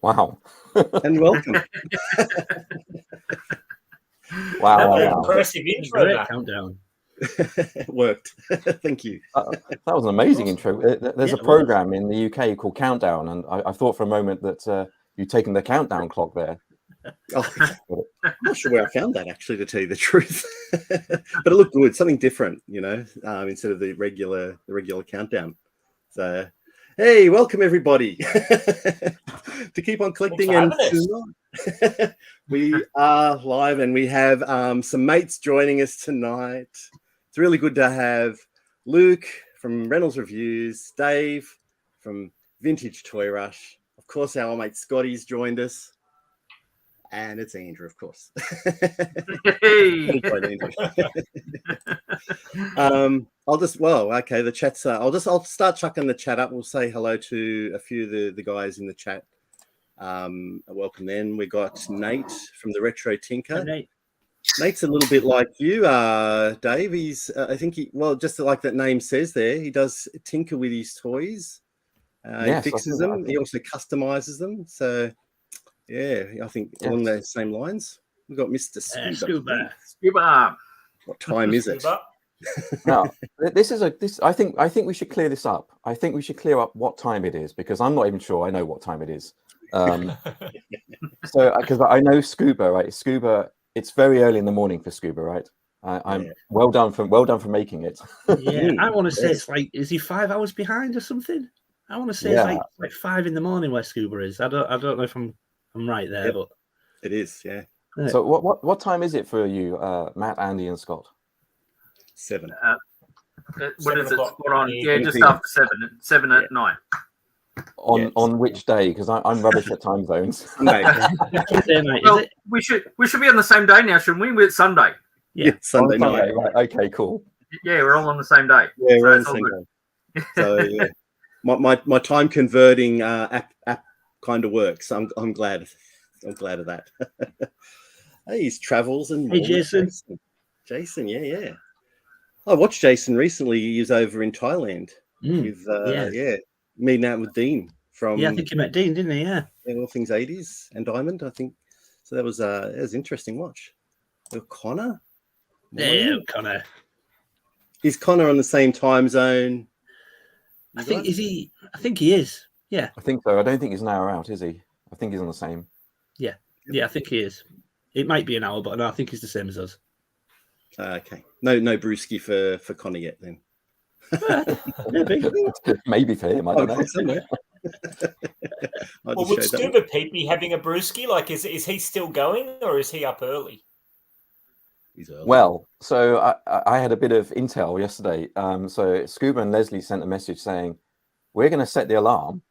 Wow. And welcome. Wow. Impressive intro. Great Matt. countdown. It worked. Thank you. That was an amazing intro. There's a program in the UK called Countdown, and I thought for a moment that you'd taken the countdown clock there. Oh, I'm not sure where I found that, actually, to tell you the truth. But it looked good, something different, instead of the regular countdown. So, hey, welcome everybody to keep on collecting. And tonight we are live, and we have some mates joining us tonight. It's really good to have Luke from Reynolds Reviews, Dave from Vintage Toy Rush, of course our mate Scotty's joined us. And it's Andrew, of course. Hey. The chat's. I'll start chucking the chat up. We'll say hello to a few of the guys in the chat. Welcome. Then we got Nate from the Retro Tinker. Hey, Nate's a little bit like you, Dave. He's, just like that name says there, he does tinker with his toys. Yes, he fixes them. He also customizes them. So. Yeah, I think along those same lines. We've got Mr. Scuba. What time is it? Now, I think we should clear this up. I think we should clear up what time it is, because I'm not even sure I know what time it is. So because I know Scuba, right? Scuba, it's very early in the morning for Scuba, right? I'm well done for making it. Yeah, I want to say it's like, is he 5 hours behind or something? I want to say it's like 5 in the morning where Scuba is. I don't know if I'm right there, but it is, yeah. So what time is it for you, Matt, Andy, and Scott? 7. What is it? Spot on? Yeah, just after 7 at night. On which day? Because I'm rubbish at time zones. Well, we should be on the same day now, shouldn't we? We're Sunday. Yeah, Sunday night. Right. Okay, cool. Yeah, we're all on the same day. Yeah, we're on the same day. So yeah, my time converting app kind of works. I'm glad. I'm glad of that. Hey, he's travels and hey, Jason. Jason, yeah. I watched Jason recently. He was over in Thailand with meeting out with Dean from. Yeah, I think he met Dean, didn't he? Yeah. All things 80s and Diamond, I think. So that was an interesting watch. Connor. Yeah, Connor. Is Connor on the same time zone? I think he is. Yeah. I think so. I don't think he's an hour out, is he? I think he's on the same. Yeah. Yeah, I think he is. It might be an hour, but no, I think he's the same as us. Okay. No brewski for Connor yet then. Maybe for him, I don't know. Somewhere. Well, would Scuba Pete be having a brewski? Like, is he still going, or is he up early? He's early. Well, so I had a bit of intel yesterday. So Scuba and Leslie sent a message saying, we're going to set the alarm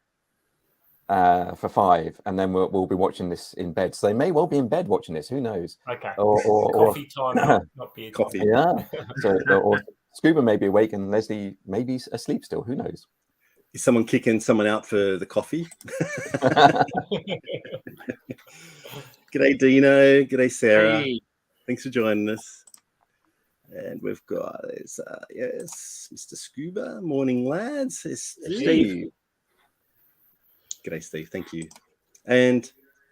for 5, and then we'll be watching this in bed. So they may well be in bed watching this. Who knows? Okay. Or coffee time, not beer coffee. Yeah. So or Scuba may be awake and Leslie may be asleep still. Who knows? Is someone kicking someone out for the coffee? G'day, Dino. G'day, Sarah. Hey. Thanks for joining us. And we've got Mr. Scuba. Morning, lads. It's Steve. G'day, Steve. Thank you. And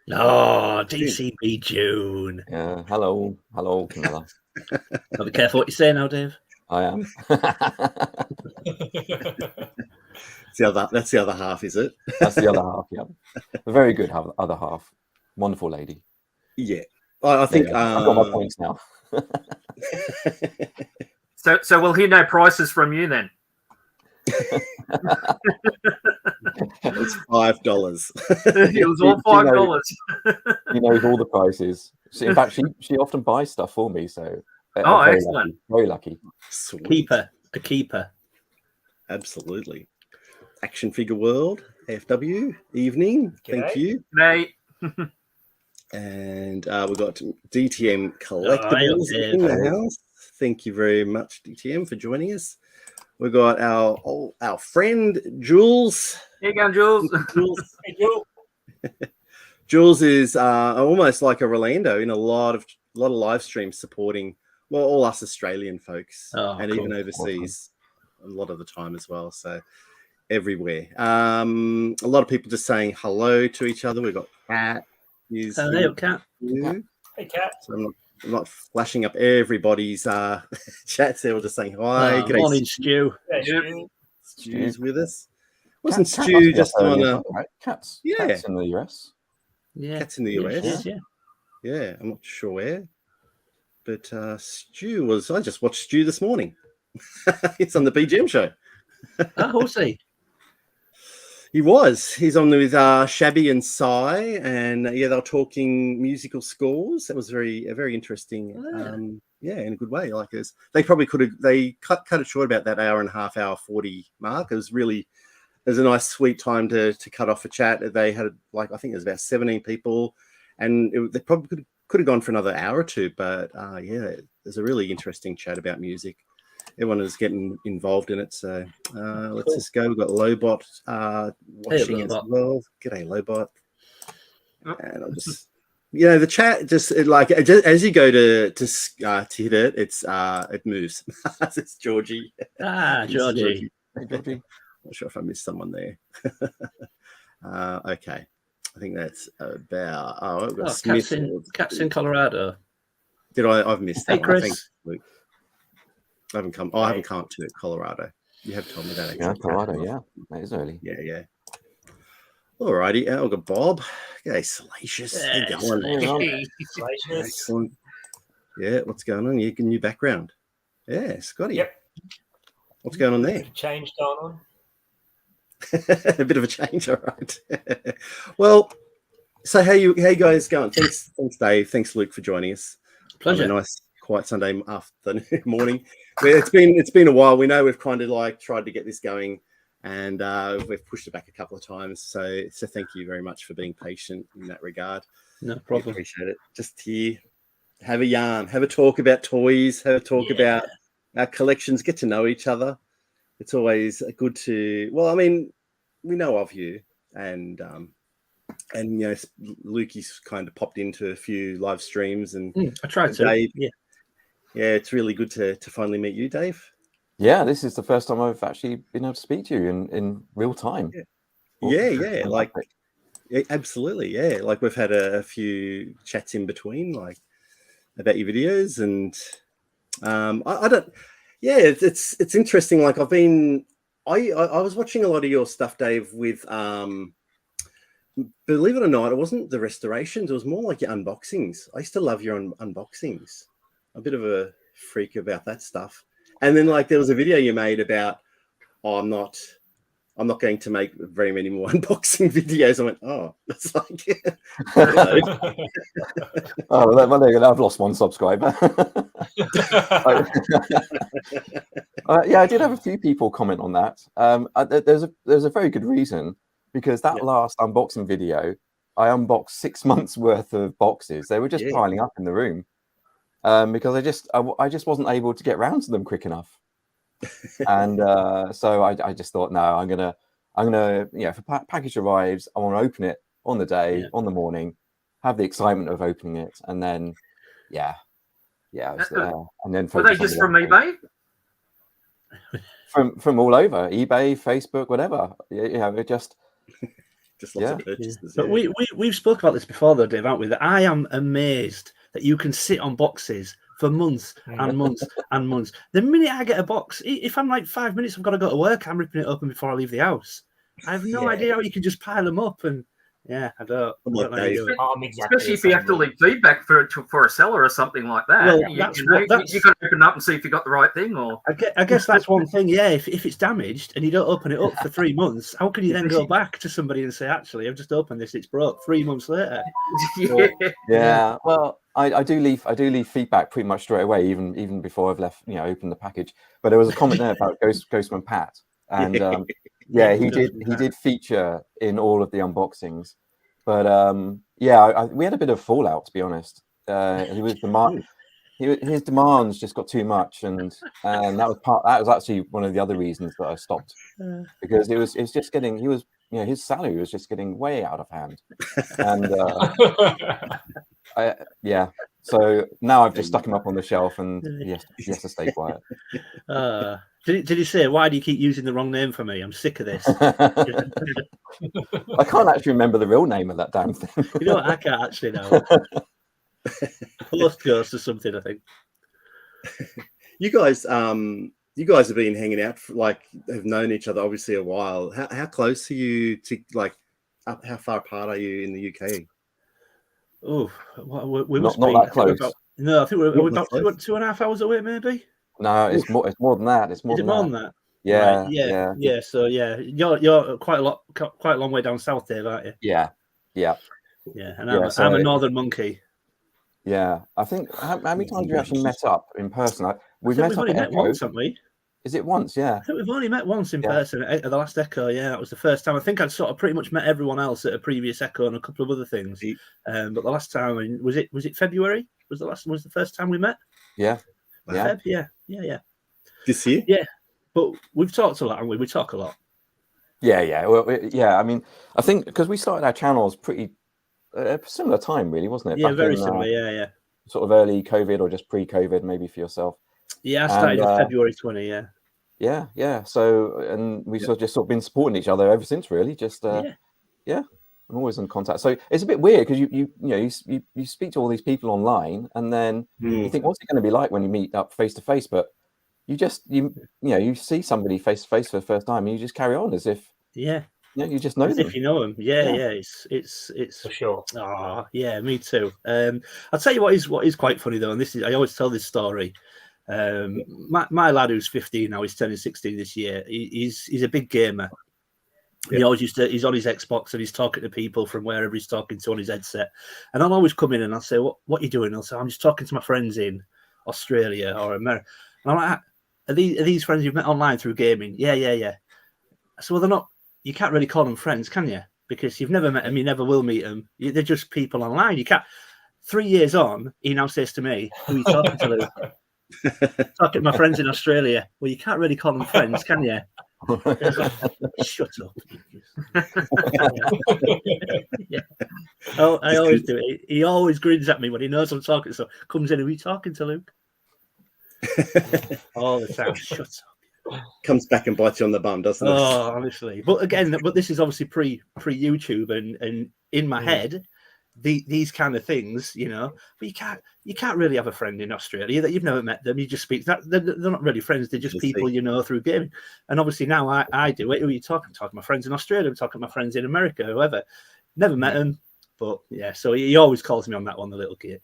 DCB June. Yeah. Hello, Camilla. Gotta be careful what you say now, Dave. I am. That's the other half, is it? That's the other half. Yeah. Very good. Other half. Wonderful lady. Yeah. I think I've got my points now. So we'll hear no prices from you then. It's $5. It was all $5. She knows all the prices. In fact, she often buys stuff for me. So excellent. Very lucky. Sweet. A keeper. Absolutely. Action Figure World, AFW, evening. G'day. Thank you. Mate. And we've got DTM Collectibles in the house. Thank you very much, DTM, for joining us. We've got our friend Jules. Here you go, Jules. Hey, Jules. Jules is almost like a Rolando in a lot of live streams supporting all us Australian folks and cool. even overseas a lot of the time as well. So everywhere. A lot of people just saying hello to each other. We've got Kat. Hello, Kat. Hey, Kat. So I'm not flashing up everybody's chats there. We're just saying hi. G'day, morning, Stu. Stu's with us. Wasn't Kat Stu just on a... right? Cat's in the US. Yeah. Cat's in the US. Yeah. I'm not sure where. But Stu was... I just watched Stu this morning. It's on the BGM show. Oh, was he? He was. He's on with Shabby and Cy, and they were talking musical scores. That was very interesting. In a good way. Like this, they probably could have. They cut it short about that hour and a half, hour 40 mark. It was a nice, sweet time to cut off a chat. They had I think it was about 17 people, and they probably could have gone for another hour or two. But there's a really interesting chat about music. Everyone is getting involved in it, so let's just go. We've got Lobot watching as well. G'day, Lobot. And I'll just, the chat just as you go to hit it, it moves. It's Georgie. Georgie. Hey, Georgie. Not sure if I missed someone there. Okay, I think that's about. I've got Cat's in Colorado. Did I've missed that? Hey, Chris. Thanks, Luke. I haven't come to Colorado. You have told me that. Yeah, Colorado. Yeah, that is early. Yeah. All righty. I've got Bob. G'day, Salacious. How you going? Excellent. Yeah, what's going on? You new background. Yeah, Scotty. Yep. What's going on there? Change going on. A bit of a change, all right. Well, so how you guys going? Thanks, Dave. Thanks, Luke, for joining us. Pleasure. A nice, quiet Sunday afternoon, morning. It's been a while. We know we've kind of tried to get this going, and we've pushed it back a couple of times. So thank you very much for being patient in that regard. No problem. We appreciate it. Just here, have a yarn, have a talk about toys, have a talk about our collections, get to know each other. It's always good to. Well, I mean, we know of you, and Lukey's kind of popped into a few live streams, and I tried to. Dave, yeah, it's really good to finally meet you, Dave. Yeah, this is the first time I've actually been able to speak to you in real time. Yeah, absolutely, yeah. Like we've had a few chats in between, about your videos, and I don't. Yeah, it's interesting. Like I was watching a lot of your stuff, Dave, with believe it or not, it wasn't the restorations. It was more like your unboxings. I used to love your unboxings. A bit of a freak about that stuff. And then there was a video you made about, I'm not going to make very many more unboxing videos. I went, that's I've lost one subscriber. I did have a few people comment on that. There's a very good reason, because that last unboxing video, I unboxed 6 months worth of boxes. They were just piling up in the room. Because I just wasn't able to get round to them quick enough, and so I just thought, no, I'm gonna if a package arrives, I want to open it on the day, on the morning, have the excitement of opening it, and then and then were they just from eBay? From all over, eBay, Facebook, whatever. It just lots of purchases. But we've spoke about this before, though, Dave, haven't we? That I am amazed that you can sit on boxes for months and months and months. The minute I get a box, if I'm 5 minutes, I've got to go to work, I'm ripping it open before I leave the house. I have no idea how you can just pile them up. And I don't know how you do it. Especially if you have to leave feedback for a seller or something like that. Well, you got to open up and see if you got the right thing. Or I guess that's one thing. Yeah, if it's damaged and you don't open it up for 3 months, how can you then go back to somebody and say, actually, I've just opened this, it's broke 3 months later? Well, I do leave feedback pretty much straight away, even before I've left, opened the package. But there was a comment there about Ghostman Pat, and he did feature in all of the unboxings. But we had a bit of fallout, to be honest. His demands just got too much, and that was actually one of the other reasons that I stopped, because it was just getting his salary was just getting way out of hand, and so now I've just stuck him up on the shelf, and he has to stay quiet. Did he say, why do you keep using the wrong name for me? I'm sick of this. I can't actually remember the real name of that damn thing. You know what? I can't actually know. Post Ghost or something, I think. You guys have been hanging out have known each other obviously a while. How close are you to how far apart are you in the UK? Oh, we not must be that close. I think we're about 2.5 hours away, maybe. No, it's more than that. It's more than that. Yeah, right. Yeah. So you're quite a long way down south, Dave, aren't you? Yeah. And I'm a northern monkey. Yeah, I think how many times have we actually met up in person? We've only met once, haven't we? Is it once? Yeah. I think we've only met once in person at the last Echo. Yeah, that was the first time. I think I'd sort of pretty much met everyone else at a previous Echo and a couple of other things. But the last time was it February? Was the first time we met? Yeah. Yeah. Yeah. This year? Yeah. But we've talked a lot, haven't we? We talk a lot. Yeah. Well, I mean, I think because we started our channels pretty a similar time, really, wasn't it? Yeah, very similar. Yeah. Sort of early COVID or just pre-COVID, maybe for yourself. Yeah, I started in February 20. Yeah. So, and we've sort of been supporting each other ever since, really. Just I'm always in contact. So it's a bit weird because you speak to all these people online, and then you think, what's it going to be like when you meet up face to face? But you just you see somebody face to face for the first time, and you just carry on as if you just know as them. if you know them. Yeah. It's for sure. Oh, yeah, me too. I'll tell you what is quite funny though, and I always tell this story. My lad who's 15 now, he's turning 16 this year. He's a big gamer. Yep. He always he's on his Xbox and he's talking to people from wherever he's talking to on his headset. And I'll always come in and I'll say, what are you doing? I'll say, I'm just talking to my friends in Australia or America. And I'm like, are these friends you've met online through gaming? Yeah. So they're not, you can't really call them friends, can you? Because you've never met them, you never will meet them. They're just people online. You can't. 3 years on, he now says to me, who are you talking to, Luke? Talking to my friends in Australia. Well, you can't really call them friends, can you? Shut up. Yeah. Oh, I always do it. He always grins at me when he knows I'm talking. So comes in, are we talking to Luke? All the time. Shut up. Comes back and bites you on the bum, doesn't it? Oh, honestly. But again, this is obviously pre YouTube, and in my head, these kind of things, but you can't really have a friend in Australia that you've never met them. You just speak that they're not really friends. They're just people through gaming. And obviously now I do it. Who are you talking? Talking to my friends in Australia. I'm talking to my friends in America. Whoever. Never met them, but yeah. So he always calls me on that one, the little kid.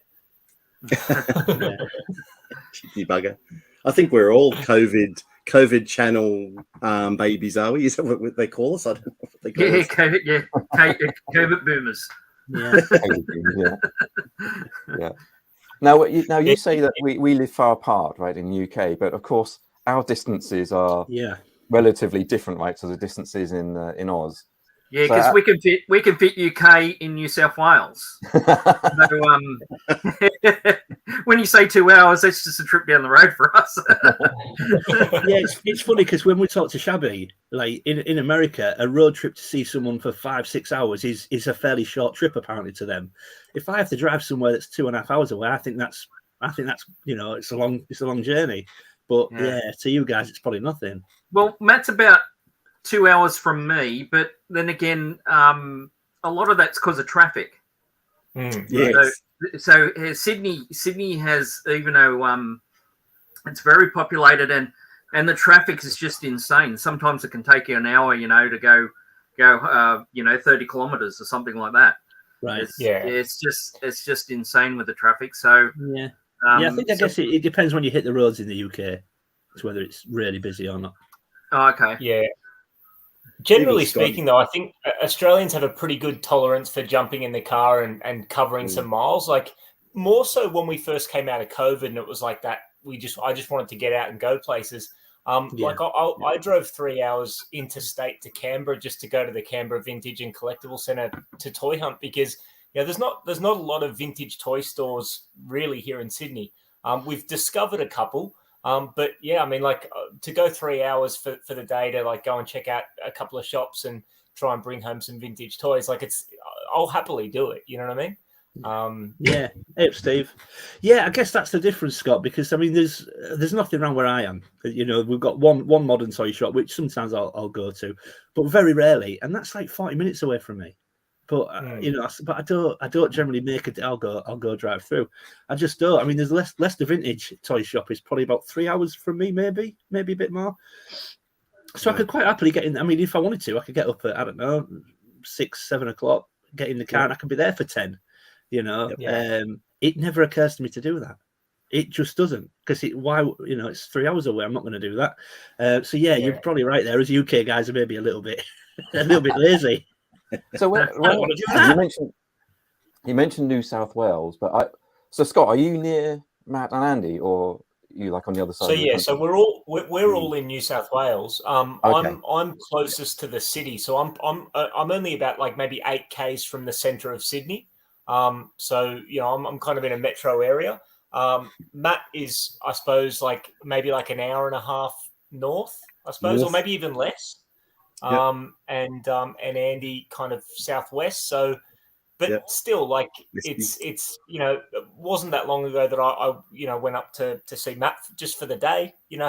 Cheeky bugger. I think we're all COVID channel babies, are we? Is that what they call us? I don't know what they call us. COVID boomers. Yeah. Now you say that we live far apart, right, in the UK, but of course our distances are relatively different, right, to the distances in Oz. Yeah, because so, we can fit UK in New South Wales. So, when you say 2 hours, that's just a trip down the road for us. Yeah, it's funny because when we talk to Shabby, like in America, a road trip to see someone for 5-6 hours is a fairly short trip apparently to them. If I have to drive somewhere that's 2.5 hours away, I think that's it's a long journey. But yeah, to you guys, it's probably nothing. Well, Matt's about 2 hours from me, but then again, a lot of that's because of traffic. Yes. So Sydney has, even though it's very populated and the traffic is just insane. Sometimes it can take you an hour, to go 30 kilometers or something like that. Right. It's just insane with the traffic. So I guess it depends when you hit the roads in the UK. It's whether it's really busy or not. Oh, okay. Yeah. Generally speaking, though, I think Australians have a pretty good tolerance for jumping in the car and covering some miles. Like more so when we first came out of COVID, and it was like that. I just wanted to get out and go places. I drove 3 hours interstate to Canberra just to go to the Canberra Vintage and Collectible Centre to toy hunt because there's not a lot of vintage toy stores really here in Sydney. We've discovered a couple. But yeah, I mean, to go 3 hours for the day to go and check out a couple of shops and try and bring home some vintage toys, I'll happily do it. You know what I mean? Yeah, hey, Steve. Yeah, I guess that's the difference, Scott. Because I mean, there's nothing wrong where I am. You know, we've got one modern toy shop, which sometimes I'll go to, but very rarely, and that's like 40 minutes away from me. But you know, but I don't generally make it. I'll go drive through. I just don't. I mean, there's Leicester Vintage Toy Shop is probably about 3 hours from me, maybe a bit more. So I could quite happily get in. I mean, if I wanted to, I could get up at, I don't know, 6, 7 o'clock, get in the car, and I could be there for 10. You know, it never occurs to me to do that. It just doesn't, because it's 3 hours away. I'm not going to do that. So you're probably right there. As UK guys are maybe a little bit lazy. So you mentioned New South Wales, but so Scott, are you near Matt and Andy, or you like on the other side? So we're all in New South Wales. Okay. I'm closest to the city, so I'm only about like maybe 8 k's from the centre of Sydney. So you know, I'm kind of in a metro area. Matt is, I suppose, like maybe like an hour and a half north, I suppose, or maybe even less. And Andy kind of southwest. So, but still, like it's you know, it wasn't that long ago that I you know went up to see Matt just for the day. You know,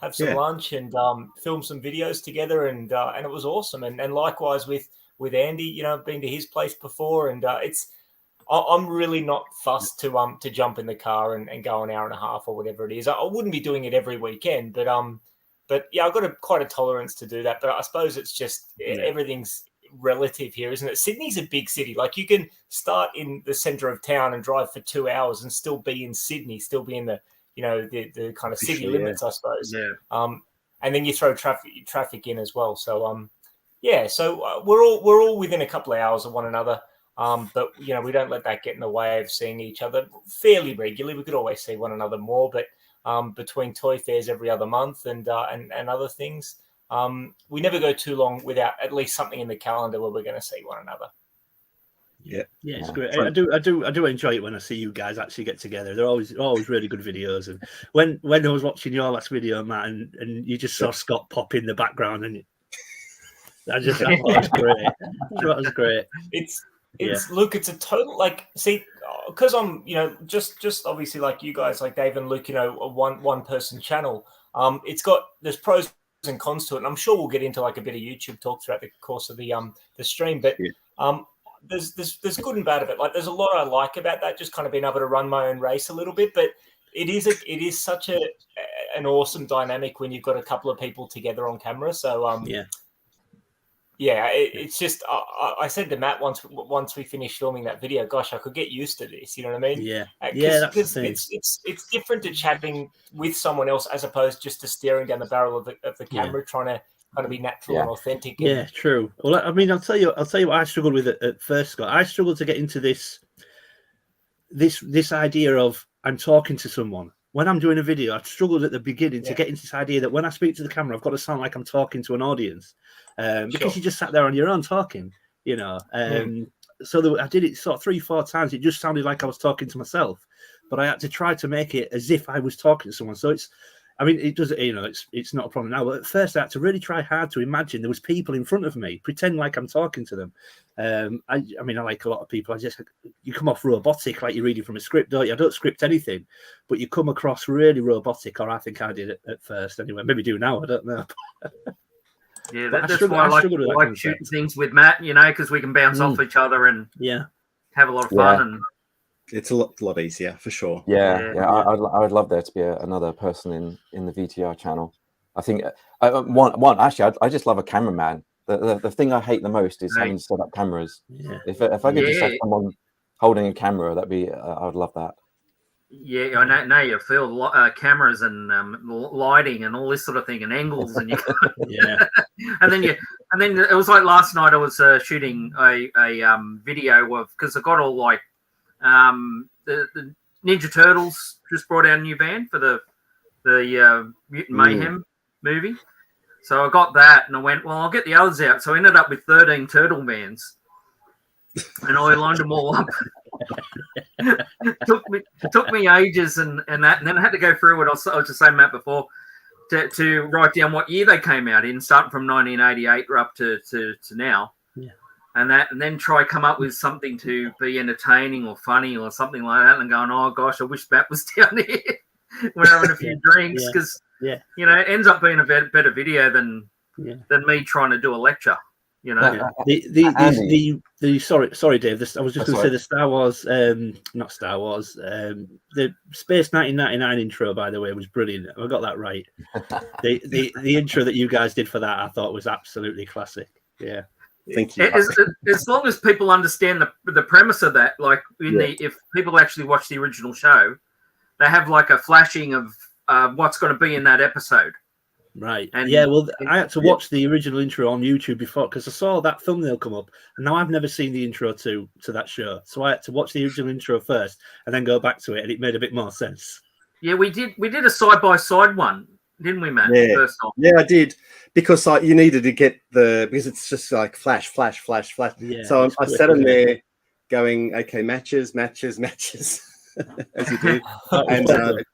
have some lunch and film some videos together, and it was awesome. And likewise with Andy, you know, I've been to his place before, and I'm really not fussed to jump in the car and go an hour and a half or whatever it is. I wouldn't be doing it every weekend, but yeah, I've got quite a tolerance to do that. But I suppose it's just everything's relative here, isn't it? Sydney's a big city. Like you can start in the centre of town and drive for 2 hours and still be in Sydney, still be in the, you know, the kind of city limits, I suppose. Yeah. And then you throw traffic in as well. So so we're all within a couple of hours of one another. But you know, we don't let that get in the way of seeing each other fairly regularly. We could always see one another more, but between toy fairs every other month and other things, we never go too long without at least something in the calendar where we're going to see one another. Yeah, it's great. I do enjoy it when I see you guys actually get together. They're always really good videos. And when I was watching your last video, Matt, and you just saw Scott pop in the background, and I thought it was great. That was great. Look, it's a total, like, see, because I'm, you know, just obviously like you guys, like Dave and Luke, you know, a one person channel. There's pros and cons to it, and I'm sure we'll get into like a bit of YouTube talk throughout the course of the stream. But there's good and bad of it. Like, there's a lot I like about that, just kind of being able to run my own race a little bit. But it is such an awesome dynamic when you've got a couple of people together on camera. So it's just I said to Matt once we finished filming that video, gosh, I could get used to this. You know what I mean? Yeah, that's the thing. It's different to chatting with someone else as opposed just to staring down the barrel of the camera, trying to kind of be natural and authentic. Yeah, true. Well, I mean, I'll tell you what I struggled with at first, Scott. I struggled to get into this idea of I'm talking to someone. When I'm doing a video, I struggled at the beginning to get into this idea that when I speak to the camera, I've got to sound like I'm talking to an audience, because you just sat there on your own talking, you know. So I did it sort of 3-4 times. It just sounded like I was talking to myself, but I had to try to make it as if I was talking to someone. So it does, you know, it's not a problem now. But at first, I had to really try hard to imagine there was people in front of me, pretend like I'm talking to them. I mean, I like a lot of people. You come off robotic, like you're reading from a script, don't you? I don't script anything, but you come across really robotic, or I think I did at first anyway. Maybe do now, I don't know. Yeah, that's why I like shooting things with Matt, you know, because we can bounce off each other and have a lot of fun. And it's a lot easier for sure. I would love there to be another person in the VTR channel. I think one actually, I just love a cameraman. The thing I hate the most is having to set up cameras. Yeah. If I could just have someone holding a camera, that'd be I would love that. Yeah, I know you feel cameras and lighting and all this sort of thing and angles and and then it was like last night I was shooting a video of, because I got all like the Ninja Turtles just brought out a new band for the Mutant Mayhem movie. So I got that and I went, well, I'll get the others out. So I ended up with 13 turtle bands and I lined them all up. took me ages and then I had to go through what I was just saying, Matt, before to write down what year they came out in, starting from 1988 up to now. and then try come up with something to be entertaining or funny or something like that, and going, oh gosh, I wish Matt was down here. We're having a few drinks because it ends up being a better video than me trying to do a lecture. Sorry, Dave. I was just going to say the Star Wars, not Star Wars, the Space 1999 intro. By the way, was brilliant. I got that right. the intro that you guys did for that, I thought was absolutely classic. Yeah, thank you. As long as people understand the premise of that, like if people actually watch the original show, they have like a flashing of what's going to be in that episode. Right. And I had to watch the original intro on YouTube before because I saw that thumbnail come up, and now I've never seen the intro to that show. So I had to watch the original intro first and then go back to it, and it made a bit more sense. Yeah, we did a side-by-side one, didn't we, Matt? Yeah, first time. Yeah, I did, because you needed to get because it's just like flash, flash, flash, flash. Yeah, so I sat in there going, okay, matches, as you do, and that's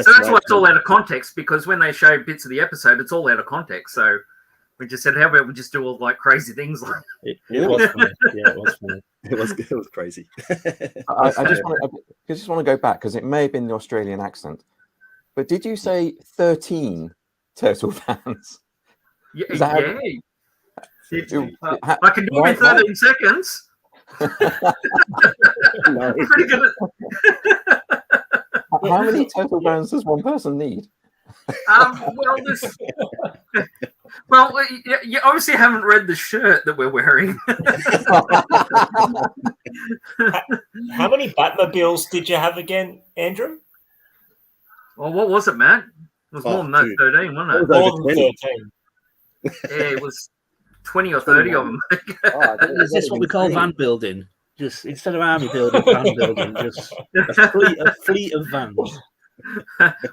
why it's all out of context, because when they show bits of the episode, it's all out of context. So we just said, how about we just do all like crazy things like it was funny. Yeah, it was funny. It was crazy. I just want to go back because it may have been the Australian accent, but did you say 13 turtle fans? Yeah. I can do it in 13 seconds. No. Pretty good. How many turtle fans does one person need? You obviously haven't read the shirt that we're wearing. How many Batmobiles did you have again, Andrew? Well, what was it, Matt? It was more than that, 13, wasn't it? More than 13. Yeah, it was 20 or 30 of them. Is this what we call van building? Just instead of army building, van building, just a fleet of vans.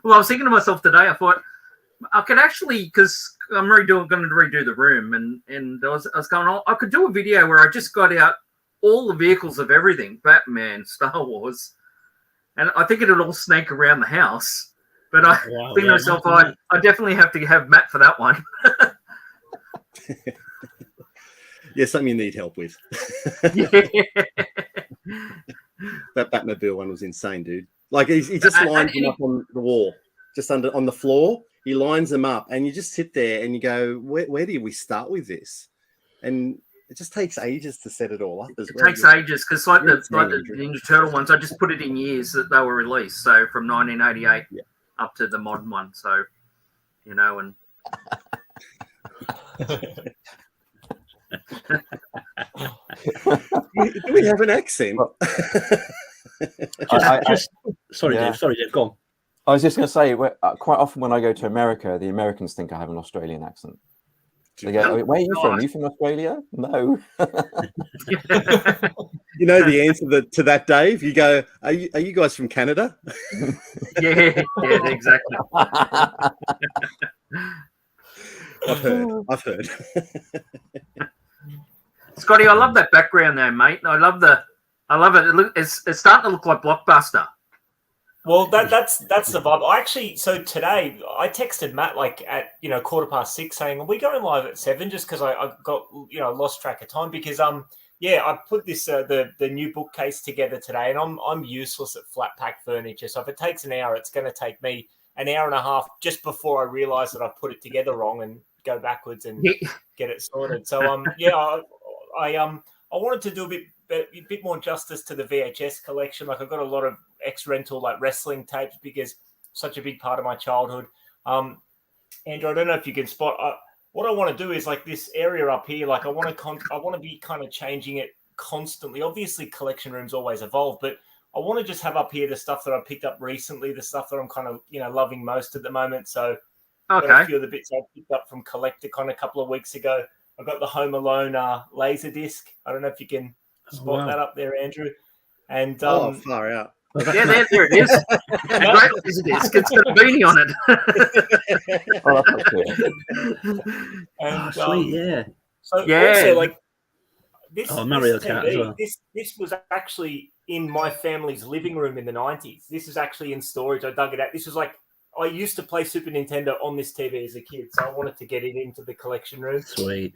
Well, I was thinking to myself today, I thought I could actually, because I'm going to redo the room, and I was going, I could do a video where I just got out all the vehicles of everything, Batman, Star Wars, and I think it'd all snake around the house. But I think to myself, I definitely have to have Matt for that one. Yeah, something you need help with. Yeah. That Batmobile one was insane, dude. Like he just lines them up on the wall, just on the floor. He lines them up, and you just sit there and you go, "Where do we start with this?" And it just takes ages to set it all up. It takes ages because like the Ninja Turtle ones, I just put it in years that they were released. So from 1988 up to the modern one. So and. Do we have an accent? Sorry, Dave, go on. I was just going to say, quite often when I go to America, the Americans think I have an Australian accent. They go, "Where are you from? Are you from Australia?" No. You know the answer to that, Dave? You go, are you guys from Canada? Yeah, exactly. I've heard. Scotty, I love that background there, mate. I love it. It's starting to look like Blockbuster. Well, that's the vibe. So today I texted Matt like at 6:15 saying, "Are we going live at 7?" Just because I got lost track of time because I put this the new bookcase together today, and I'm useless at flat pack furniture. So if it takes an hour, it's going to take me an hour and a half just before I realise that I've put it together wrong and go backwards and get it sorted. So I wanted to do a bit more justice to the VHS collection. Like I've got a lot of ex-rental like wrestling tapes because such a big part of my childhood. Andrew, I don't know if you can spot. What I want to do is like this area up here. Like I want to be kind of changing it constantly. Obviously, collection rooms always evolve, but I want to just have up here the stuff that I picked up recently, the stuff that I'm kind of loving most at the moment. So a few of the bits I picked up from Collecticon a couple of weeks ago. I got the Home Alone laser disc. I don't know if you can spot that up there, Andrew. And far out. Yeah, there it is. A great laser disc. It's got a beanie on it. And, sweet, yeah. So also, like this, Mario Kart as well. This was actually in my family's living room in the 90s. This is actually in storage. I dug it out. This was like I used to play Super Nintendo on this TV as a kid, so I wanted to get it into the collection room. Sweet.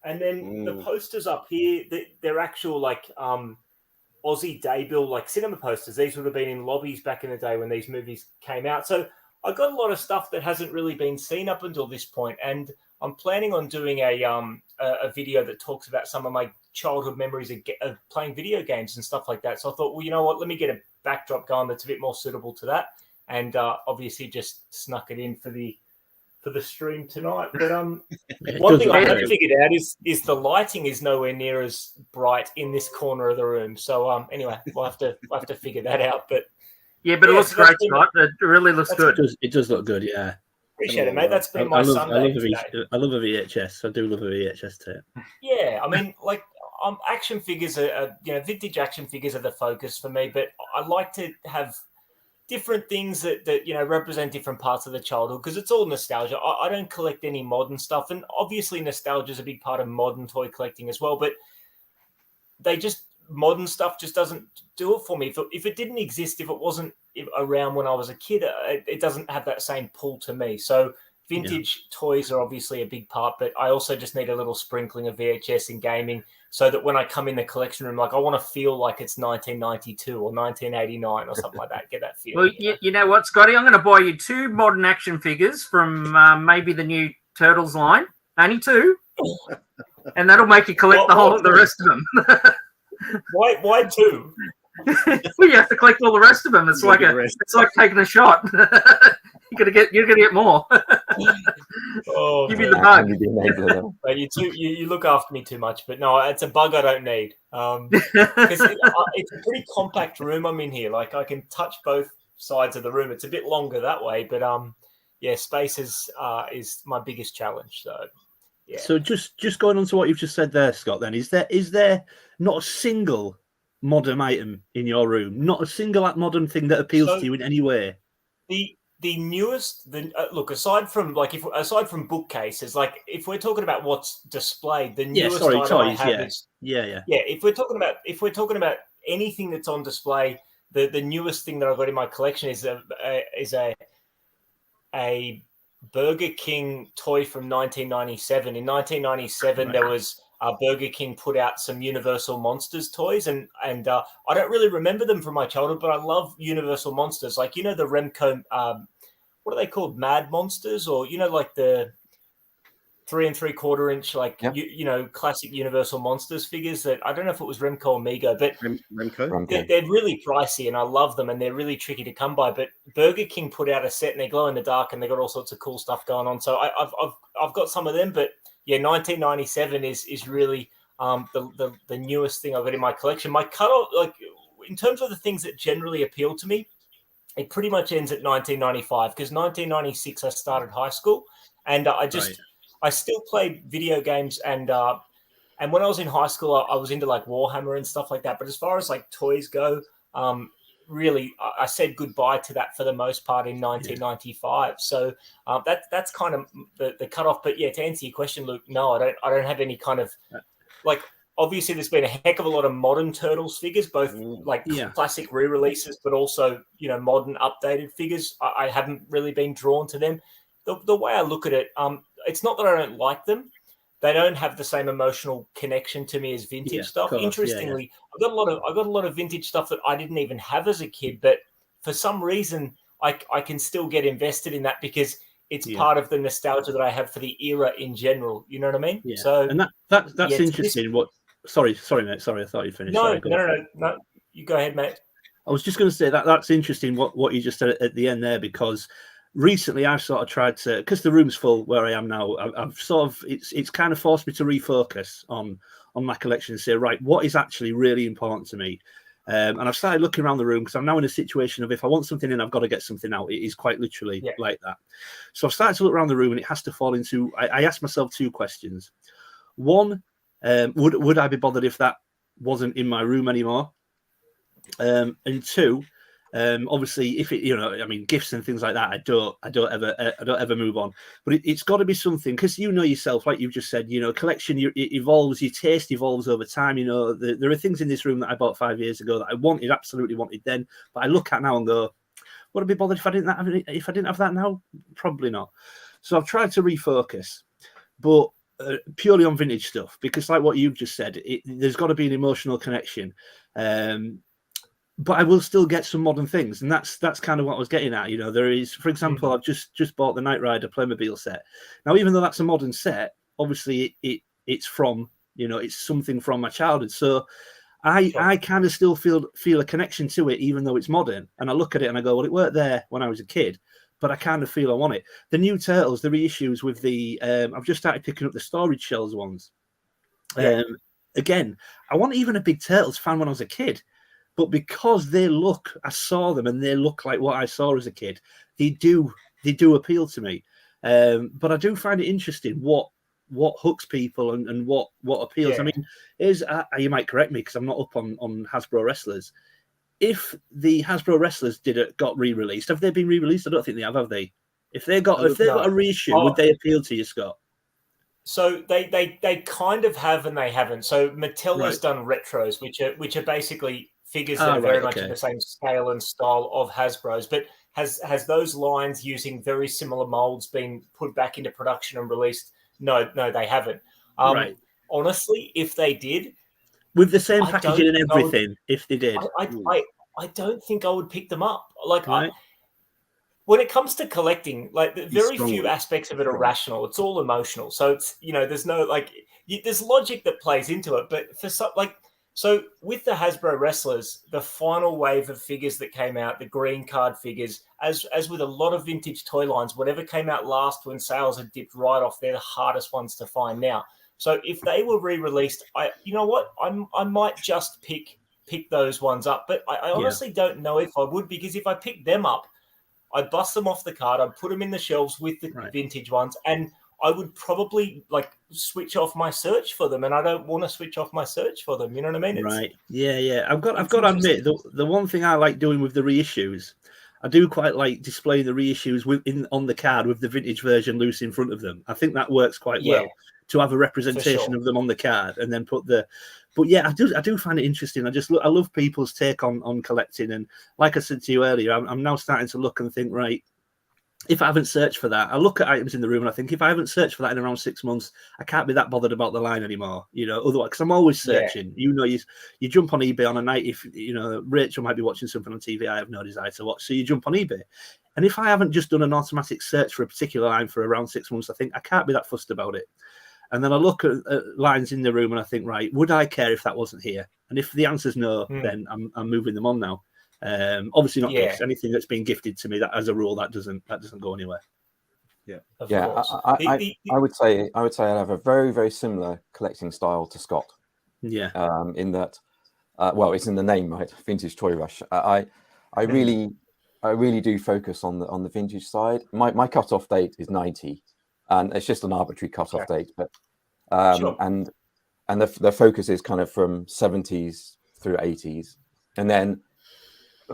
And then the posters up here, they're actual like Aussie daybill, like cinema posters. These would have been in lobbies back in the day when these movies came out. So I got a lot of stuff that hasn't really been seen up until this point, and I'm planning on doing a video that talks about some of my childhood memories of playing video games and stuff like that. So I thought, well, you know what? Let me get a backdrop going that's a bit more suitable to that, and obviously just snuck it in for the stream tonight. But one thing I haven't figured out is the lighting is nowhere near as bright in this corner of the room. So anyway, we'll have to figure that out. But it looks great, Scott. It really looks good. It does look good, yeah. Appreciate it, mate. That's been my Sunday. I love a VHS. I do love a VHS tape. Yeah, I mean, like action figures are vintage action figures are the focus for me, but I like to have different things that represent different parts of the childhood, because it's all nostalgia. I don't collect any modern stuff, and obviously nostalgia is a big part of modern toy collecting as well, but modern stuff just doesn't do it for me. If it didn't exist, if it wasn't around when I was a kid, it doesn't have that same pull to me. So vintage toys are obviously a big part, but I also just need a little sprinkling of VHS in gaming, so that when I come in the collection room, like I want to feel like it's 1992 or 1989 or something like that. Get that feel. Well, you know what, Scotty? I'm going to buy you 2 modern action figures from maybe the new Turtles line. Only 2. And that'll make you collect the rest of them. Why 2? Well, you have to collect all the rest of them. It's like taking a shot. You're gonna get more. Give me the bug. But you look after me too much, but no, it's a bug I don't need. Because it's a pretty compact room I'm in here. Like I can touch both sides of the room. It's a bit longer that way, but space is my biggest challenge. So yeah. So just going on to what you've just said there, Scott. Then is there not a single modern item in your room? Not a single modern thing that appeals to you in any way? The newest, look, aside from bookcases, like if we're talking about what's displayed, the newest item toys, I have is If we're talking about anything that's on display, the newest thing that I've got in my collection is a Burger King toy from 1997. In 1997, there was Burger King put out some Universal Monsters toys, and I don't really remember them from my childhood, but I love Universal Monsters. Like, the Remco, what are they called? Mad Monsters, or, like the 3 3/4 inch, like, classic Universal Monsters figures that I don't know if it was Remco or Mego, but Remco. They're really pricey and I love them and they're really tricky to come by. But Burger King put out a set and they glow in the dark and they got all sorts of cool stuff going on. So I've got some of them, but 1997 is really the newest thing I've got in my collection. My cutoff, like in terms of the things that generally appeal to me, it pretty much ends at 1995, because 1996 I started high school, and I still played video games, and when I was in high school I was into like Warhammer and stuff like that. But as far as like toys go, really I said goodbye to that for the most part in 1995. So that's kind of the cutoff. But to answer your question, Luke, no, I don't have any kind of like. Obviously, there's been a heck of a lot of modern Turtles figures, both classic re-releases, but also modern updated figures. I haven't really been drawn to them. The way I look at it, it's not that I don't like them. They don't have the same emotional connection to me as vintage stuff. Interestingly, I got a lot of vintage stuff that I didn't even have as a kid, but for some reason, I can still get invested in that because it's part of the nostalgia that I have for the era in general. You know what I mean? Yeah. So, and that's interesting. Sorry, mate. Sorry, I thought you finished. No. You go ahead, mate. I was just going to say that's interesting what you just said at the end there, because recently I've sort of tried to, because the room's full where I am now, I've sort of it's kind of forced me to refocus on my collection and say, right, what is actually really important to me. And I've started looking around the room because I'm now in a situation of if I want something in, I've got to get something out. It is quite literally like that. So I've started to look around the room and it has to fall into, I asked myself 2 questions. One, would I be bothered if that wasn't in my room anymore? And 2, obviously, if it, gifts and things like that, I don't ever move on. But it's got to be something, because yourself, like you've just said, collection it evolves, your taste evolves over time. There are things in this room that I bought 5 years ago that I absolutely wanted then, but I look at now and go, would I be bothered if I didn't have that now? Probably not. So I've tried to refocus, but purely on vintage stuff, because like what you've just said, there's got to be an emotional connection. But I will still get some modern things, and that's kind of what I was getting at. You know, there is, for example, I've just bought the Knight Rider Playmobil set. Now, even though that's a modern set, obviously it's from, you know, it's something from my childhood. So I kind of still feel a connection to it, even though it's modern. And I look at it and I go, well, it weren't there when I was a kid, but I kind of feel I want it. The new Turtles, the reissues with the, I've just started picking up the storage shells ones. Again, I wasn't even a big Turtles fan when I was a kid. But because I saw them and they look like what I saw as a kid, they do appeal to me. But I do find it interesting what hooks people and what appeals. Yeah. I mean, you might correct me because I'm not up on Hasbro Wrestlers. If the Hasbro Wrestlers got re-released, have they been re-released? I don't think they have they? If they got a reissue, would they appeal to you, Scott? So they kind of have and they haven't. So Mattel has done retros, which are basically figures that are very much in the same scale and style of Hasbro's, but has those lines using very similar molds been put back into production and released? No, they haven't. Honestly, if they did, with the same packaging and everything, if they did, I don't think I would pick them up. Like when it comes to collecting, like very few aspects of it are rational. It's all emotional. So it's, you know, there's no there's logic that plays into it, but for some So with the Hasbro Wrestlers, the final wave of figures that came out, the green card figures, as with a lot of vintage toy lines, whatever came out last when sales had dipped right off, they're the hardest ones to find now. So if they were re-released, you know what, I might just pick those ones up. But I honestly don't know if I would, because if I picked them up, I'd bust them off the card, I'd put them in the shelves with the vintage ones, and I would probably switch off my search for them, and I don't want to switch off my search for them. You know what I mean? Yeah. I've got to admit, the one thing I like doing with the reissues, I do quite like displaying the reissues on the card with the vintage version loose in front of them. I think that works quite well to have a representation of them on the card, and then put the. But yeah, I do find it interesting. I love people's take on collecting, and like I said to you earlier, I'm now starting to look and think, right, if I haven't searched for that, I look at items in the room and I think, if I haven't searched for that in around 6 months, I can't be that bothered about the line anymore. You know, otherwise, because I'm always searching. You know, you jump on eBay on a night, if you know Rachel might be watching something on TV I have no desire to watch, so you jump on eBay. And if I haven't just done an automatic search for a particular line for around 6 months, I think I can't be that fussed about it. And then I look at lines in the room and I think, right, would I care if that wasn't here? And if the answer's no, then I'm moving them on now. Obviously not gifts. Anything that's been gifted to me, that as a rule, that doesn't go anywhere. I would say I have a very, very similar collecting style to Scott. In that, well, it's in the name, right? Vintage Toy Rush. I really do focus on the vintage side. My cutoff date is 90, and it's just an arbitrary cutoff date, but and the focus is kind of from 70s through 80s, and then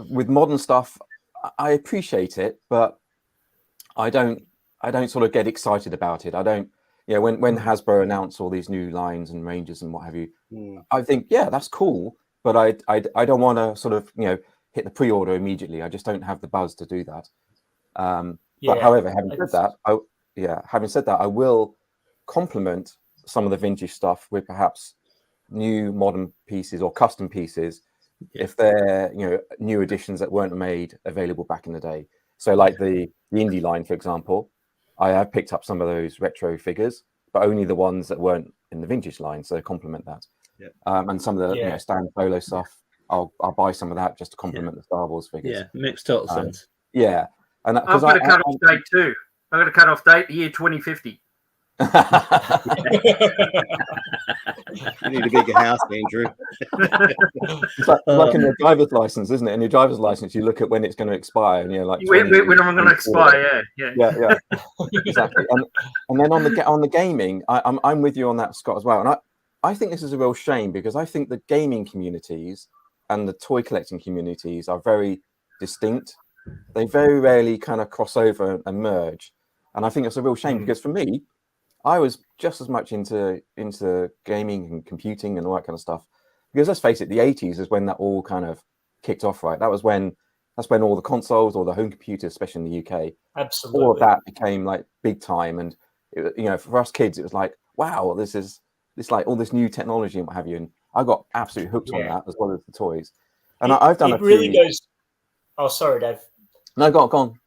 with modern stuff, I appreciate it, but I don't sort of get excited about it. I don't, you know, when Hasbro announce all these new lines and ranges and what have you, I think, yeah, that's cool, but I don't want to sort of, you know, hit the pre-order immediately. I just don't have the buzz to do that. But however, having said that, I will complement some of the vintage stuff with perhaps new modern pieces or custom pieces, if they're, you know, new editions that weren't made available back in the day. So like the indie line, for example, I have picked up some of those retro figures, but only the ones that weren't in the vintage line, so complement that. And some of the you know, Stan Solo stuff, I'll buy some of that just to complement the Star Wars figures. Yeah, makes total sense. Yeah, and I've got a cut-off date too. I've got a cut-off date, the year 2050. You need a bigger house, Andrew. It's like in your driver's license, isn't it? In your driver's license, you look at when it's going to expire, and you're like, when I'm going to expire, yeah, exactly. And then on the gaming, I'm with you on that, Scott, as well. And I think this is a real shame, because I think the gaming communities and the toy collecting communities are very distinct. They very rarely kind of cross over and merge, and I think it's a real shame, because for me, I was just as much into gaming and computing and all that kind of stuff, because let's face it, the 80s is when that all kind of kicked off, right? That's when all the consoles or the home computers, especially in the UK, absolutely, all of that became like big time. And you know, for us kids, it was like, wow, this like all this new technology and what have you. And I got absolutely hooked on that as well as the toys. And I've done it really goes. Oh, sorry, Dave. No, go on.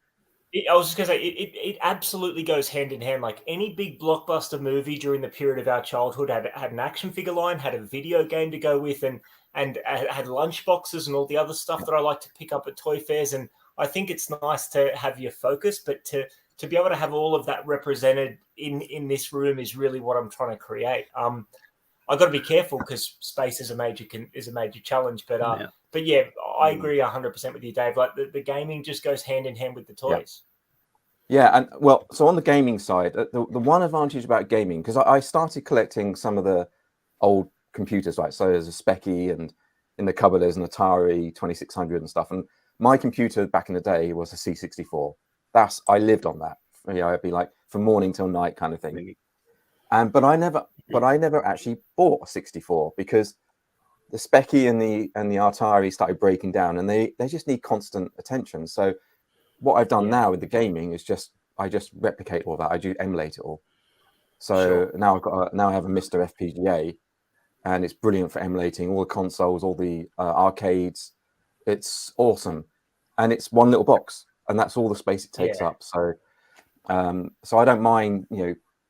I was just going to say, it absolutely goes hand in hand. Like any big blockbuster movie during the period of our childhood had an action figure line, had a video game to go with, and had lunch boxes and all the other stuff that I like to pick up at toy fairs. And I think it's nice to have your focus, but to be able to have all of that represented in this room is really what I'm trying to create. I've got to be careful because space is a major challenge, but yeah, I agree 100% with you, Dave. Like the gaming just goes hand in hand with the toys. Yeah, and well, so on the gaming side, the one advantage about gaming, because I started collecting some of the old computers, right? So there's a Speccy, and in the cupboard there's an Atari 2600 and stuff. And my computer back in the day was a C64. I lived on that. It'd be like from morning till night kind of thing. But I never actually bought a 64 because the Speccy and the Atari started breaking down, and they just need constant attention. So what I've done now with the gaming is I just replicate all that. I do emulate it all. So now I have a Mr. FPGA, and it's brilliant for emulating all the consoles, all the arcades. It's awesome, and it's one little box, and that's all the space it takes up. So, so I don't mind,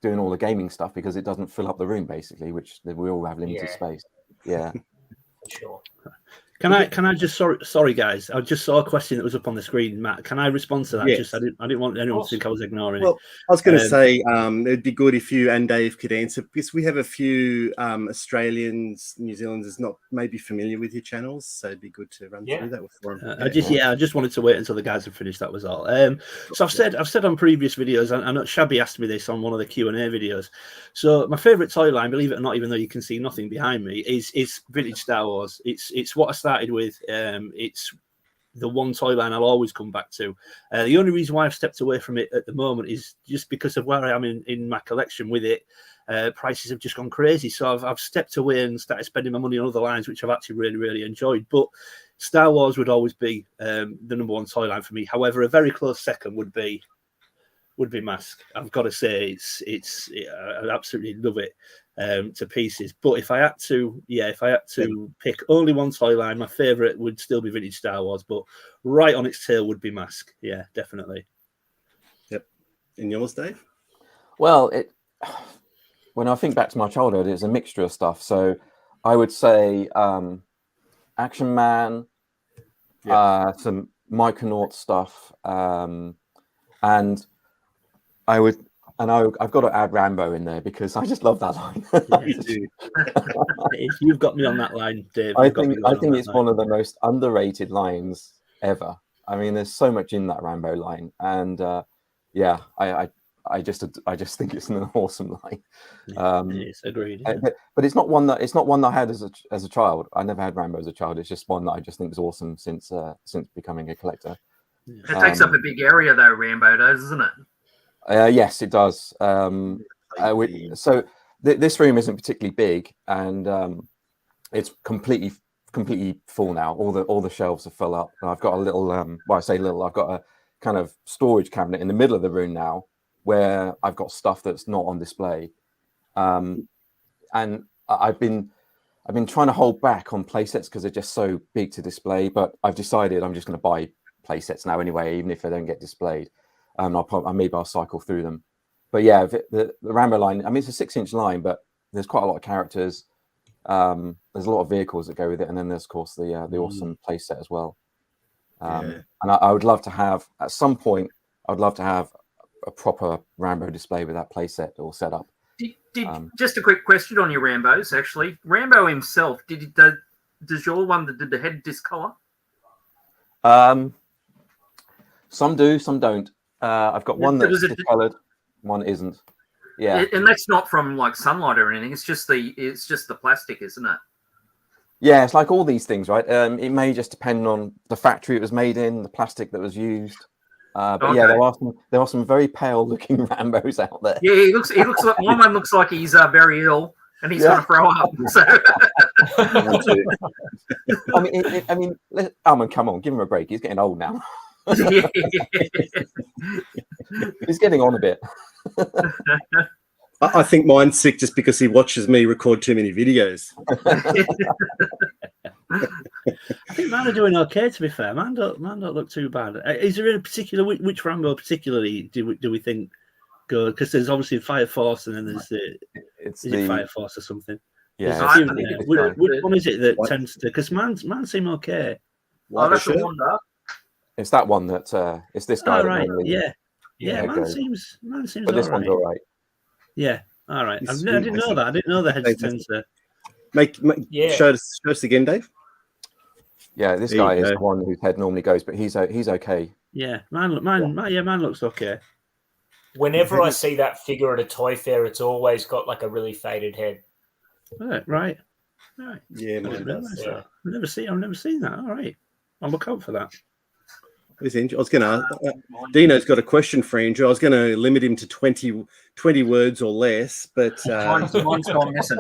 doing all the gaming stuff because it doesn't fill up the room basically, which we all have limited space. Yeah. Sure. Can I just sorry guys, I just saw a question that was up on the screen, Matt. Can I respond to that? Yes. I didn't want anyone to think I was ignoring it. Well, I was going to say it'd be good if you and Dave could answer, because we have a few Australians, New Zealanders not maybe familiar with your channels, so it'd be good to run through that for them. I just wanted to wait until the guys had finished. That was all. So I've said on previous videos, I know Shabby asked me this on one of the Q&A videos. So my favourite toy line, believe it or not, even though you can see nothing behind me, is vintage Star Wars. It's what I started with. It's the one toy line I'll always come back to. The only reason why I've stepped away from it at the moment is just because of where I am in my collection with it. Prices have just gone crazy, so I've stepped away and started spending my money on other lines, which I've actually really, really enjoyed. But Star Wars would always be the number one toy line for me. However, a very close second would be Mask. I've got to say, I absolutely love it to pieces. But if I had to pick only one toy line, my favourite would still be vintage Star Wars. But right on its tail would be Mask. Yeah, definitely. Yep. And yours, Dave? Well, when I think back to my childhood, it's a mixture of stuff. So I would say Action Man, some Micronaut stuff, and I've got to add Rambo in there because I just love that line. You've got me on that line, Dave. I think it's one of the most underrated lines ever. I mean, there's so much in that Rambo line, and I just think it's an awesome line. Yes, agreed. But it's not one that I had as a child. I never had Rambo as a child. It's just one that I just think is awesome since becoming a collector. It takes up a big area though, Rambo does, isn't it? Yes, it does. So this room isn't particularly big, and it's completely full now. All the shelves are full up, and I've got a little. I say little. I've got a kind of storage cabinet in the middle of the room now, where I've got stuff that's not on display, and I've been trying to hold back on playsets because they're just so big to display. But I've decided I'm just going to buy playsets now anyway, even if they don't get displayed. Maybe I'll cycle through them. But yeah, the Rambo line, I mean, it's a 6-inch line, but there's quite a lot of characters. There's a lot of vehicles that go with it, and then there's of course the awesome playset as well. And I would love to have at some point. I would love to have a proper Rambo display with that playset all set up. Just a quick question on your Rambos. Actually, Rambo himself, does your one did the head discolor? Some do, some don't. I've got one that's discolored, one isn't. Yeah, and that's not from like sunlight or anything. It's just the plastic, isn't it? Yeah, it's like all these things, right? It may just depend on the factory it was made in, the plastic that was used. But okay. Yeah, there are some very pale looking Rambos out there. Yeah, he looks like one looks like he's very ill and he's going to throw up. So. I mean, Alman, come on, give him a break. He's getting old now. He's getting on a bit. I think mine's sick just because he watches me record too many videos. I think mine are doing okay. To be fair, mine don't look too bad. Is there in a particular which Rambo particularly do we think good? Because there's obviously Fire Force, and then there's it Fire Force or something? Yeah, There's a few there. Which one is it that tends to? Because mine seem okay. That's the Wonder. It's that one that it's this guy. All right. Normally, Mine seems. But this one's all right. Yeah. All right. I didn't know that. I didn't know the heads tend to. Show us again, Dave. Yeah, this guy is the one whose head normally goes, but he's okay. Yeah, mine looks okay. Whenever I see that figure at a toy fair, it's always got like a really faded head. Right. Yeah, mine does. Yeah. I've never seen that. All right, I'll look out for that. I was going to. Dino's got a question for Andrew. I was going to limit him to 20 words or less, but mine's gone missing.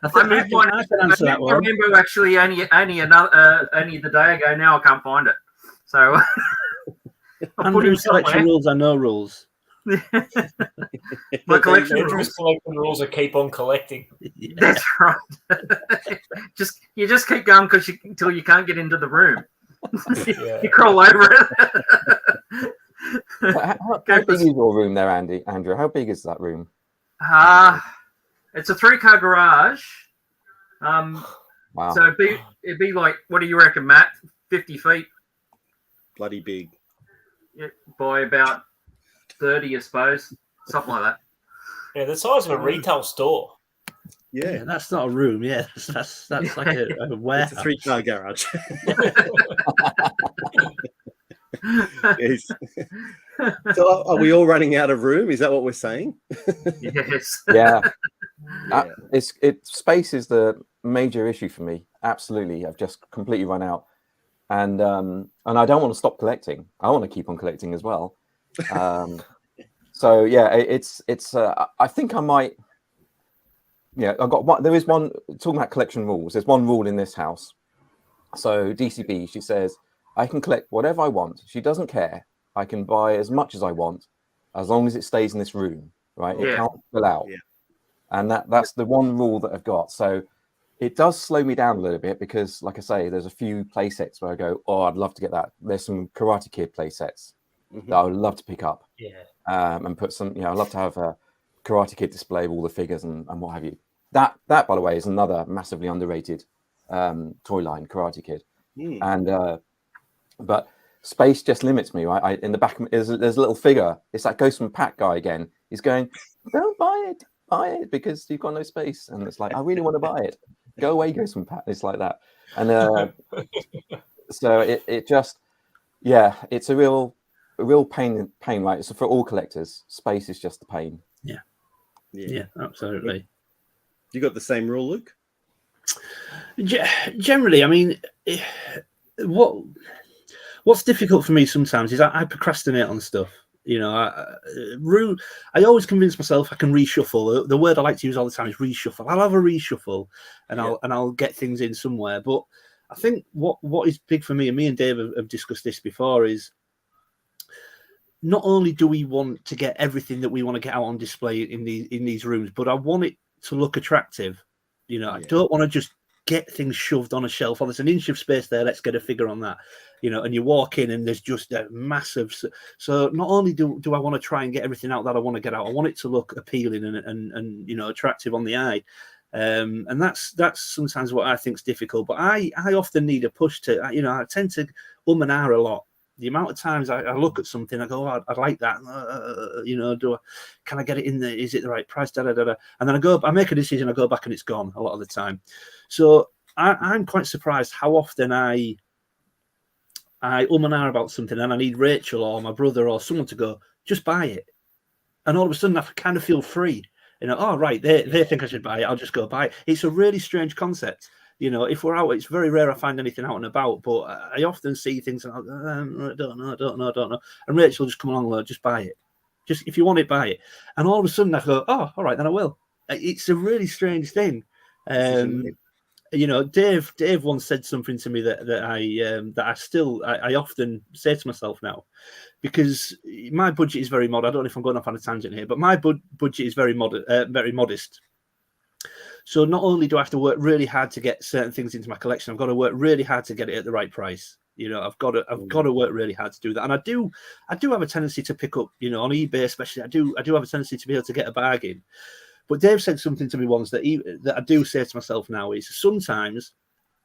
I can answer that one. I remember actually only the day ago. Now I can't find it. So Andrew's selection rules are no rules. My collection rules are keep on collecting. Yeah. That's right. you just keep going until you can't get into the room. You crawl over it. How big is your room there, Andrew? How big is that room? It's a 3-car garage. Wow. So it'd be like, what do you reckon, Matt? 50 feet. Bloody big. Yeah, by about 30, I suppose. Something like that. Yeah, the size of a retail store. Yeah, that's not a room. Yeah, that's like a warehouse. It's a 3-car garage. Yes. So are we all running out of room? Is that what we're saying? Yes. Yeah. Space is the major issue for me. Absolutely, I've just completely run out, and I don't want to stop collecting. I want to keep on collecting as well. So yeah, it's. I think I might. Yeah, I've got one. There is one talking about collection rules. There's one rule in this house. So DCB, she says, I can collect whatever I want. She doesn't care. I can buy as much as I want, as long as it stays in this room, right? It can't fill out. Yeah. And that's the one rule that I've got. So it does slow me down a little bit because, like I say, there's a few play sets where I go, oh, I'd love to get that. There's some Karate Kid play sets that I would love to pick up. Yeah. And put some, I'd love to have a Karate Kid display of all the figures and what have you. That, by the way, is another massively underrated toy line, Karate Kid. And but space just limits me, right? In the back, there's a little figure. It's that Ghostman Pack guy again. He's going, don't buy it because you've got no space. And it's like, I really want to buy it. Go away, Ghostman Pack. It's like that. And so it just, it's a real pain, right? So for all collectors, space is just the pain. Yeah, absolutely. You got the same rule, Luke? Generally, I mean, what's difficult for me sometimes is I procrastinate on stuff. I always convince myself I can reshuffle. The word I like to use all the time is reshuffle. I'll have a reshuffle, and I'll get things in somewhere. But I think what is big for me, and me and Dave have discussed this before, is not only do we want to get everything that we want to get out on display in these rooms, but I want it to look attractive. I don't want to just get things shoved on a shelf. Oh, there's an inch of space there. Let's get a figure on that. And you walk in and there's just a massive. So not only do I want to try and get everything out that I want to get out, I want it to look appealing and attractive on the eye. And that's sometimes what I think is difficult. But I often need a push to. I tend to and ah a lot. The amount of times I look at something, I go, oh, I'd like that. Can I get it in there? Is it the right price? And then I make a decision, I go back and it's gone a lot of the time. So I'm quite surprised how often I and ah about something and I need Rachel or my brother or someone to go, just buy it. And all of a sudden I kind of feel free. Oh, right, they think I should buy it. I'll just go buy it. It's a really strange concept. If we're out, it's very rare I find anything out and about, but I often see things and I don't know. And Rachel will just come along and just buy it. Just if you want it, buy it. And all of a sudden I go, oh, all right, then I will. It's a really strange thing. you know, Dave once said something to me that I often say to myself now, because my budget is very modest. I don't know if I'm going off on a tangent here, but my budget is very modest. So not only do I have to work really hard to get certain things into my collection, I've got to work really hard to get it at the right price. You know, I've got to work really hard to do that. And I do have a tendency to pick up, you know, on eBay especially. I do have a tendency to be able to get a bargain. But Dave said something to me once that I do say to myself now is sometimes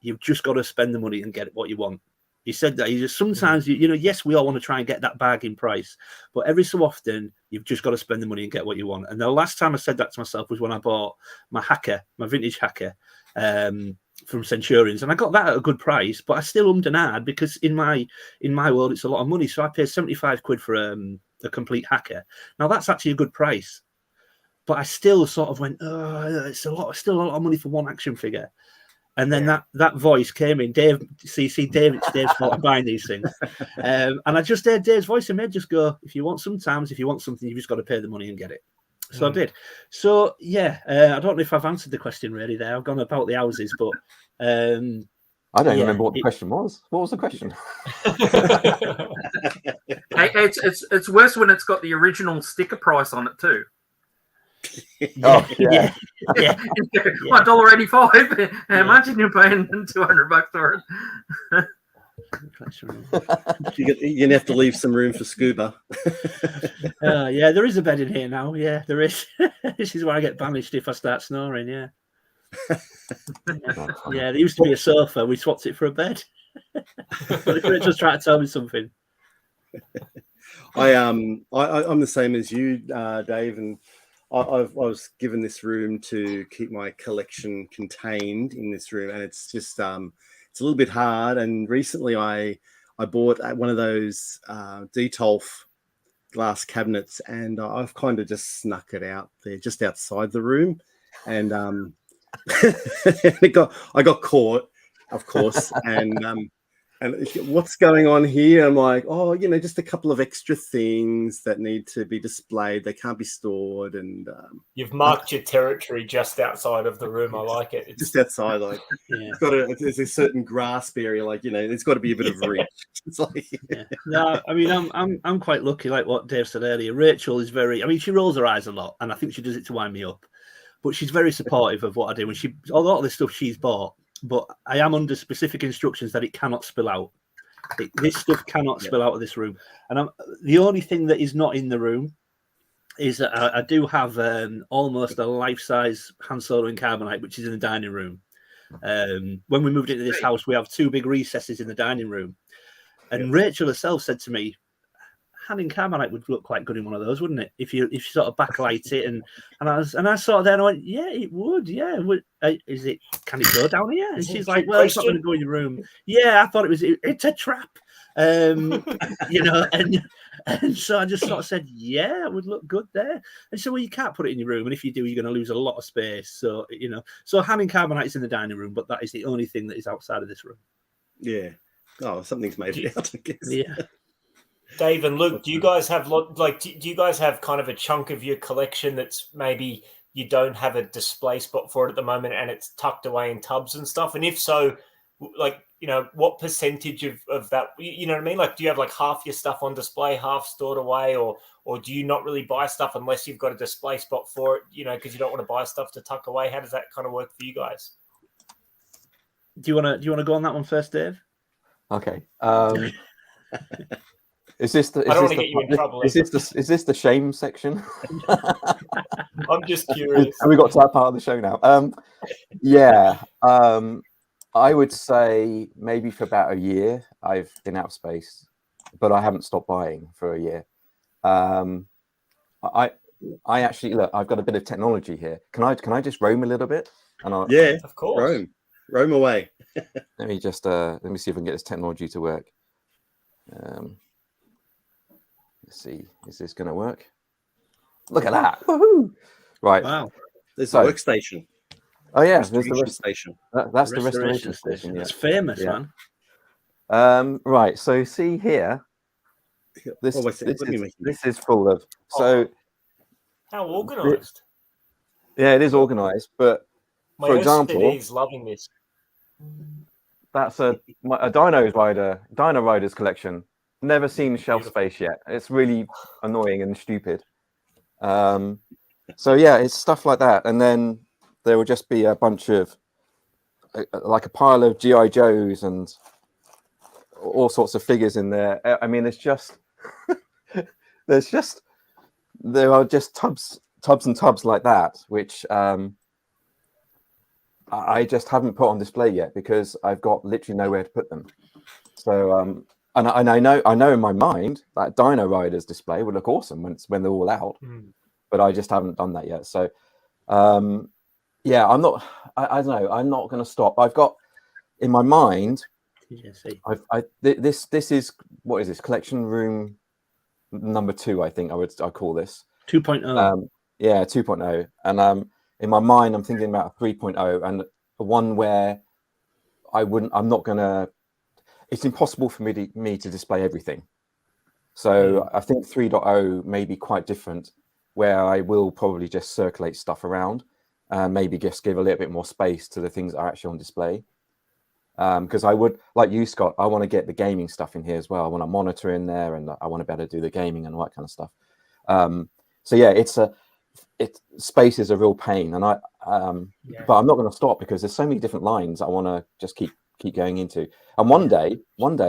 you've just got to spend the money and get what you want. He said that sometimes you know, yes, we all want to try and get that bargain price, but every so often you've just got to spend the money and get what you want. And the last time I said that to myself was when I bought my vintage hacker from Centurions, and I got that at a good price, but I still ummed and ahed because in my world it's a lot of money. So I paid 75 quid for a complete hacker. Now that's actually a good price, but I still sort of went, oh, it's still a lot of money for one action figure. And then that voice came in. Dave, Dave's fault I'm buying these things. And I just heard Dave's voice in my head just go, if you want something, you've just got to pay the money and get it. So I did. So, yeah, I don't know if I've answered the question really there. I've gone about the houses, but... I don't remember what the question was. What was the question? It's worse when it's got the original sticker price on it too. Oh yeah. $1.85. Imagine you're paying $200 for it. You're gonna have to leave some room for scuba. Yeah, there is a bed in here now. Yeah, there is. This is where I get banished if I start snoring. Yeah. Yeah, there used to be a sofa. We swapped it for a bed. But they just try to tell me something. I'm the same as you, Dave, and I was given this room to keep my collection contained in this room, and it's just it's a little bit hard. And recently, I bought one of those Detolf glass cabinets, and I've kind of just snuck it out there, just outside the room, and I got caught, of course, and what's going on here? I'm like, oh, you know, just a couple of extra things that need to be displayed. They can't be stored. And you've marked your territory just outside of the room. I like it. Just outside, like there's a certain grasp area, like, you know, there's got to be a bit of reach. It's like, No, I mean, I'm quite lucky. Like what Dave said earlier, Rachel is very. I mean, she rolls her eyes a lot, and I think she does it to wind me up. But she's very supportive of what I do, and a lot of this stuff she's bought. But I am under specific instructions that it cannot spill out. This stuff cannot spill out of this room. And the only thing that is not in the room is that I do have almost a life-size Han Solo in carbonite, which is in the dining room. When we moved into this house, we have two big recesses in the dining room. And Rachel herself said to me, Han in carbonite would look quite good in one of those, wouldn't it? If you sort of backlight it, and I sort of then went, yeah, it would, yeah. Is it? Can it go down here? And she's like, well, it's not going to go in your room. Yeah, I thought it's a trap, you know. And so I just sort of said, yeah, it would look good there. And so, well, you can't put it in your room, and if you do, you're going to lose a lot of space. So you know, so Han in carbonite is in the dining room, but that is the only thing that is outside of this room. Yeah. Oh, something's made it out, I guess. Yeah. Dave and Luke, do you guys have do you guys have kind of a chunk of your collection that's maybe you don't have a display spot for it at the moment and it's tucked away in tubs and stuff? And if so, like, you know, what percentage of that, you know what I mean? Like, do you have like half your stuff on display, half stored away, or do you not really buy stuff unless you've got a display spot for it, you know, because you don't want to buy stuff to tuck away? How does that kind of work for you guys? Do you want to go on that one first, Dave? Okay. Is this the? I don't want to get you in trouble. Is this the shame section? I'm just curious. Have we got to that part of the show now? Yeah. I would say maybe for about a year I've been out of space, but I haven't stopped buying for a year. I actually look. I've got a bit of technology here. Can I just roam a little bit? And of course. Roam away. Let me just let me see if I can get this technology to work. Let's see, is this going to work? Look at that! Woohoo! Right. Wow. There's a workstation. Oh yeah, there's the station. That's the restoration station. That's famous, man. Right. So see here. This is full of. So how organised. Yeah, it is organised. But my for example, is loving this. That's a Dino Riders collection. Never seen shelf space yet. It's really annoying and stupid. So yeah, it's stuff like that, and then there will just be a bunch of like a pile of GI Joes and all sorts of figures in there. I mean, it's just there are just tubs and tubs like that, which I just haven't put on display yet because I've got literally nowhere to put them. So and I know in my mind that Dino Riders display would look awesome when they're all out, but I just haven't done that yet. So yeah, I don't know. I'm not going to stop. I've got in my mind. This is what is this collection room number 2? I think I call this 2.0. Yeah, 2.0. And in my mind, I'm thinking about a 3.0 and one where I'm not gonna. It's impossible for me to display everything. So I think 3.0 may be quite different, where I will probably just circulate stuff around, maybe just give a little bit more space to the things that are actually on display. Because I would, like you, Scott, I want to get the gaming stuff in here as well. I want a monitor in there, and I want to be able to do the gaming and all that kind of stuff. So yeah, space is a real pain, and but I'm not going to stop because there's so many different lines I want to just keep going into. And one day, my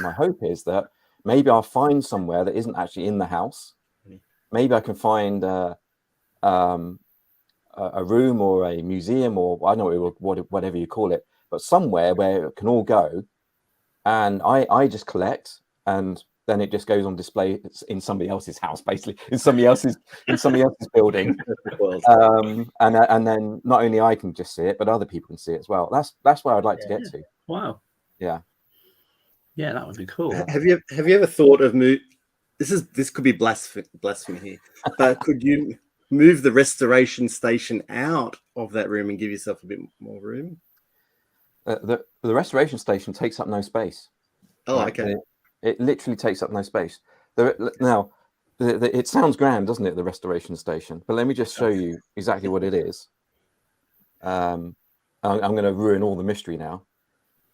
hope is that maybe I'll find somewhere that isn't actually in the house. Maybe I can find a room or a museum, or I don't know whatever you call it, but somewhere where it can all go, and I just collect, and then it just goes on display in somebody else's house, basically in somebody else's building, and then not only I can just see it, but other people can see it as well. That's where I'd like to get to. Wow. Yeah, that would be cool. Have you ever thought of this could be blasphemy here, but could you move the restoration station out of that room and give yourself a bit more room? The restoration station takes up no space. Oh, okay. It literally takes up no space. It sounds grand, doesn't it, the restoration station? But let me just show you exactly what it is. I'm going to ruin all the mystery now.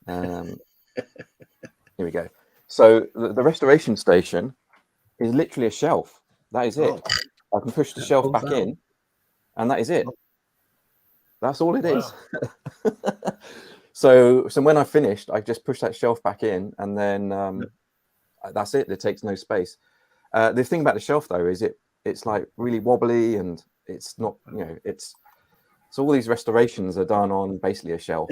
Here we go. So the restoration station is literally a shelf. That is it. I can push the shelf back in, and that is it. That's all it is. So when I finished, I just pushed that shelf back in, and then that's it. It takes no space. The thing about the shelf, though, is it's like really wobbly, and it's not, so all these restorations are done on basically a shelf.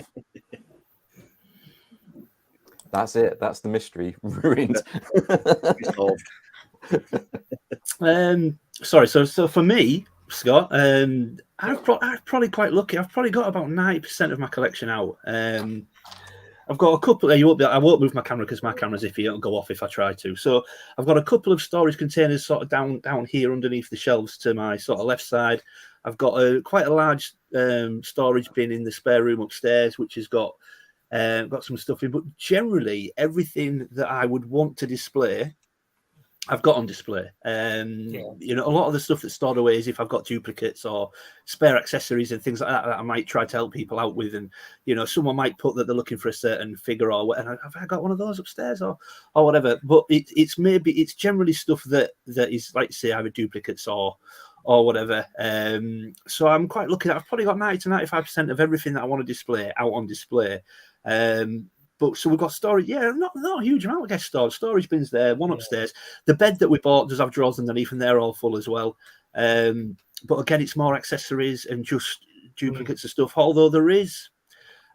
That's it. That's the mystery ruined. Sorry. So for me, Scott, I'm probably quite lucky. I've probably got about 90% of my collection out. I've got a couple. I won't move my camera because my camera's iffy. It'll go off if I try to. So I've got a couple of storage containers sort of down here underneath the shelves to my sort of left side. I've got quite a large storage bin in the spare room upstairs, which has got some stuff in. But generally, everything that I would want to display, I've got on display. A lot of the stuff that's stored away is if I've got duplicates or spare accessories and things like that I might try to help people out with. And, someone might put that they're looking for a certain figure or what, and have I got one of those upstairs or whatever. But it's generally stuff that is, like, say, either duplicates or whatever. So I'm quite lucky that I've probably got 90 to 95% of everything that I want to display out on display. But so we've got storage, not a huge amount, I guess. Storage bins there, one upstairs. The bed that we bought does have drawers underneath, and they're all full as well. But again, it's more accessories and just duplicates of stuff. Although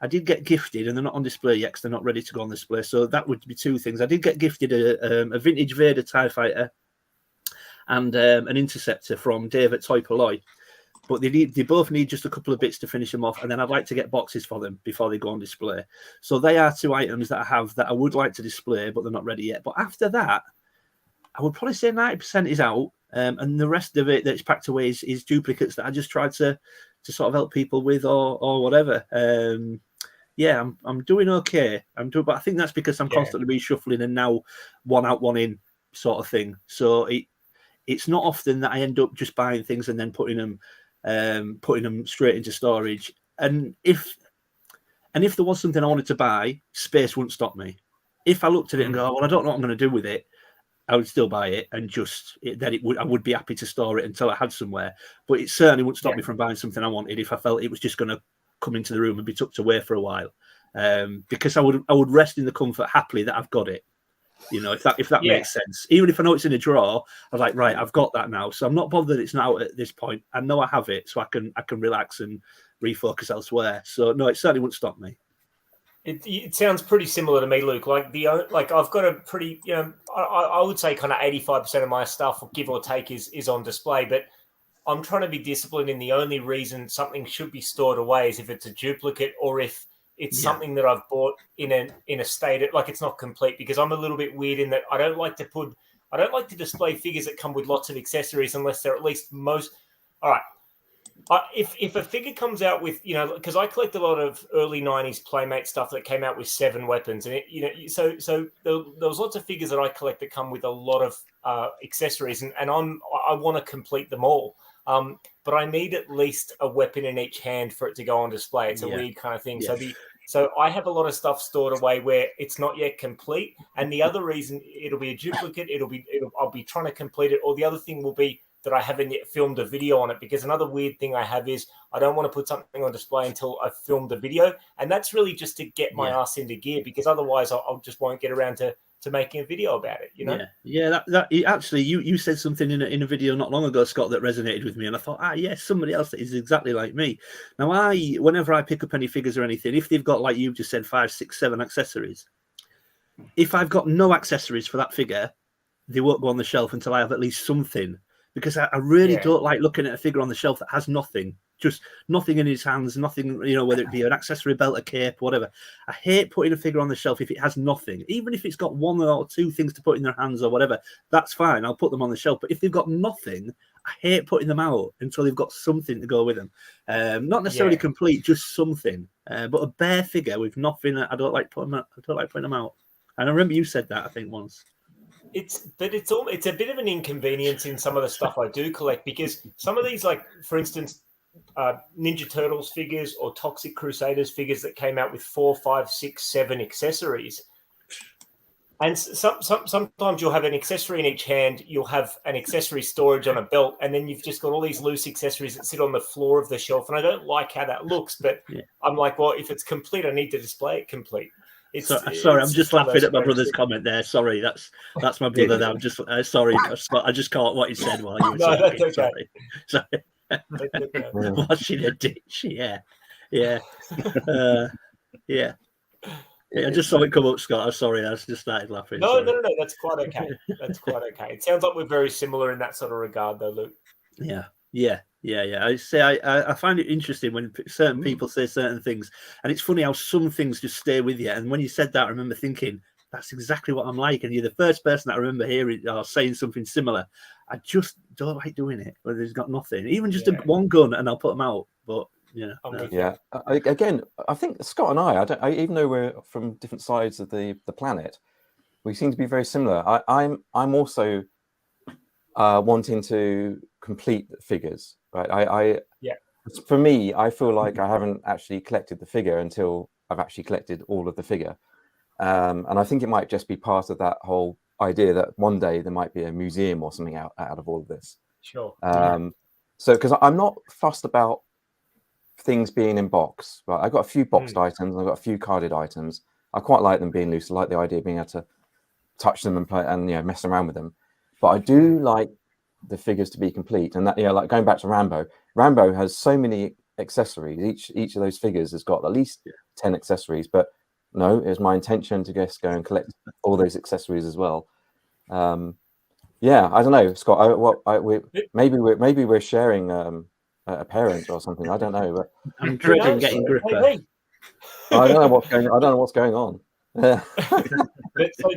I did get gifted, and they're not on display yet because they're not ready to go on display. So that would be two things. I did get gifted a vintage Vader TIE Fighter and an Interceptor from Dave at Toy Polloi. But they both need just a couple of bits to finish them off, and then I'd like to get boxes for them before they go on display. So they are two items that I have that I would like to display, but they're not ready yet. But after that, I would probably say 90% is out, and the rest of it that's packed away is duplicates that I just tried to sort of help people with or whatever. I'm doing okay. But I think that's because I'm constantly reshuffling and now one out, one in sort of thing. So it's not often that I end up just buying things and then putting them straight into storage. And if And if there was something I wanted to buy, space wouldn't stop me. If I looked at it and go, well, I don't know what I'm going to do with it, I would still buy it, and I would be happy to store it until I had somewhere. But it certainly wouldn't stop me from buying something I wanted if I felt it was just going to come into the room and be tucked away for a while. Because I would rest in the comfort happily that I've got it. If that makes sense. Even if I know it's in a drawer, I was like, right, I've got that now. So I'm not bothered it's not out at this point. I know I have it, so I can relax and refocus elsewhere. So no, it certainly wouldn't stop me. It sounds pretty similar to me, Luke. Like I've got a pretty, I would say kind of 85% of my stuff, give or take, is on display. But I'm trying to be disciplined in the only reason something should be stored away is if it's a duplicate or if it's something that I've bought in a state like it's not complete. Because I'm a little bit weird in that I don't like to display figures that come with lots of accessories unless they're at least most. All right. If a figure comes out with, because I collect a lot of early 90s Playmate stuff that came out with 7 weapons, and so there was lots of figures that I collect that come with a lot of accessories, and I want to complete them all, but I need at least a weapon in each hand for it to go on display. It's a weird kind of thing. Yeah. So I have a lot of stuff stored away where it's not yet complete, and the other reason it'll be a duplicate, I'll be trying to complete it, or the other thing will be that I haven't yet filmed a video on it, because another weird thing I have is I don't want to put something on display until I've filmed a video. And that's really just to get my ass into gear, because otherwise I'll just won't get around to making a video about it, that actually you said something in a video not long ago, Scott, that resonated with me, and I thought, yes, somebody else that is exactly like me. Now whenever I pick up any figures or anything, if they've got, like you just said, 5, 6, 7 accessories, if I've got no accessories for that figure, they won't go on the shelf until I have at least something. Because I really don't like looking at a figure on the shelf that has nothing, just nothing in his hands, nothing, whether it be an accessory, belt, a cape, whatever. I hate putting a figure on the shelf if it has nothing. Even if it's got 1 or 2 things to put in their hands or whatever, that's fine. I'll put them on the shelf. But if they've got nothing, I hate putting them out until they've got something to go with them. Not necessarily complete, just something. But a bare figure with nothing, I don't like putting them out. And I remember you said that, I think, once. It's a bit of an inconvenience in some of the stuff I do collect, because some of these, like for instance, Ninja Turtles figures or Toxic Crusaders figures that came out with 4, 5, 6, 7 accessories, and sometimes you'll have an accessory in each hand, you'll have an accessory storage on a belt, and then you've just got all these loose accessories that sit on the floor of the shelf, and I don't like how that looks. But I'm like, well, if it's complete, I need to display it complete. Sorry, I'm just laughing at my brother's comment there. Sorry, that's my brother. There. I'm just sorry, Scott. I just caught what he said while you were talking. That's okay. Sorry. Washing a ditch. Yeah. I just saw it come up, Scott. I'm sorry. I just started laughing. No. That's quite okay. It sounds like we're very similar in that sort of regard, though, Luke. Yeah. I say I find it interesting when certain people say certain things, and it's funny how some things just stay with you. And when you said that, I remember thinking that's exactly what I'm like. And you're the first person that I remember hearing or saying something similar. I just don't like doing it where there's got nothing, even just one gun, and I'll put them out. But again, I think Scott and I even though we're from different sides of the planet, we seem to be very similar. I'm also wanting to complete figures, right? For me, I feel like I haven't actually collected the figure until I've actually collected all of the figure, and I think it might just be part of that whole idea that one day there might be a museum or something out of all of this. Sure. So because I'm not fussed about things being in box, right? I've got a few boxed items, I've got a few carded items. I quite like them being loose. I like the idea of being able to touch them and play and mess around with them. But I do like the figures to be complete, and that like going back to Rambo. Rambo has so many accessories. Each of those figures has got at least 10 accessories. But no, it was my intention to just go and collect all those accessories as well. I don't know, Scott. Maybe we're sharing a parent or something. I don't know. But I'm dreading getting gripper. I don't know what's going on.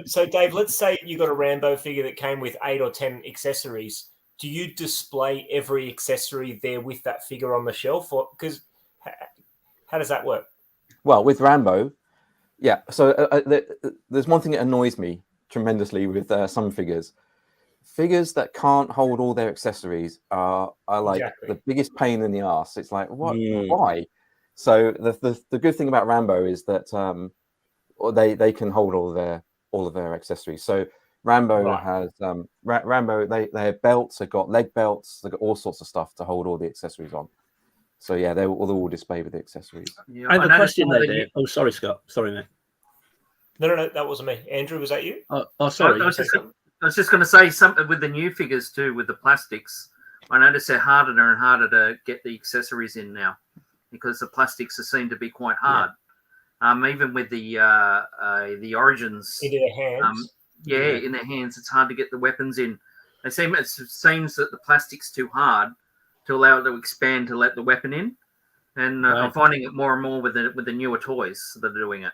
So Dave, let's say you got a Rambo figure that came with 8 or 10 accessories. Do you display every accessory there with that figure on the shelf, or because how does that work? Well, with Rambo, yeah. So there's one thing that annoys me tremendously with some figures. Figures that can't hold all their accessories are like the biggest pain in the ass. It's like, what? Why? So the good thing about Rambo is that they can hold all of their accessories. So Rambo has Rambo they have belts, they've got leg belts, they've got all sorts of stuff to hold all the accessories on. So yeah, they're all displayed with the accessories. Yeah, I have a question there, that Dave. Oh, sorry, Scott. Sorry, mate. No, that wasn't me. Andrew, was that you? Oh, sorry. I was just going to say something with the new figures too, with the plastics. I notice they're harder and harder to get the accessories in now because the plastics seem to be quite hard. Even with the Origins, Into their hands. In their hands, it's hard to get the weapons in. It seems that the plastic's too hard to allow it to expand to let the weapon in, and I'm finding it more and more with the newer toys that are doing it.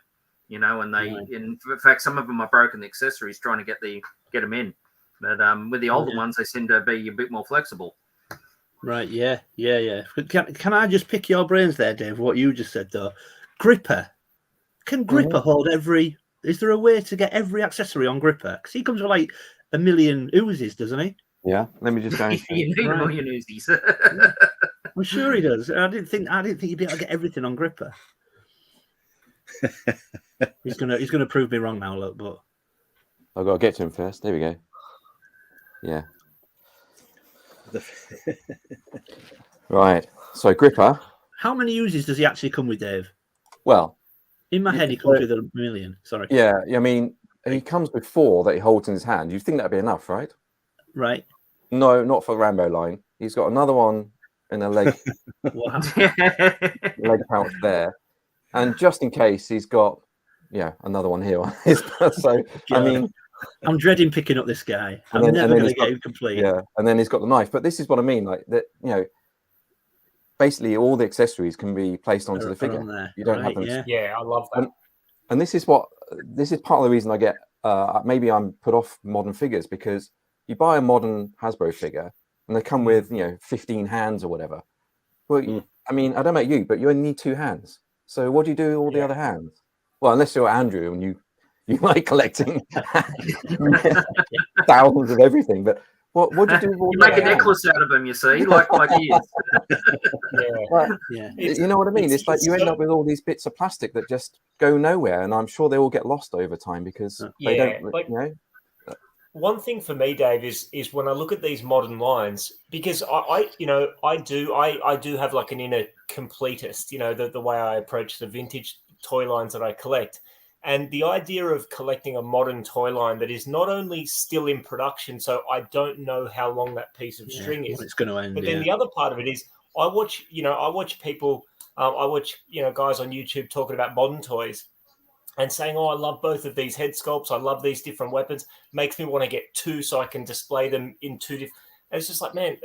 You know, and in fact, some of them are broken the accessories trying to get them in. But with the older ones, they seem to be a bit more flexible. Right, yeah. Can I just pick your brains there, Dave, what you just said, though? Gripper. Can Gripper hold every... Is there a way to get every accessory on Gripper? Because he comes with like 1 million Uzis, doesn't he? Yeah, let me just go. You need 1 million Uzis. I'm sure he does. I didn't think he'd be able to get everything on Gripper. He's gonna prove me wrong now, look, but I've got to get to him first. There we go. Yeah. Right. So Gripper. How many Uzis does he actually come with, Dave? Well, in my head, he comes with 1 million. Sorry. Yeah, I mean, he comes with 4 that he holds in his hand. You'd think that'd be enough, right? Right. No, not for Rambo line. He's got another one in a leg leg pouch there, and just in case, he's got another one here on his. So I mean, I'm dreading picking up this guy. I'm never going to get him complete. Yeah, and then he's got the knife. But this is what I mean, like that. Basically, all the accessories can be placed onto the figure. You don't have them. Yeah, I love that. And this is part of the reason I get. Maybe I'm put off modern figures because you buy a modern Hasbro figure and they come with 15 hands or whatever. Well, I mean, I don't know about you, but you only need 2 hands. So what do you do with all the other hands? Well, unless you're Andrew and you like collecting thousands of everything, but what do you do with all you make a necklace out of them, you see, like he is. You know what I mean? It's like you end up with all these bits of plastic that just go nowhere, and I'm sure they all get lost over time because they don't. One thing for me, Dave, is when I look at these modern lines, because I do have like an inner completist, the way I approach the vintage toy lines that I collect. And the idea of collecting a modern toy line that is not only still in production, so I don't know how long that piece of string is. It's going to end. But then the other part of it is I watch people, guys on YouTube talking about modern toys and saying, "Oh, I love both of these head sculpts. I love these different weapons. Makes me want to get 2 so I can display them in 2 different." And it's just like, man,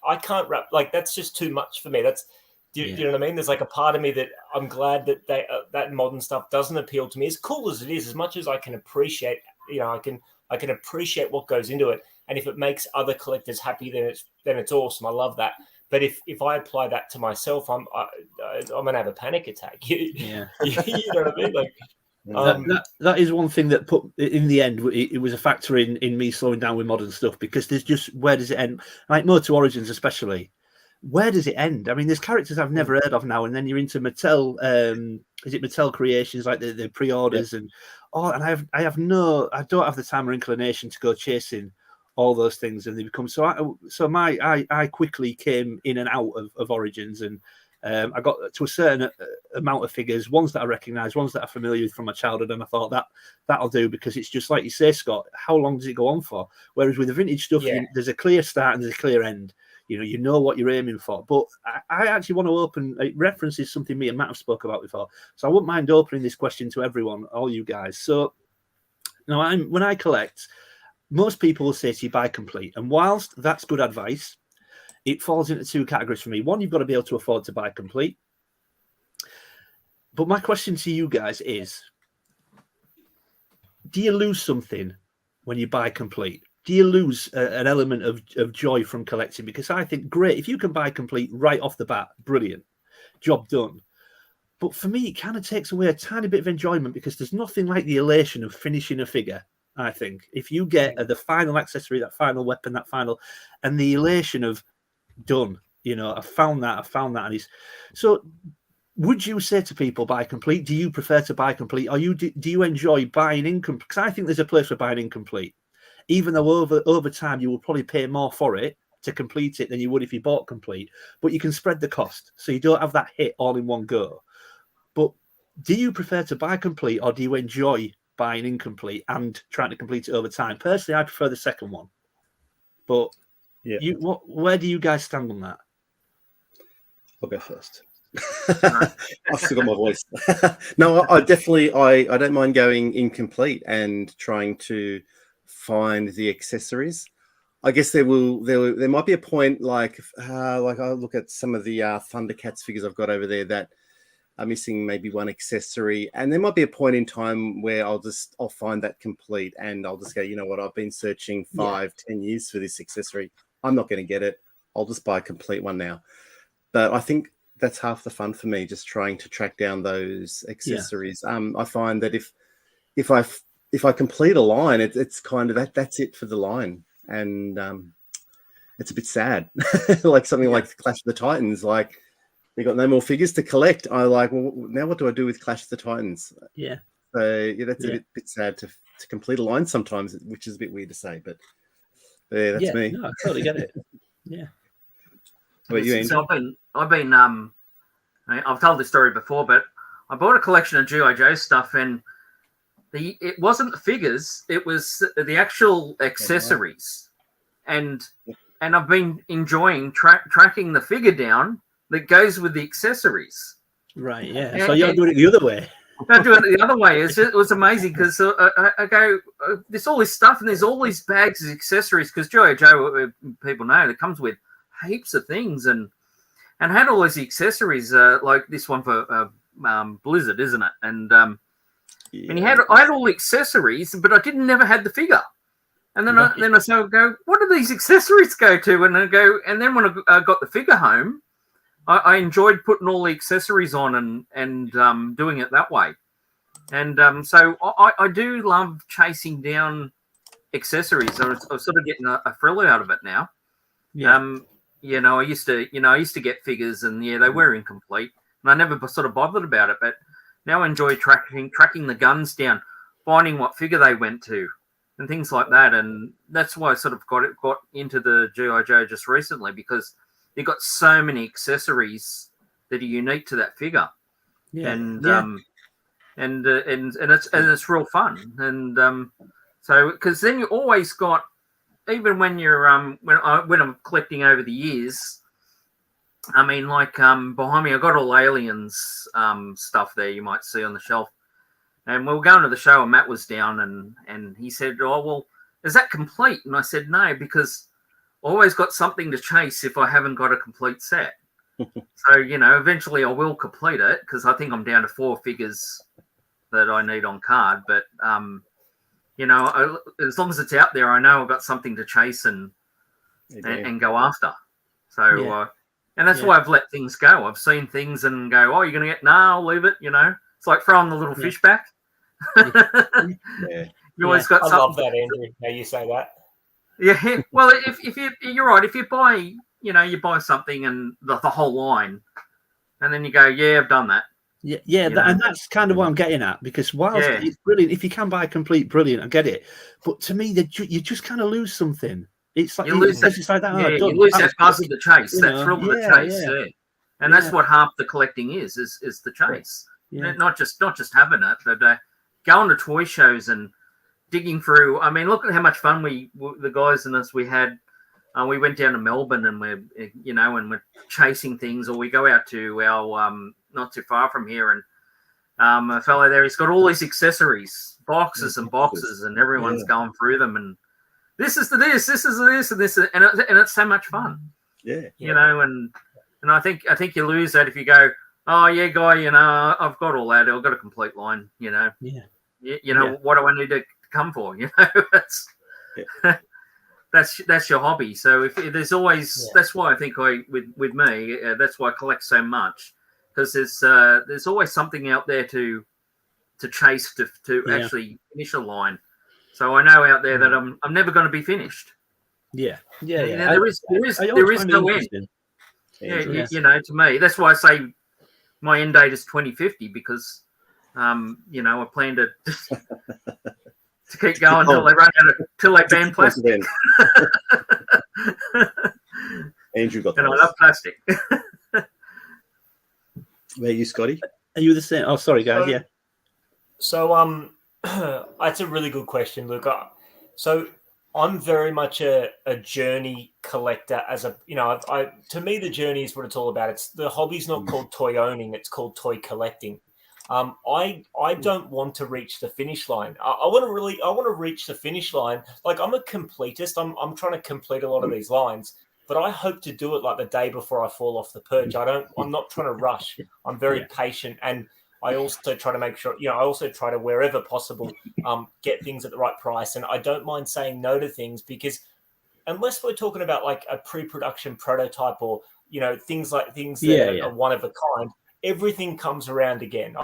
I can't wrap. Like that's just too much for me. Do you know what I mean? There's like a part of me that I'm glad that that modern stuff doesn't appeal to me. As cool as it is, as much as I can appreciate, I can appreciate what goes into it. And if it makes other collectors happy, then it's awesome. I love that. But if I apply that to myself, I'm gonna have a panic attack. You know what I mean? Like that is one thing that put in the end. It was a factor in me slowing down with modern stuff because there's just where does it end? Like Motor Origins, especially. Where does it end? I mean, there's characters I've never heard of now, and then you're into Mattel. Is it Mattel Creations, like the pre-orders and I don't have the time or inclination to go chasing all those things, and they become I quickly came in and out of Origins, and I got to a certain amount of figures, ones that I recognise, ones that I'm familiar with from my childhood, and I thought that'll do because it's just like you say, Scott. How long does it go on for? Whereas with the vintage stuff, there's a clear start and there's a clear end. You know what you're aiming for. But I actually want to open. It references something me and Matt have spoke about before. So I wouldn't mind opening this question to everyone, all you guys. So now when I collect, most people will say to you, buy complete. And whilst that's good advice, it falls into 2 categories for me. One, you've got to be able to afford to buy complete. But my question to you guys is, do you lose something when you buy complete? Do you lose an element of joy from collecting? Because I think, great, if you can buy complete right off the bat, brilliant, job done. But for me, it kind of takes away a tiny bit of enjoyment because there's nothing like the elation of finishing a figure, I think. If you get the final accessory, that final weapon, and the elation of done, I found that. And so would you say to people buy complete? Do you prefer to buy complete, or do you enjoy buying incomplete? Because I think there's a place for buying incomplete, even though over time you will probably pay more for it to complete it than you would if you bought complete. But you can spread the cost, so you don't have that hit all in one go. But do you prefer to buy complete, or do you enjoy buying incomplete and trying to complete it over time? Personally, I prefer the second one. But where do you guys stand on that? I'll go first. I've still got my voice. No, I definitely I don't mind going incomplete and trying to find the accessories. I guess there might be a point like I look at some of the Thundercats figures I've got over there that are missing maybe one accessory, and there might be a point in time where I'll find that complete, and I'll just go, you know what, I've been searching 5-10 years for this accessory. I'm not going to get it. I'll just buy a complete one now. But I think that's half the fun for me, just trying to track down those accessories. I find that if I complete a line, it's kind of that's it for the line, and it's a bit sad. Like something like Clash of the Titans, like they got no more figures to collect. I like, well, now what do I do with Clash of the Titans? Yeah. So that's a bit sad to complete a line sometimes, which is a bit weird to say, but that's me. No, I totally get it. Yeah. What about you, Andrew? So I've told this story before, but I bought a collection of G.I. Joe stuff, and it wasn't the figures; it was the actual accessories, and I've been enjoying tracking the figure down that goes with the accessories. Right. Yeah. So you're doing it the other way. I'm doing it the other way. It was amazing because I go, there's all this stuff, and there's all these bags of accessories because G.I. Joe, people know, it comes with heaps of things, and had all these accessories like this one for Blizzard, isn't it? And and I had all the accessories, but I never had the figure. And then I go, what do these accessories go to? And I go, and then when I got the figure home, I enjoyed putting all the accessories on and doing it that way. And so I do love chasing down accessories. I'm sort of getting a thrill out of it now. Yeah. I used to get figures, and they were incomplete, and I never sort of bothered about it. But now I enjoy tracking the guns down, finding what figure they went to, and things like that. And that's why I sort of got into the G.I. Joe just recently, because you've got so many accessories that are unique to that figure, and it's real fun. And so because then you always got. Even when you're when I'm collecting over the years, I mean, like behind me, I got all Aliens stuff there. You might see on the shelf, and we were going to the show, and Matt was down, and he said, "Oh, well, is that complete?" And I said, "No, because I always got something to chase if I haven't got a complete set." So eventually I will complete it because I think I'm down to 4 figures that I need on card, but. As long as it's out there, I know I've got something to chase and go after. So, and that's why I've let things go. I've seen things and go, oh, you're going to get, I'll leave it. It's like throwing the little fish back. You always got something. I love that, Andrew. Now you say that. Yeah. Well, if you're right, if you buy, you buy something and the whole line, and then you go, yeah, I've done that. And that's kind of what I'm getting at, because whilst it's brilliant, if you can buy a complete, brilliant, I get it. But to me, you just kind of lose something. It's like you lose that. You lose that buzz of the chase, that thrill of the chase. Yeah. And that's what half the collecting is the chase. Yeah. Not just having it, but going to toy shows and digging through. I mean, look at how much fun the guys and us we had. We went down to Melbourne and we're chasing things, or we go out to our not too far from here, and a fellow there, he's got all these accessories, boxes and boxes, and everyone's going through them, and this is this is this, and this, and it's so much fun. And I think you lose that if you go, oh yeah, guy, I've got all that, I've got a complete line, what do I need to come for? That's your hobby. So if there's always, that's why I think with me, that's why I collect so much, because there's always something out there to chase to actually finish a line. So I know out there that I'm never going to be finished. There is no end. To me, that's why I say my end date is 2050 because, you know, I plan to keep going until they run out of, till they ban plastic. Andrew got And I those. love plastic. Where are you, Scotty? Are you the same? Oh, sorry, guys. Yeah. So, that's a really good question, Luke. So I'm very much a journey collector. As a, you know, to me, the journey is what it's all about. It's the hobby's not called toy owning; it's called toy collecting. I don't want to reach the finish line. I want to reach the finish line. Like, I'm a completist. I'm trying to complete a lot of these lines, but I hope to do it like the day before I fall off the perch. I'm not trying to rush. I'm very patient, and I also try to make sure, you know, I also try to, wherever possible, get things at the right price. And I don't mind saying no to things, because unless we're talking about like a pre-production prototype, or, you know, things that are one of a kind, everything comes around again.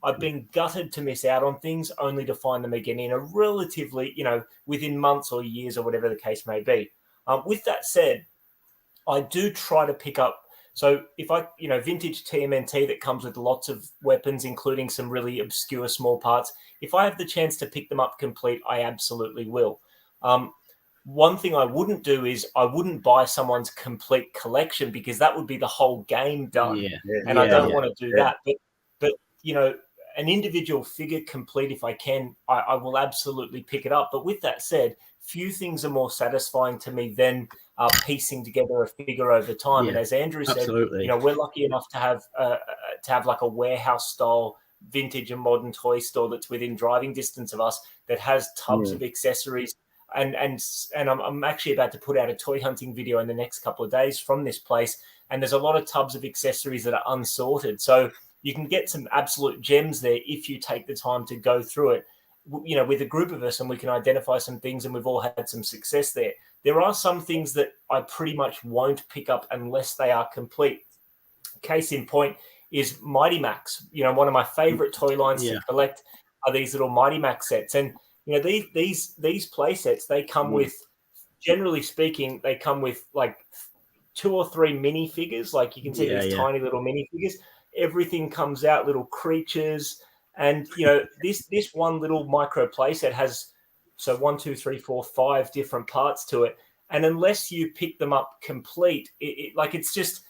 I've been gutted to miss out on things only to find them again in a relatively, you know, within months or years or whatever the case may be. With that said, I do try to pick up. So if I, you know, vintage TMNT that comes with lots of weapons, including some really obscure small parts, if I have the chance to pick them up complete, I absolutely will. One thing I wouldn't do is I wouldn't buy someone's complete collection, because that would be the whole game done. And I don't want to do that. But, you know, an individual figure complete, if I can, I will absolutely pick it up. But with that said, few things are more satisfying to me than piecing together a figure over time. And as Andrew said, you know, we're lucky enough to have like a warehouse style vintage and modern toy store that's within driving distance of us, that has tubs of accessories. And I'm actually about to put out a toy hunting video in the next couple of days from this place. And there's a lot of tubs of accessories that are unsorted. So you can get some absolute gems there if you take the time to go through it, you know, with a group of us, and we can identify some things, and we've all had some success there. There are some things that I pretty much won't pick up unless they are complete. Case in point is Mighty Max. You know, one of my favorite toy lines to collect are these little Mighty Max sets. And, you know, these play sets, they come with, generally speaking, they come with like 2 or 3 mini figures. Like, you can see these tiny little mini figures. Everything comes out, little creatures. And, you know, this one little micro playset has, so 1, 2, 3, 4, 5 different parts to it. And unless you pick them up complete, it's just,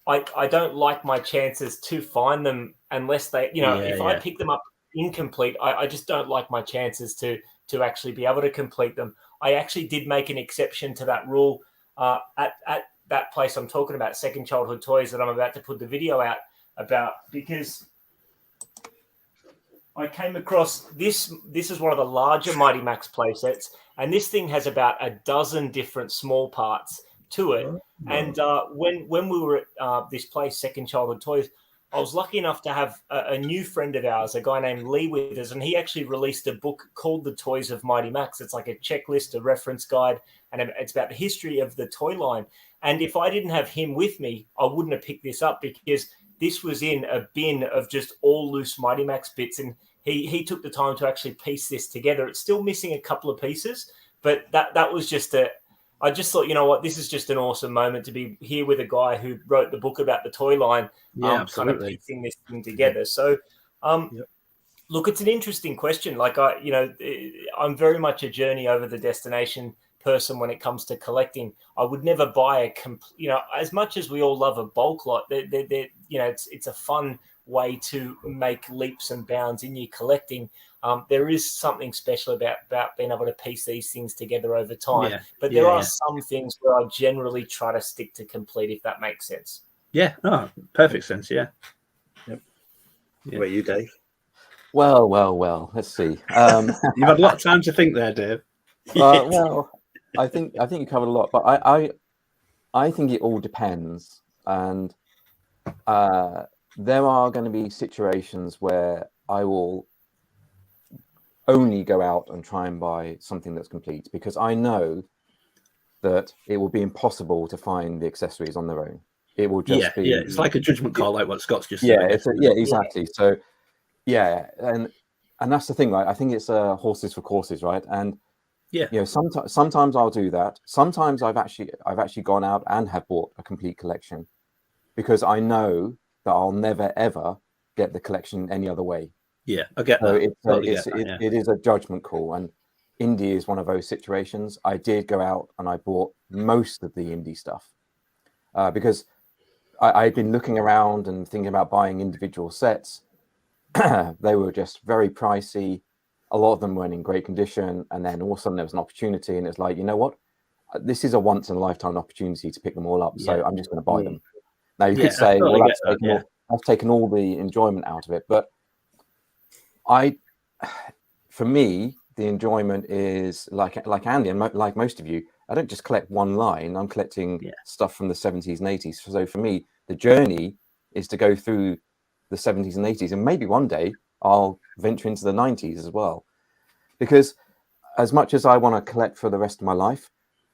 I don't like my chances to find them unless they, you know, if I pick them up incomplete, I just don't like my chances to actually be able to complete them. I actually did make an exception to that rule at that place I'm talking about, Second Childhood Toys, that I'm about to put the video out about, because I came across this. This is one of the larger Mighty Max playsets, and this thing has about a dozen different small parts to it. And when we were at this place, Second Childhood Toys, I was lucky enough to have a new friend of ours, a guy named Lee, with us, and he actually released a book called The Toys of Mighty Max. It's like a checklist, a reference guide, and it's about the history of the toy line. And if I didn't have him with me, I wouldn't have picked this up, because this was in a bin of just all loose Mighty Max bits, and he took the time to actually piece this together. It's still missing a couple of pieces, but that was just I just thought, you know what, this is just an awesome moment to be here with a guy who wrote the book about the toy line, kind of piecing this thing together. So, look, it's an interesting question. Like, I'm very much a journey over the destination person when it comes to collecting. I would never buy as much as we all love a bulk lot, it's a fun way to make leaps and bounds in your collecting. There is something special about being able to piece these things together over time. But there are some things where I generally try to stick to complete, if that makes sense. Yeah, perfect sense. Yeah. Yep. Where are you, Dave? Well. Let's see. You've had a lot of time to think there, Dave. Well, I think you covered a lot, but I think it all depends, and there are going to be situations where I will only go out and try and buy something that's complete, because I know that it will be impossible to find the accessories on their own. It will just be it's like a judgment call, like what Scott's just said. Exactly. So and that's the thing, right? I think it's horses for courses, right? And sometimes I'll do that. Sometimes I've actually gone out and have bought a complete collection, because I know that I'll never ever get the collection any other way. Yeah, I get So that. it is a judgment call, and indie is one of those situations. I did go out and I bought most of the indie stuff because I'd been looking around and thinking about buying individual sets. They were just very pricey. A lot of them weren't in great condition, and then all of a sudden there was an opportunity, and it's like, you know what? This is a once in a lifetime opportunity to pick them all up. So I'm just going to buy them. Now you could say, well, that's taken all the enjoyment out of it, but for me, the enjoyment is like Andy and like most of you. I don't just collect one line. I'm collecting stuff from the 70s and 80s. So for me, the journey is to go through the 70s and 80s, and maybe one day I'll venture into the 90s as well. Because as much as I want to collect for the rest of my life,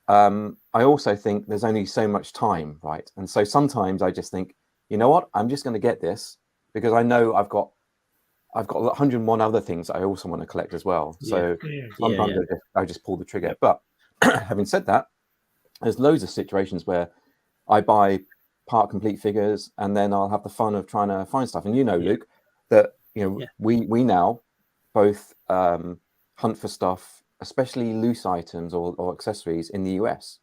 I also think there's only so much time, right? And so sometimes I just think, you know what, I'm just going to get this because I know I've got 101 other things that I also want to collect as well. So sometimes I just pull the trigger. But having said that, there's loads of situations where I buy part complete figures and then I'll have the fun of trying to find stuff. And Luke, that we now both hunt for stuff, especially loose items or accessories in the US.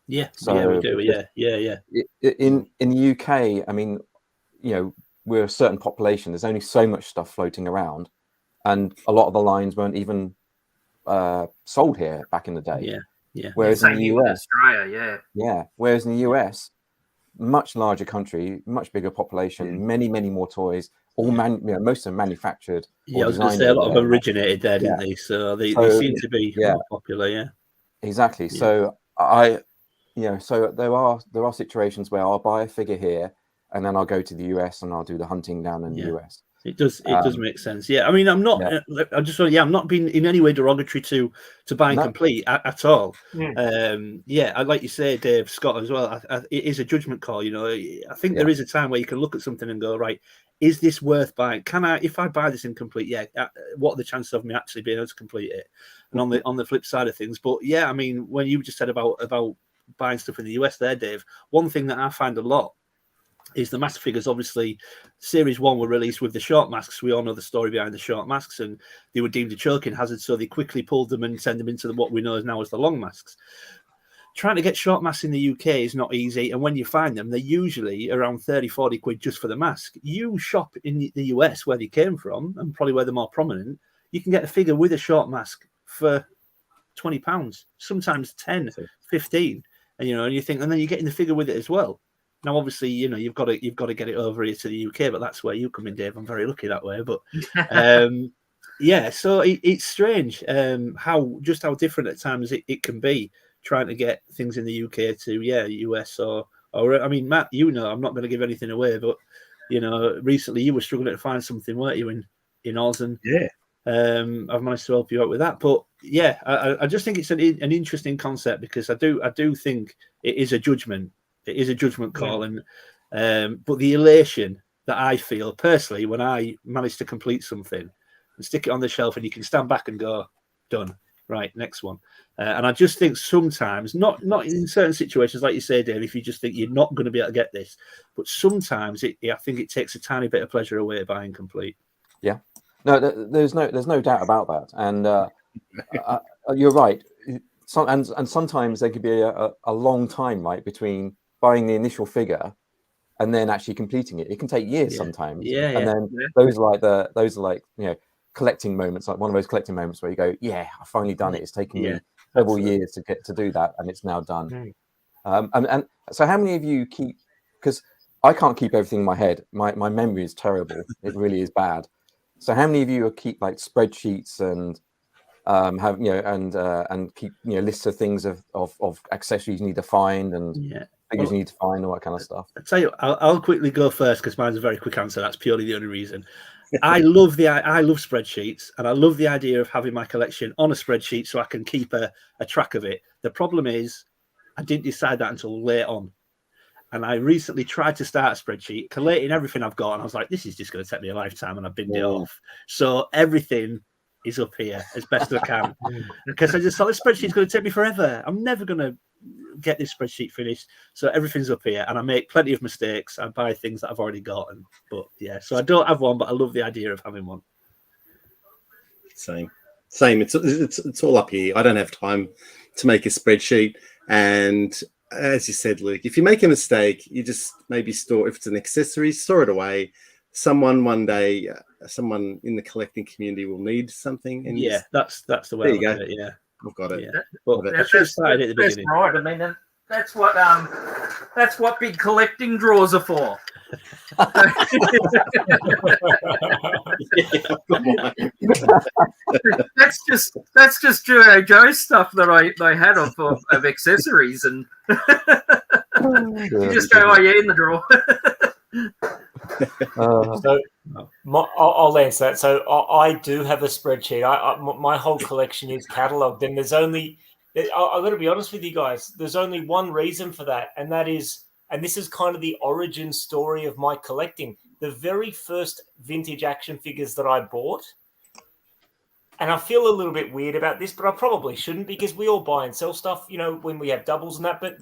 Yeah, so we do. Yeah. In the UK, I mean, we're a certain population. There's only so much stuff floating around, and a lot of the lines weren't even sold here back in the day. Yeah. Whereas in the US, Australia, Whereas in the US, much larger country, much bigger population, many more toys. All most of them manufactured. I was going to say a lot of them originated there, didn't they? So they seem to be more popular. Yeah, exactly. Yeah. So so there are situations where I'll buy a figure here, and then I'll go to the US and I'll do the hunting down in the US. It does make sense. Yeah, I mean, I'm not. I'm not being in any way derogatory to buying complete at all. I like you say, Dave, Scott as well. It is a judgment call. I think there is a time where you can look at something and go, right, is this worth buying? Can I, if I buy this incomplete, what are the chances of me actually being able to complete it? And on the flip side of things, but I mean, when you just said about buying stuff in the US, there, Dave, one thing that I find a lot is the mask figures. Obviously, Series 1 were released with the short masks. We all know the story behind the short masks, and they were deemed a choking hazard, so they quickly pulled them and sent them into what we know now as the long masks. Trying to get short masks in the UK is not easy, and when you find them, they're usually around 30-40 quid just for the mask. You shop in the US, where they came from, and probably where they're more prominent, you can get a figure with a short mask for £20, sometimes 10, 15, and you think, and then you're getting the figure with it as well. Now, obviously, you've got to get it over here to the UK, but that's where you come in, Dave. I'm very lucky that way. But so it's strange how different at times it can be trying to get things in the UK to US or I mean, Matt, I'm not going to give anything away, but recently you were struggling to find something, weren't you, in Oz? And I've managed to help you out with that. But I just think it's an interesting concept because I do think it is a judgment. It is a judgment call, and but the elation that I feel personally when I manage to complete something and stick it on the shelf, and you can stand back and go, "Done, right, next one." And I just think sometimes, not in certain situations, like you say, Dave, if you just think you're not going to be able to get this, but sometimes I think it takes a tiny bit of pleasure away by incomplete. Yeah, no, there's no doubt about that, and you're right. And sometimes there could be a long time, right, between buying the initial figure and then actually completing it. It can take years sometimes. And then those are like collecting moments, like one of those collecting moments where you go, I've finally done it. It's taken me several years to get to do that, and it's now done. And so how many of you keep, because I can't keep everything in my head. My memory is terrible. It really is bad. So how many of you keep like spreadsheets and have and keep lists of things of accessories you need to find and figures you need to find, all that kind of stuff? I'll tell you, I'll quickly go first because mine's a very quick answer. That's purely the only reason. I love spreadsheets, and I love the idea of having my collection on a spreadsheet so I can keep a track of it. The problem is I didn't decide that until late on. And I recently tried to start a spreadsheet, collating everything I've got, and I was like, this is just going to take me a lifetime, and I've binned it off. So everything is up here as best as I can because I just thought this spreadsheet's going to take me forever. I'm never going to get this spreadsheet finished. So everything's up here, and I make plenty of mistakes. I buy things that I've already gotten, but yeah. So I don't have one, but I love the idea of having one. Same. It's all up here. I don't have time to make a spreadsheet, and as you said, Luke, if you make a mistake, you just maybe store, if it's an accessory, store it away. Someone one day, someone in the collecting community will need something. And yeah, that's the way I look at it. Yeah, I've got it. Yeah. Well, I should have started at the beginning. Right. I mean, that's what big collecting drawers are for. that's just Joe stuff that I had of accessories, and you just go, oh yeah, in the drawer. So I'll answer that. So I do have a spreadsheet. My whole collection is catalogued, and there's only, I've got to be honest with you guys, there's only one reason for that, and that is, and this is kind of the origin story of my collecting. The very first vintage action figures that I bought, and I feel a little bit weird about this, but I probably shouldn't, because we all buy and sell stuff, you know, when we have doubles and that. But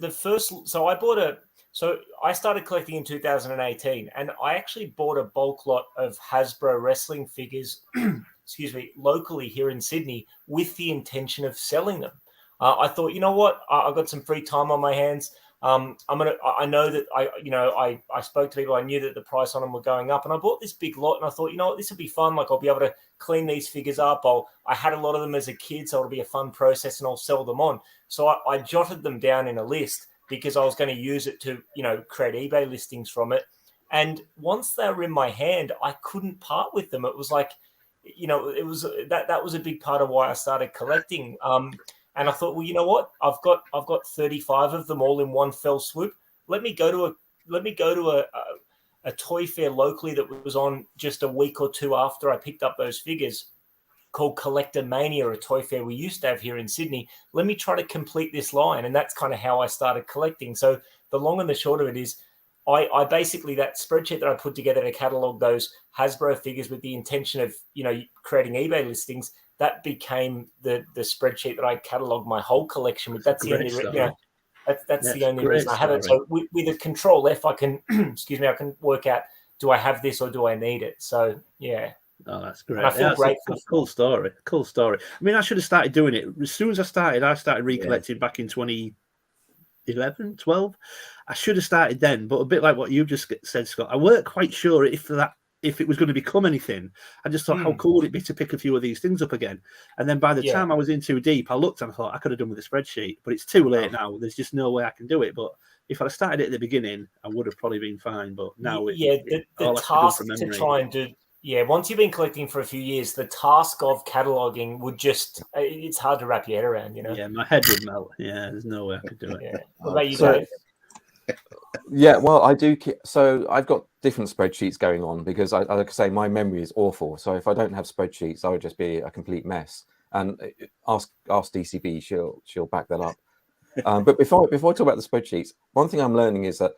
so I started collecting in 2018, and I actually bought a bulk lot of Hasbro wrestling figures, excuse me, locally here in Sydney, with the intention of selling them. I thought, you know what, I've got some free time on my hands. I know that I spoke to people. I knew that the price on them were going up, and I bought this big lot, and I thought, you know what, this will be fun. Like, I'll be able to clean these figures up. I had a lot of them as a kid, so it'll be a fun process, and I'll sell them on. So I jotted them down in a list, because I was going to use it to, you know, create eBay listings from it. And once they were in my hand, I couldn't part with them. It was like, you know, it was that was a big part of why I started collecting. And I thought, well, you know what? I've got 35 of them all in one fell swoop. Let me go to a toy fair locally that was on just a week or two after I picked up those figures, called Collector Mania, a toy fair we used to have here in Sydney. Let me try to complete this line. And that's kind of how I started collecting. So the long and the short of it is, I basically, that spreadsheet that I put together to catalog those Hasbro figures with the intention of, you know, creating eBay listings, that became the spreadsheet that I cataloged my whole collection with. That's the only, that's the only reason I have it. So with a Control F, I can, excuse me, I can work out, do I have this or do I need it? So yeah. Oh, that's great. And I feel grateful. Cool story. Cool story. I mean, I should have started doing it as soon as I started recollecting back in 2011, 12. I should have started then, but a bit like what you just said, Scott, I weren't quite sure if it was going to become anything. I just thought, how cool would it be to pick a few of these things up again? And then by the time I was in too deep, I looked and I thought I could have done with a spreadsheet, but it's too late now. There's just no way I can do it. But if I'd started it at the beginning, I would have probably been fine. But now, the task to try and do. Yeah, once you've been collecting for a few years, the task of cataloging would just, it's hard to wrap your head around, you know? Yeah, my head would melt. Yeah, there's no way I could do it. Yeah. What about you, Dave? Yeah, well, I do. So I've got different spreadsheets going on, because like I say, my memory is awful. So if I don't have spreadsheets, I would just be a complete mess. And ask DCB, she'll back that up. But before I talk about the spreadsheets, one thing I'm learning is that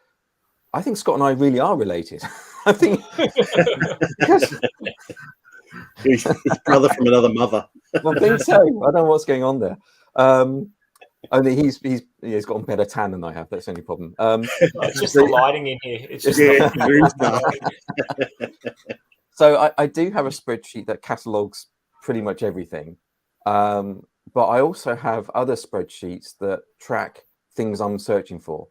I think Scott and I really are related. I think he's brother from another mother. I think so. I don't know what's going on there. Only he's got a better tan than I have. That's the only problem. It's just the lighting in here. It's just So I do have a spreadsheet that catalogs pretty much everything, but I also have other spreadsheets that track things I'm searching for,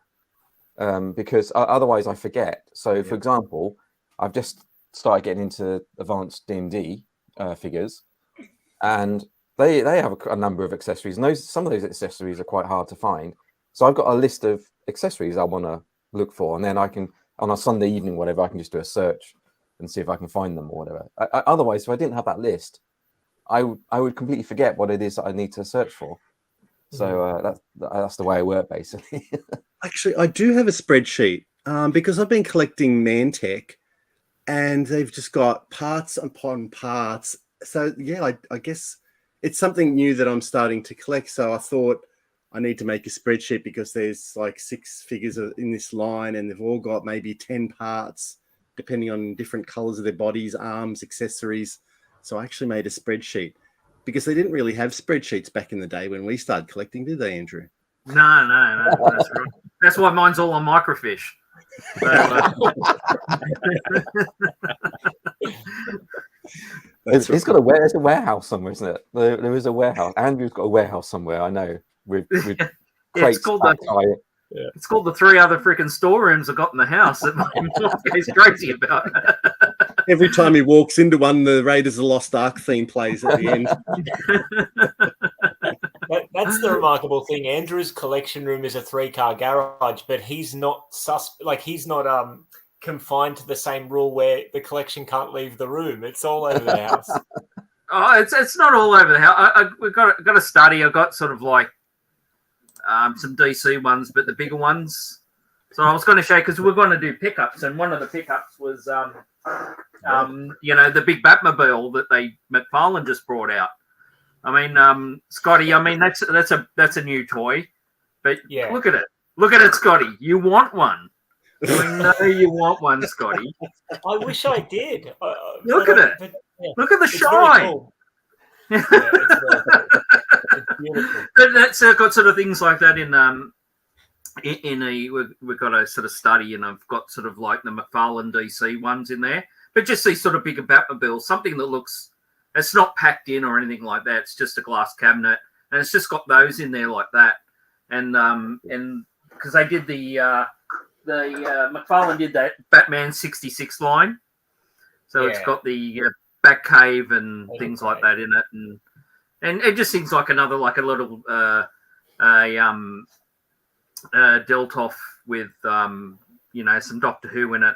because otherwise I forget. So, for example, I've just started getting into advanced D&D figures, and they have a number of accessories, and some of those accessories are quite hard to find. So I've got a list of accessories I want to look for, and then I can, on a Sunday evening, whatever, I can just do a search and see if I can find them or whatever. Otherwise, if I didn't have that list, I would completely forget what it is that I need to search for. So that's the way I work, basically. Actually, I do have a spreadsheet because I've been collecting Mantech, and they've just got parts upon parts. So yeah, I guess it's something new that I'm starting to collect. So I thought I need to make a spreadsheet, because there's like 6 figures in this line, and they've all got maybe 10 parts, depending on different colors of their bodies, arms, accessories. So I actually made a spreadsheet, because they didn't really have spreadsheets back in the day when we started collecting, did they, Andrew? No. That's right. That's why mine's all on microfiche. So, It's got there's a warehouse somewhere, isn't it? There is a warehouse. Andrew's got a warehouse somewhere, I know, with crates it's called packed high. It's called the 3 other freaking storerooms I got in the house that my mom is crazy about. Every time he walks into one, the Raiders of the Lost Ark theme plays at the end. That's the remarkable thing. Andrew's collection room is a 3-car garage, but he's not confined to the same rule where the collection can't leave the room. It's all over the house. Oh, it's not all over the house. We've got a study. I've got sort of like some DC ones, but the bigger ones. So I was going to show, because we're going to do pickups, and one of the pickups was, the big Batmobile that McFarlane just brought out. I mean, Scotty. I mean, that's a new toy, but yeah, look at it, Scotty. You want one? I know you want one, Scotty. I wish I did. Look at it. But, look at the shine. Cool. It's beautiful. But that's got sort of things like that we've got a sort of study, and I've got sort of like the McFarlane DC ones in there, but just these sort of bigger Batmobiles, something that looks, it's not packed in or anything like that. It's just a glass cabinet, and it's just got those in there like that. And because they did the McFarlane did that Batman 66 line, so it's got the Batcave and things like that in it, and it just seems like another, like a little Deltoff with some Doctor Who in it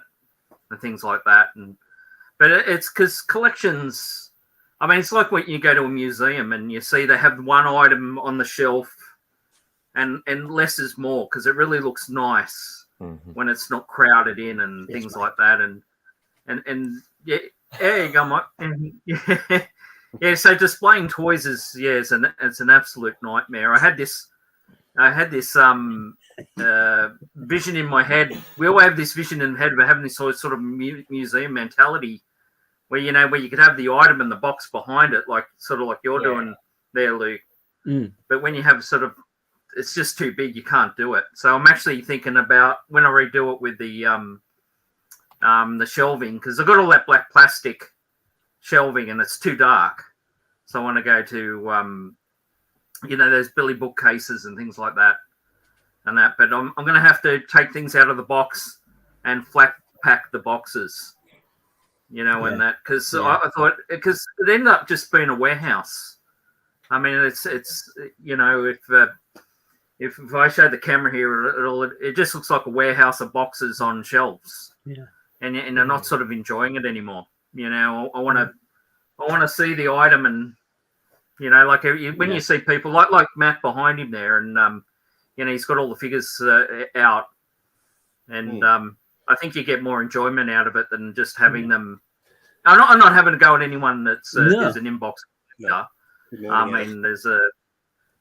and things like that. But it's because collections, I mean, it's like when you go to a museum and you see they have one item on the shelf, and less is more, because it really looks nice when it's not crowded in and things like that. And yeah, there you go, Mike. Yeah, so displaying toys is it's an absolute nightmare. I had this vision in my head. We all have this vision in the head of having this sort of museum mentality, where you could have the item and the box behind it, like you're doing there, Luke. But when you have sort of, it's just too big, you can't do it. So I'm actually thinking about when I redo it with the shelving, because I've got all that black plastic shelving and it's too dark. So I want to go to those Billy bookcases and things like that, but I'm going to have to take things out of the box and flat pack the boxes, and that, because I thought, because it ended up just being a warehouse. I mean, it's if I show the camera here, it just looks like a warehouse of boxes on shelves. Yeah. And they're not sort of enjoying it anymore. I want to see the item, and like when you see people like Matt behind him there, and he's got all the figures out, and I think you get more enjoyment out of it than just having them. I'm not having to go at anyone that's is an inbox. No. I mean, there's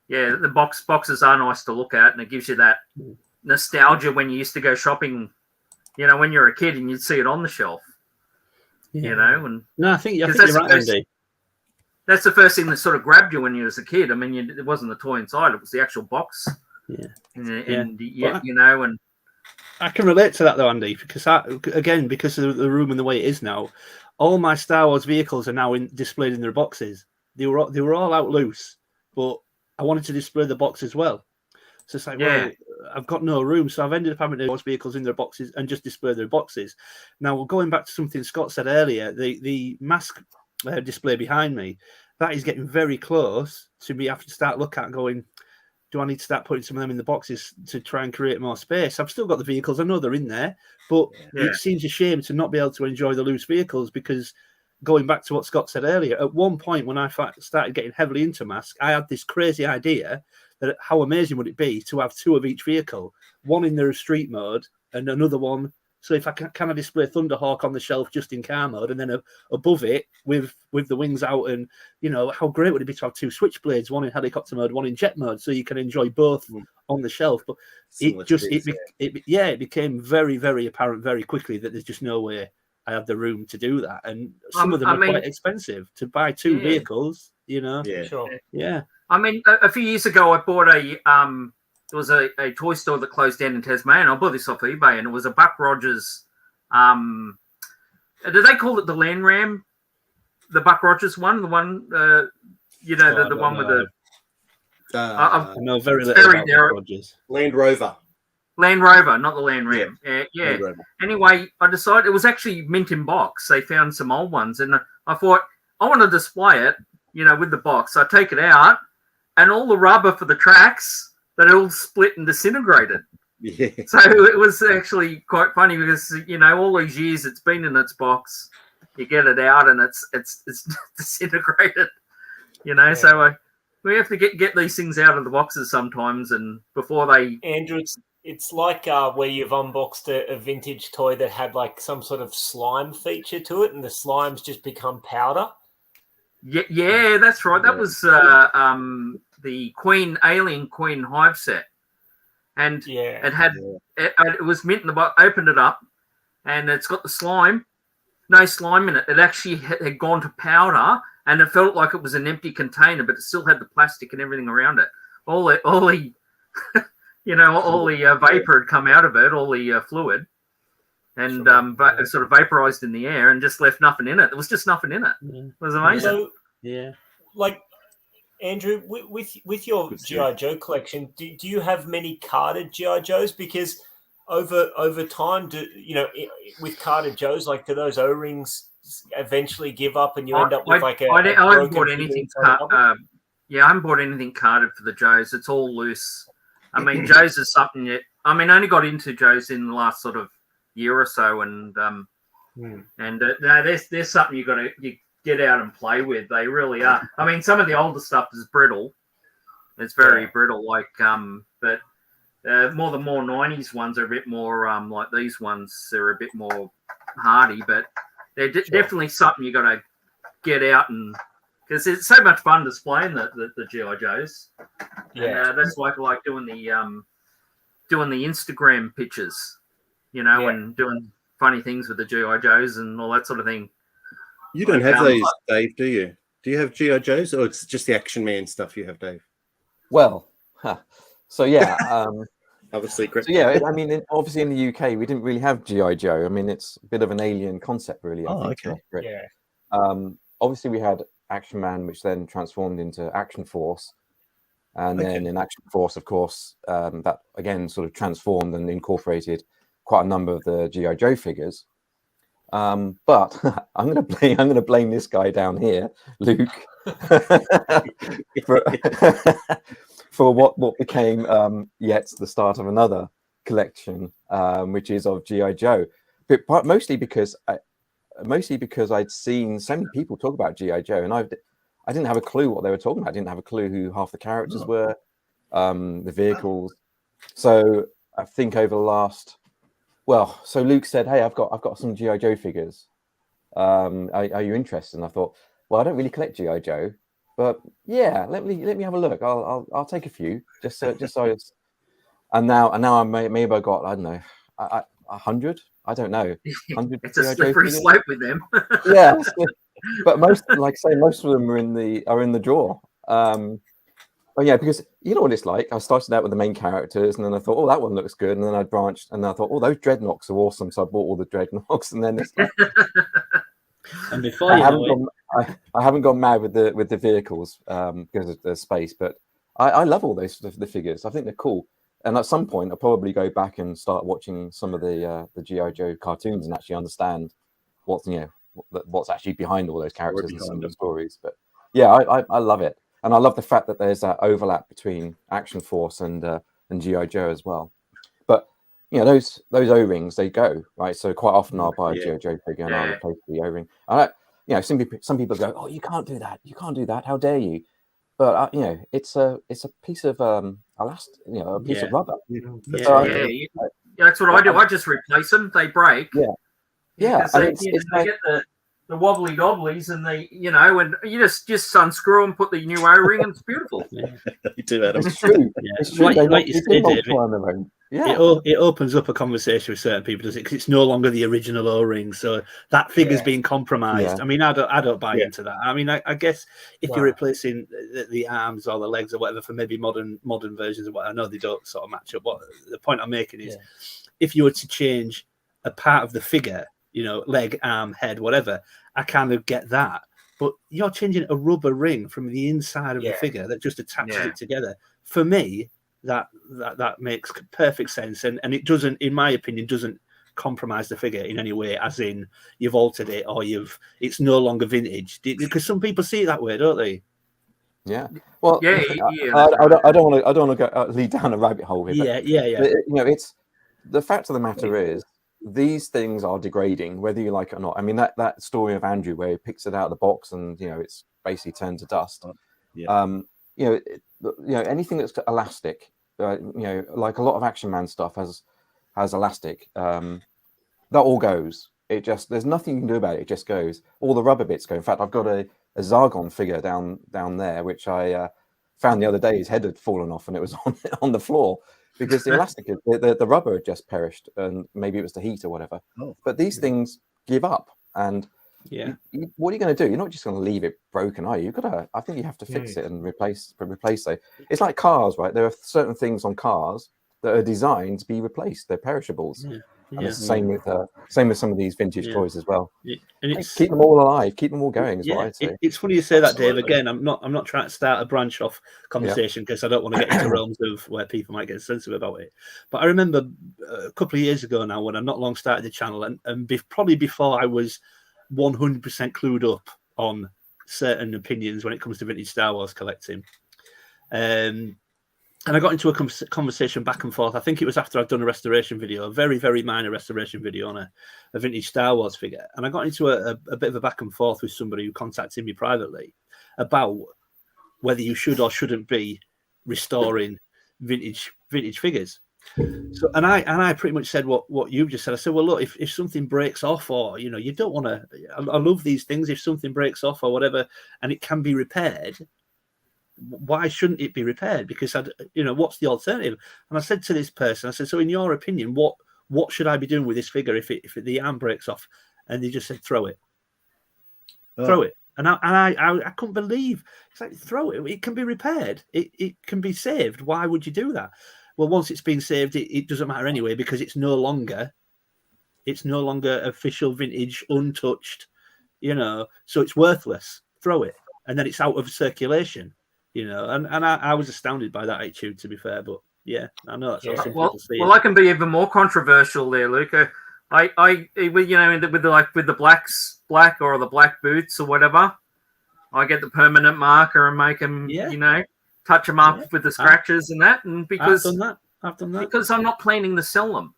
the boxes are nice to look at, and it gives you that nostalgia when you used to go shopping. When you're a kid and you'd see it on the shelf, and no, I think you're right, Andy. That's the first thing that sort of grabbed you when you was a kid. I mean, it wasn't the toy inside; it was the actual box. And I can relate to that though, Andy, because because of the room and the way it is now, all my Star Wars vehicles are now displayed in their boxes. They were all out loose, but I wanted to display the box as well. So it's like, well, I've got no room, so I've ended up having those vehicles in their boxes and just display their boxes. Now, going back to something Scott said earlier, the mask display behind me, that is getting very close to me having to start looking at going, do I need to start putting some of them in the boxes to try and create more space? I've still got the vehicles. I know they're in there, but it seems a shame to not be able to enjoy the loose vehicles, because going back to what Scott said earlier, at one point when I started getting heavily into mask, I had this crazy idea that how amazing would it be to have 2 of each vehicle, one in their street mode and another one. So if I can I display Thunderhawk on the shelf just in car mode, and then above it with the wings out, and how great would it be to have 2 switchblades, one in helicopter mode, one in jet mode, so you can enjoy both on the shelf. But it became very, very apparent very quickly that there's just no way I have the room to do that, and some of them are quite expensive to buy 2 vehicles. Sure. Yeah. I mean, a few years ago, I bought there was a toy store that closed down in Tasmania. I bought this off eBay, and it was a Buck Rogers. Do they call it the Land Ram? The Buck Rogers one, the one, the one with the. I know very little about Buck Rogers. Land Rover. Land Rover, not the Land Ram. Yeah. Land Rover. Anyway, I decided it was actually mint in box. They found some old ones, and I thought I want to display it, with the box. So I take it out, and all the rubber for the tracks that all split and disintegrated. Yeah. So it was actually quite funny because all these years it's been in its box, you get it out and it's disintegrated. So we have to get these things out of the boxes sometimes, and before they. Andrew, it's like where you've unboxed a vintage toy that had like some sort of slime feature to it, and the slimes just become powder. Yeah, that's right. That was the Alien Queen Hive set, and it had it was mint in the box. Opened it up, and it's got the slime. No slime in it. It actually had gone to powder, and it felt like it was an empty container, but it still had the plastic and everything around it. All the vapor had come out of it, all the fluid, and it sort of vaporized in the air and just left nothing in it. There was just nothing in it. It was amazing. So, like Andrew, with your G.I. Joe collection, do you have many carded G.I. Joes? Because over time, with carded Joes, like do those O-rings eventually give up and you end up with I haven't bought anything. I haven't bought anything carded for the Joes. It's all loose. I mean, Joe's is something I only got into Joe's in the last sort of year or so, and there's something you get out and play with. They really are. I mean, some of the older stuff is brittle. It's very brittle, but more 90s ones are a bit more like these ones. They're a bit more hardy, but they're definitely something you got to get out and. Because it's so much fun displaying the G.I. Joes. Yeah, and that's why I like doing the Instagram pictures, and doing funny things with the G.I. Joes and all that sort of thing. You don't have those, Dave, do you? Do you have G.I. Joes, or it's just the Action Man stuff you have, Dave? Well, so yeah. Have a secret. So yeah, I mean, obviously in the UK, we didn't really have G.I. Joe. I mean, it's a bit of an alien concept, really. I think, okay. Yeah. Obviously, we had Action Man, which then transformed into Action Force, and then in Action Force, of course, that again sort of transformed and incorporated quite a number of the G.I. Joe figures. But I'm going to blame this guy down here, Luke, for what became yet the start of another collection, which is of G.I. Joe, but mostly because I'd seen so many people talk about G.I. Joe, and I didn't have a clue what they were talking about. I didn't have a clue who half the characters were, the vehicles. So I think over the last, so Luke said, "Hey, I've got some G.I. Joe figures. Are you interested?" And I thought, well, I don't really collect G.I. Joe, but yeah, let me have a look. I'll take a few just so. And now maybe I got, I don't know, 100. I don't know. It's a slippery slope with them. Yeah, but most of them are in the drawer. But yeah, because you know what it's like. I started out with the main characters, and then I thought, oh, that one looks good, and then I branched, and then I thought, oh, those dreadnoughts are awesome, so I bought all the dreadnoughts, and then it's like, and before I haven't gone mad with the vehicles because of the space, but I love all the figures. I think they're cool. And at some point, I'll probably go back and start watching some of the G.I. Joe cartoons and actually understand what's actually behind all those characters and some of the stories. But yeah, I love it, and I love the fact that there's that overlap between Action Force and G.I. Joe as well. But those O-rings, they go right. So quite often I'll buy a G.I. Joe figure and I'll replace the O-ring. Some people go, "Oh, you can't do that. You can't do that. How dare you?" But it's a piece of a piece of rubber. That's what I do. I just replace them. They break. Yeah. They get wobbly dobblies, and and you just unscrew and put the new O-ring, and it's beautiful. Yeah. You do, Adam. It's true. Yeah. It's true. Like you They say, do Dave, multiply on their own. Yeah. it opens up a conversation with certain people, does it? Because it's no longer the original O-ring, so that figure's being compromised. Yeah. I mean, I don't buy into that. I mean, I guess if you're No. replacing the arms or the legs or whatever for maybe modern versions of what I know they don't sort of match up. What the point I'm making is, if you were to change a part of the figure, leg, arm, head, whatever, I kind of get that. But you're changing a rubber ring from the inside of the figure that just attaches it together. For me, that makes perfect sense, and it doesn't, in my opinion, doesn't compromise the figure in any way, as in you've altered it or it's no longer vintage. Because some people see it that way, don't they? Yeah. Well, I don't want to go lead down a rabbit hole here. But, it's the fact of the matter is, these things are degrading, whether you like it or not. I mean, that story of Andrew where he picks it out of the box and it's basically turned to dust. Anything that's elastic, like a lot of Action Man stuff has elastic. That all goes. There's nothing you can do about it. It just goes. All the rubber bits go. In fact, I've got a Zargon figure down there, which I found the other day. His head had fallen off and it was on the floor. Because the elastic, the rubber had just perished, and maybe it was the heat or whatever. But these things give up, and what are you going to do? You're not just going to leave it broken, are you? I think you have to fix it and replace it. It's like cars, right? There are certain things on cars that are designed to be replaced. They're perishables. And it's the same with some of these vintage toys as well. And keep them all alive, keep them all going is what I'd say. It's funny you say that, Dave. Again, I'm not trying to start a branch off conversation because I don't want to get into realms of where people might get sensitive about it. But I remember a couple of years ago now when I not long started the channel, and probably before I was 100% clued up on certain opinions when it comes to vintage Star Wars collecting. And I got into a conversation back and forth. I think it was after I'd done a restoration video, a very, very minor restoration video on a vintage Star Wars figure. And I got into a bit of a back and forth with somebody who contacted me privately about whether you should or shouldn't be restoring vintage figures. So, and I pretty much said what you just said. I said, well, look, if something breaks off, or you don't want to. I love these things. If something breaks off or whatever, and it can be repaired, why shouldn't it be repaired? Because what's the alternative? And I said to this person, I said, so in your opinion, what should I be doing with this figure if the arm breaks off? And they just said, throw it. Throw it. And I couldn't believe it's like, throw it. It can be repaired. It can be saved. Why would you do that? Well, once it's been saved, it doesn't matter anyway, because it's no longer official vintage, untouched, so it's worthless. Throw it. And then it's out of circulation. And I was astounded by that attitude, to be fair. But yeah, I know that's how some people see it. Well, I can be even more controversial there, Luca. I with the black or the black boots or whatever, I get the permanent marker and make them, touch them up with the scratches and that. And because I've done that because I'm not planning to sell them.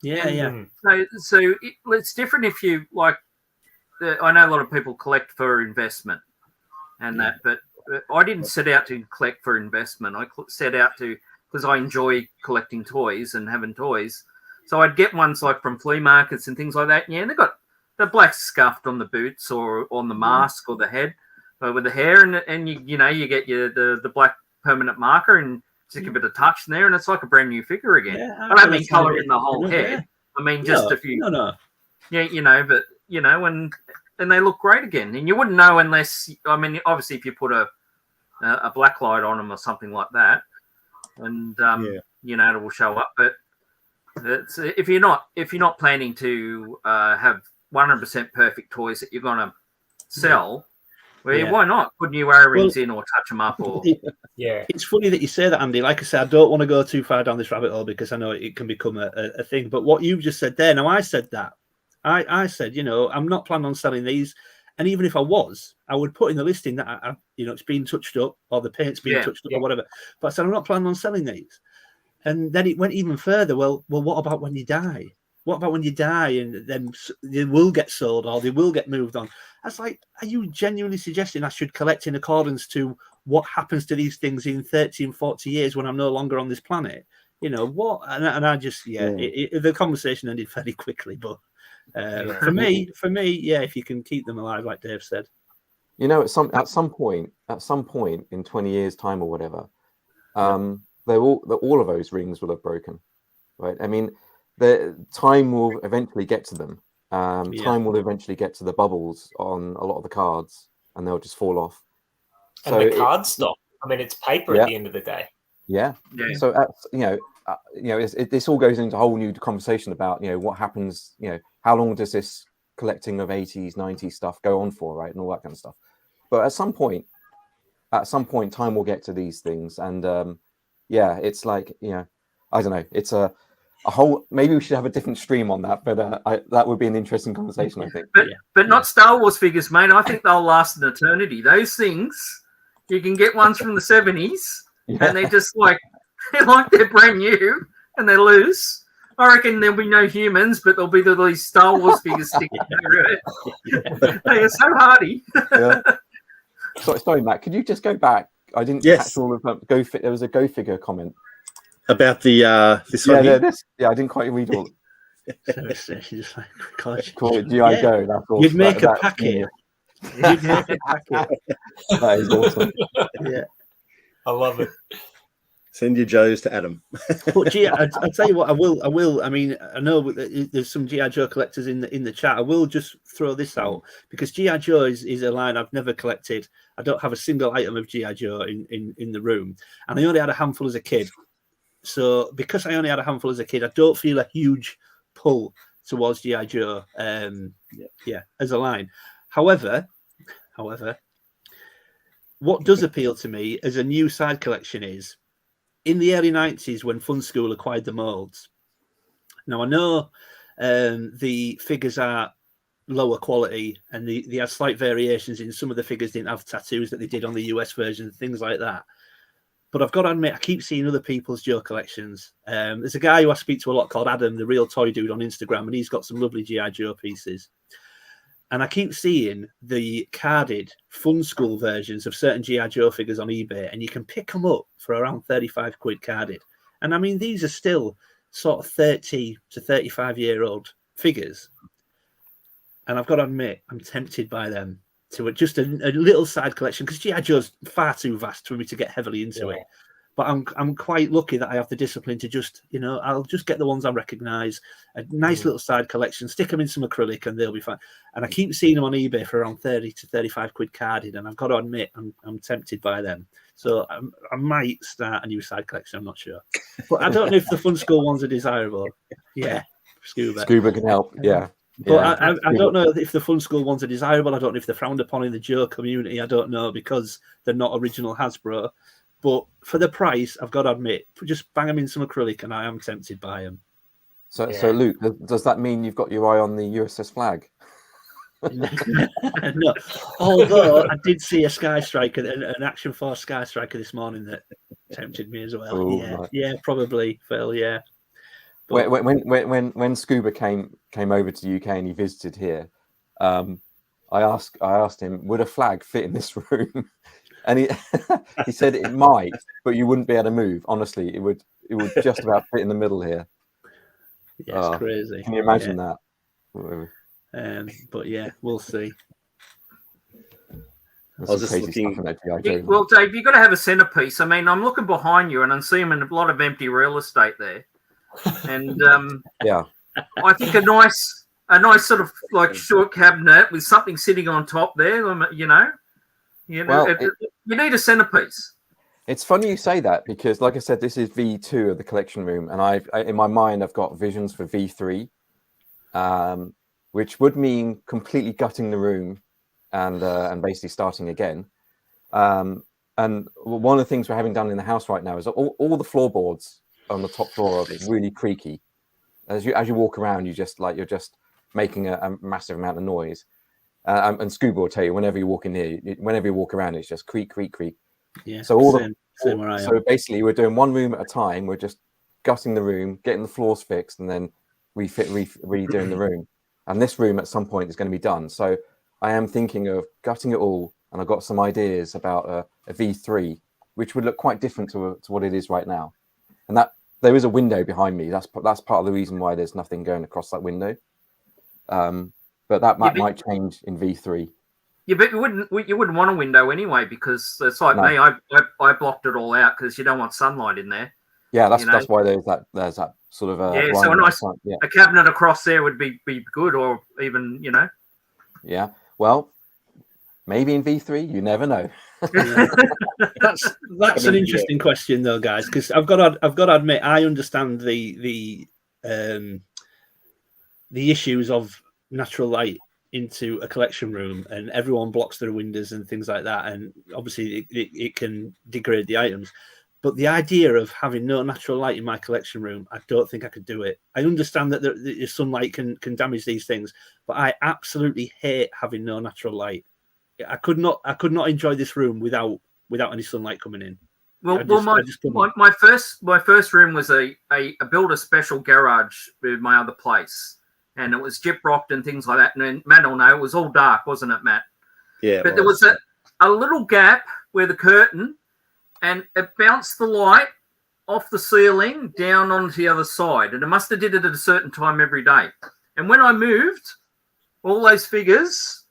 So it's different if you like. I know a lot of people collect for investment and that, but I didn't set out to collect for investment. I set out to because I enjoy collecting toys and having toys. So I'd get ones like from flea markets and things like that. Yeah, and they got the black scuffed on the boots or on the mask or the head with the hair, and you get the black permanent marker and stick a bit of touch in there, and it's like a brand new figure again. Yeah, I don't mean colour in the whole head. I mean just a few. No. Yeah, but and they look great again, and you wouldn't know unless obviously if you put a black light on them or something like that, and it will show up. But it's, if you're not planning to have 100% perfect toys that you're going to sell, why not put new O-rings in or touch them up? Or it's funny that you say that, Andy. Like I said, I don't want to go too far down this rabbit hole because I know it can become a thing. But what you just said there, now I said that. I said, I'm not planning on selling these. And even if I was, I would put in the listing that it's been touched up or the paint's been touched up or whatever. But I said I'm not planning on selling these. And then it went even further. Well, what about when you die? What about when you die and then they will get sold or they will get moved on? I was like, are you genuinely suggesting I should collect in accordance to what happens to these things in 30 and 40 years when I'm no longer on this planet? What? And I just the conversation ended fairly quickly, but. For me, yeah, if you can keep them alive, like Dave said. You know, at some point in 20 years' time or whatever, all of those rings will have broken, right? I mean, the time will eventually get to them. Time will eventually get to the bubbles on a lot of the cards, and they'll just fall off. And the card stock. I mean, it's paper at the end of the day. Yeah. So this all goes into a whole new conversation about what happens. How long does this collecting of 80s, 90s stuff go on for, right, and all that kind of stuff. But at some point, time will get to these things, and it's like I don't know. It's a whole. Maybe we should have a different stream on that, but that would be an interesting conversation, I think. But not Star Wars figures, mate. I think they'll last an eternity. Those things, you can get ones from the 70s, and they're just like they're brand new and they're loose. I reckon there'll be no humans, but there'll be these Star Wars figures sticking over it. They are so hardy. Sorry, Matt. Could you just go back? I didn't catch all of them. There was a Go Figure comment about the this one. I didn't quite read all. Just like, call it GI Joe. That's all. You'd make a packet. You'd make a packet. That is awesome. Yeah, I love it. Send your Joes to Adam. But I'll tell you what, I will. I mean, I know there's some GI Joe collectors in the chat. I will just throw this out because GI Joe is a line I've never collected. I don't have a single item of GI Joe in the room, and I only had a handful as a kid. So because I only had a handful as a kid, I don't feel a huge pull towards GI Joe. As a line. However, what does appeal to me as a new side collection is, in the early 90s, when Fun School acquired the molds. Now, I know the figures are lower quality and they have slight variations in some of the figures didn't have tattoos that they did on the US version, things like that. But I've got to admit, I keep seeing other people's Joe collections. There's a guy who I speak to a lot called Adam, the Real Toy Dude on Instagram, and he's got some lovely GI Joe pieces. And I keep seeing the carded Fun School versions of certain GI Joe figures on eBay, and you can pick them up for around 35 quid carded. And I mean, these are still sort of 30 to 35-year-old figures. And I've got to admit, I'm tempted by them to just a little side collection, because GI Joe's far too vast for me to get heavily into it. But I'm quite lucky that I have the discipline to just, I'll just get the ones I recognise, a nice little side collection, stick them in some acrylic and they'll be fine. And I keep seeing them on eBay for around 30 to 35 quid carded, and I've got to admit, I'm tempted by them. So I might start a new side collection, I'm not sure. But I don't know if the Fun School ones are desirable. Yeah, Scuba can help, yeah. But I don't know if the Fun School ones are desirable. I don't know if they're frowned upon in the Joe community. I don't know, because they're not original Hasbro. But for the price, I've got to admit, just bang them in some acrylic, and I am tempted by them. So Luke, does that mean you've got your eye on the USS Flag? No, although I did see a Sky Striker, an Action Force Sky Striker this morning that tempted me as well. Ooh, yeah, probably, Phil. Yeah. But when Scuba came over to the UK and he visited here, I asked him, would a flag fit in this room? And he said it might, but you wouldn't be able to move. Honestly, it would just about fit in the middle here. Yeah, it's crazy. Can you imagine that? But yeah, we'll see. I was just looking. Well, Dave, you've got to have a centerpiece. I mean, I'm looking behind you and I'm seeing a lot of empty real estate there. And I think a nice sort of like short cabinet with something sitting on top there, you need a centerpiece. It's funny you say that, because like I said, this is V2 of the collection room, and in my mind I've got visions for V3, which would mean completely gutting the room and basically starting again. And one of the things we're having done in the house right now is all the floorboards on the top floor are really creaky. As you walk around, you're just making a massive amount of noise. And Scuba will tell you, whenever you walk in here, whenever you walk around, it's just creak, creak, creak. Yeah. So same where I am. So basically, we're doing one room at a time. We're just gutting the room, getting the floors fixed, and then redoing the room. And this room at some point is going to be done. So I am thinking of gutting it all, and I've got some ideas about a V3, which would look quite different to what it is right now. And that there is a window behind me. That's part of the reason why there's nothing going across that window. But that might change in V3. Yeah, but you wouldn't want a window anyway, because it's like me. I blocked it all out because you don't want sunlight in there. Yeah, that's why there's that sort of so a cabinet across there would be good, or even Yeah, well, maybe in V3, you never know. That's an interesting question though, guys, because I've got to admit I understand the issues of natural light into a collection room, and everyone blocks their windows and things like that, and obviously it can degrade the items. But the idea of having no natural light in my collection room, I don't think I could do it. I understand that the sunlight can damage these things, but I absolutely hate having no natural light. I could not enjoy this room without any sunlight coming in. My first room was a build a special garage with my other place, and it was gyprocked and things like that. And then Matt will know it was all dark, wasn't it, Matt? Yeah. But there was a little gap where the curtain, and it bounced the light off the ceiling down onto the other side, and it must have did it at a certain time every day. And when I moved, all those figures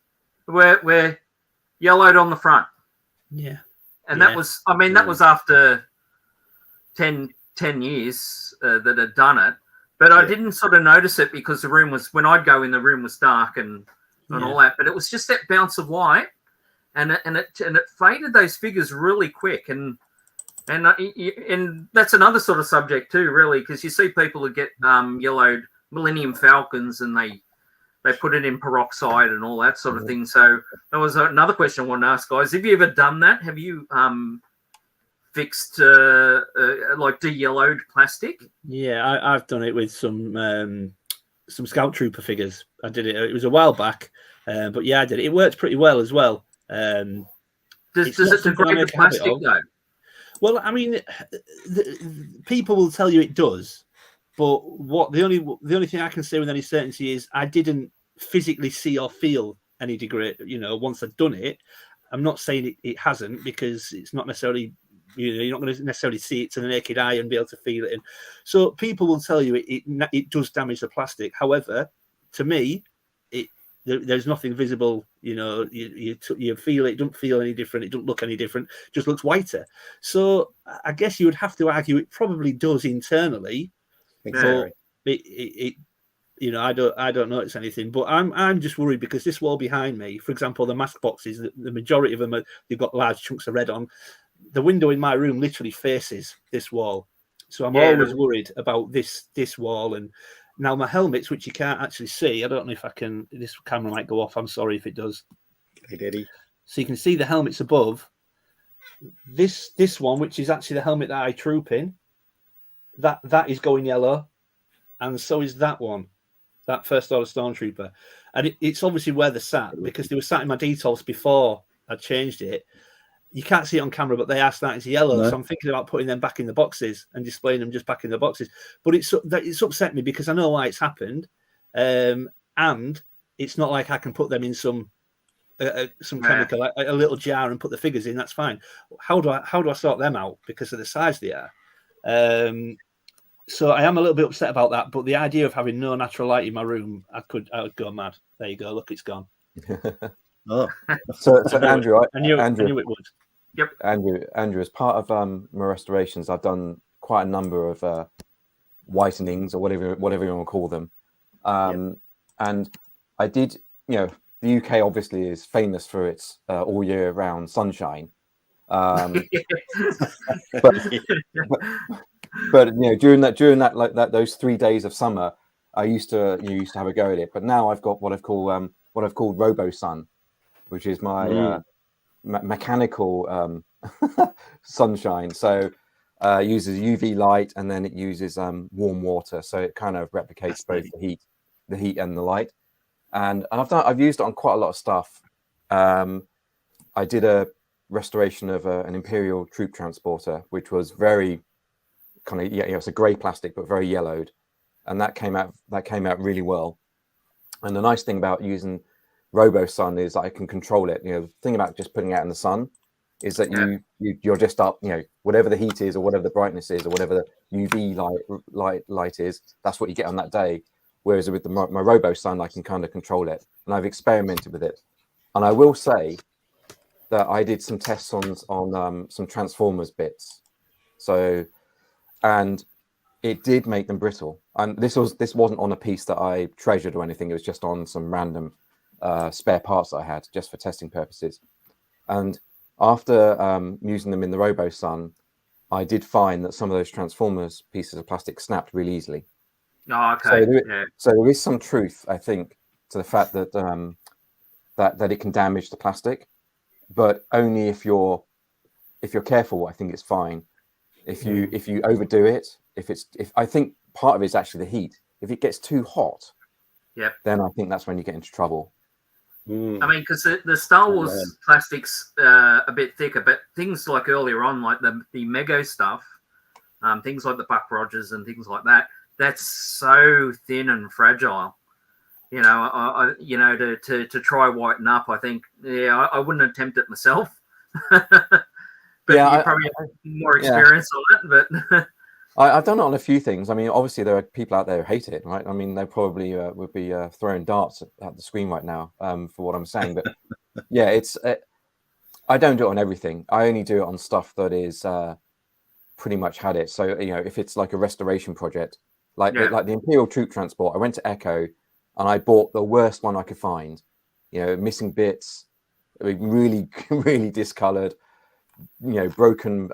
were yellowed on the front. Yeah. And that was, that was after 10 years that had done it. But I didn't sort of notice it because the room was, when I'd go in, the room was dark and all that. But it was just that bounce of light, and it faded those figures really quick. And that's another sort of subject too, really, because you see people who get yellowed Millennium Falcons, and they put it in peroxide and all that sort of thing. So that was another question I wanted to ask, guys. Have you ever done that? Have you fixed like de-yellowed plastic? Yeah, I've done it with some Scout Trooper figures. I did it. It was a while back, but yeah, I did it. It worked pretty well as well. Does it degrade the plastic though? Well, I mean, people will tell you it does, but the only thing I can say with any certainty is I didn't physically see or feel any degrade. Once I'd done it, I'm not saying it hasn't, because it's not necessarily. You're not going to necessarily see it to the naked eye and be able to feel it. And so people will tell you it does damage the plastic. However, to me, there's nothing visible. You feel it. Don't feel any different. It don't look any different. It just looks whiter. So I guess you would have to argue it probably does internally. Exactly. I don't notice anything, but I'm just worried because this wall behind me, for example, the mask boxes, the majority of them they've got large chunks of red on. The window in my room literally faces this wall, so I'm always worried about this wall. And now my helmets, which you can't actually see, I don't know if I can. This camera might go off. I'm sorry if it does. Hey, Daddy. So you can see the helmets above. This one, which is actually the helmet that I troop in, that is going yellow, and so is that one, that First Order Stormtrooper. And it's obviously where they sat, because they were sat in my details before I changed it. You can't see it on camera, but they are starting to yellow. No. So I'm thinking about putting them back in the boxes and displaying them just back in the boxes. But it's upset me because I know why it's happened, and it's not like I can put them in some chemical, a little jar, and put the figures in. That's fine. How do I sort them out because of the size they are? So I am a little bit upset about that. But the idea of having no natural light in my room, I would go mad. There you go. Look, it's gone. Oh, so Andrew, I knew it would. Yep. Andrew, as part of my restorations, I've done quite a number of whitenings, or whatever you want to call them. And I did, the UK obviously is famous for its all year round sunshine. But during that those 3 days of summer, I used to have a go at it. But now I've got what I've called Robo Sun, which is my mechanical sunshine. So uses UV light, and then it uses warm water, so it kind of replicates both the heat and the light. And I've used it on quite a lot of stuff. I did a restoration of an Imperial troop transporter, which was very it's a grey plastic but very yellowed, and that came out really well. And the nice thing about using Robo Sun is I can control it. The thing about just putting it out in the sun is that you're just up, whatever the heat is, or whatever the brightness is, or whatever the UV light is, that's what you get on that day. Whereas with my Robo Sun, I can kind of control it, and I've experimented with it. And I will say that I did some tests on some Transformers bits, and it did make them brittle. And this wasn't on a piece that I treasured or anything. It was just on some random spare parts that I had just for testing purposes. And after using them in the Robo Sun, I did find that some of those Transformers pieces of plastic snapped really easily. Oh, okay. So there is some truth, I think, to the fact that that it can damage the plastic, but only if you're careful. I think it's fine. If you overdo it, if I think part of it is actually the heat. If it gets too hot, then I think that's when you get into trouble. I mean, because the Star Wars plastics a bit thicker, but things like earlier on, like the Mego stuff, things like the Buck Rogers and things like that, that's so thin and fragile. You know, to try whiten up, I think, I wouldn't attempt it myself. But you probably have more experience on it. But I've done it on a few things. I mean, obviously there are people out there who hate it, right? I mean, they probably would be throwing darts at the screen right now for what I'm saying. But yeah, I don't do it on everything. I only do it on stuff that is pretty much had it. So if it's like a restoration project, like the Imperial Troop Transport, I went to Echo and I bought the worst one I could find. Missing bits, really, really discolored. Broken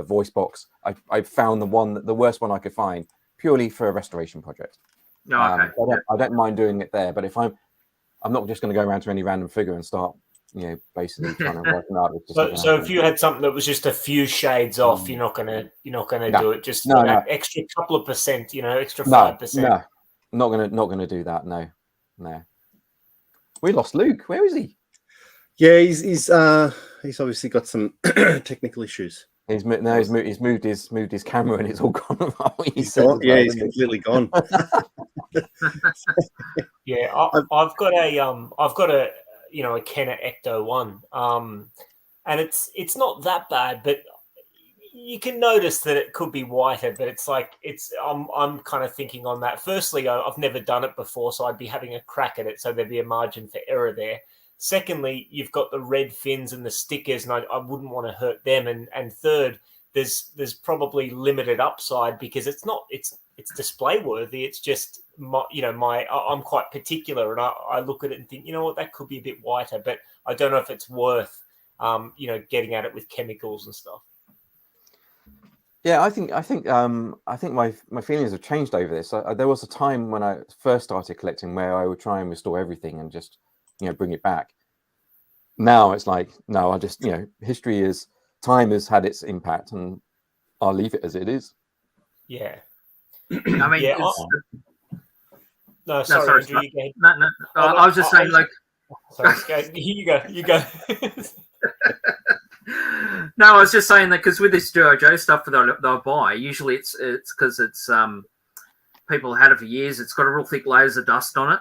voice box. I found the worst one I could find purely for a restoration project. Okay. I don't mind doing it there, but if I'm not just going to go around to any random figure and start, basically trying to work it out. So if you had something that was just a few shades off, you're not gonna do it. Just extra couple of percent, extra 5%. No, not gonna do that. No. We lost Luke. Where is he? Yeah, he's obviously got some technical issues. He's moved his camera and it's all gone. He's gone. Yeah, he's completely gone. Yeah, I've got a Kenner Ecto 1, and it's not that bad, but you can notice that it could be whiter. But I'm kind of thinking on that. Firstly, I've never done it before, so I'd be having a crack at it, so there'd be a margin for error there. Secondly, you've got the red fins and the stickers, and I wouldn't want to hurt them. And third, there's probably limited upside because it's display worthy. It's just I'm quite particular, and I look at it and think, what, that could be a bit whiter, but I don't know if it's worth getting at it with chemicals and stuff. Yeah, I think my feelings have changed over this. There was a time when I first started collecting where I would try and restore everything and just bring it back. Now it's like, no, I just, time has had its impact and I'll leave it as it is. Yeah. I mean, sorry, Andrew, no. I was just saying, sorry, you go. No, I was just saying that because with this Duo Joe stuff that they'll buy, usually it's because it's people have had it for years. It's got a real thick layers of dust on it.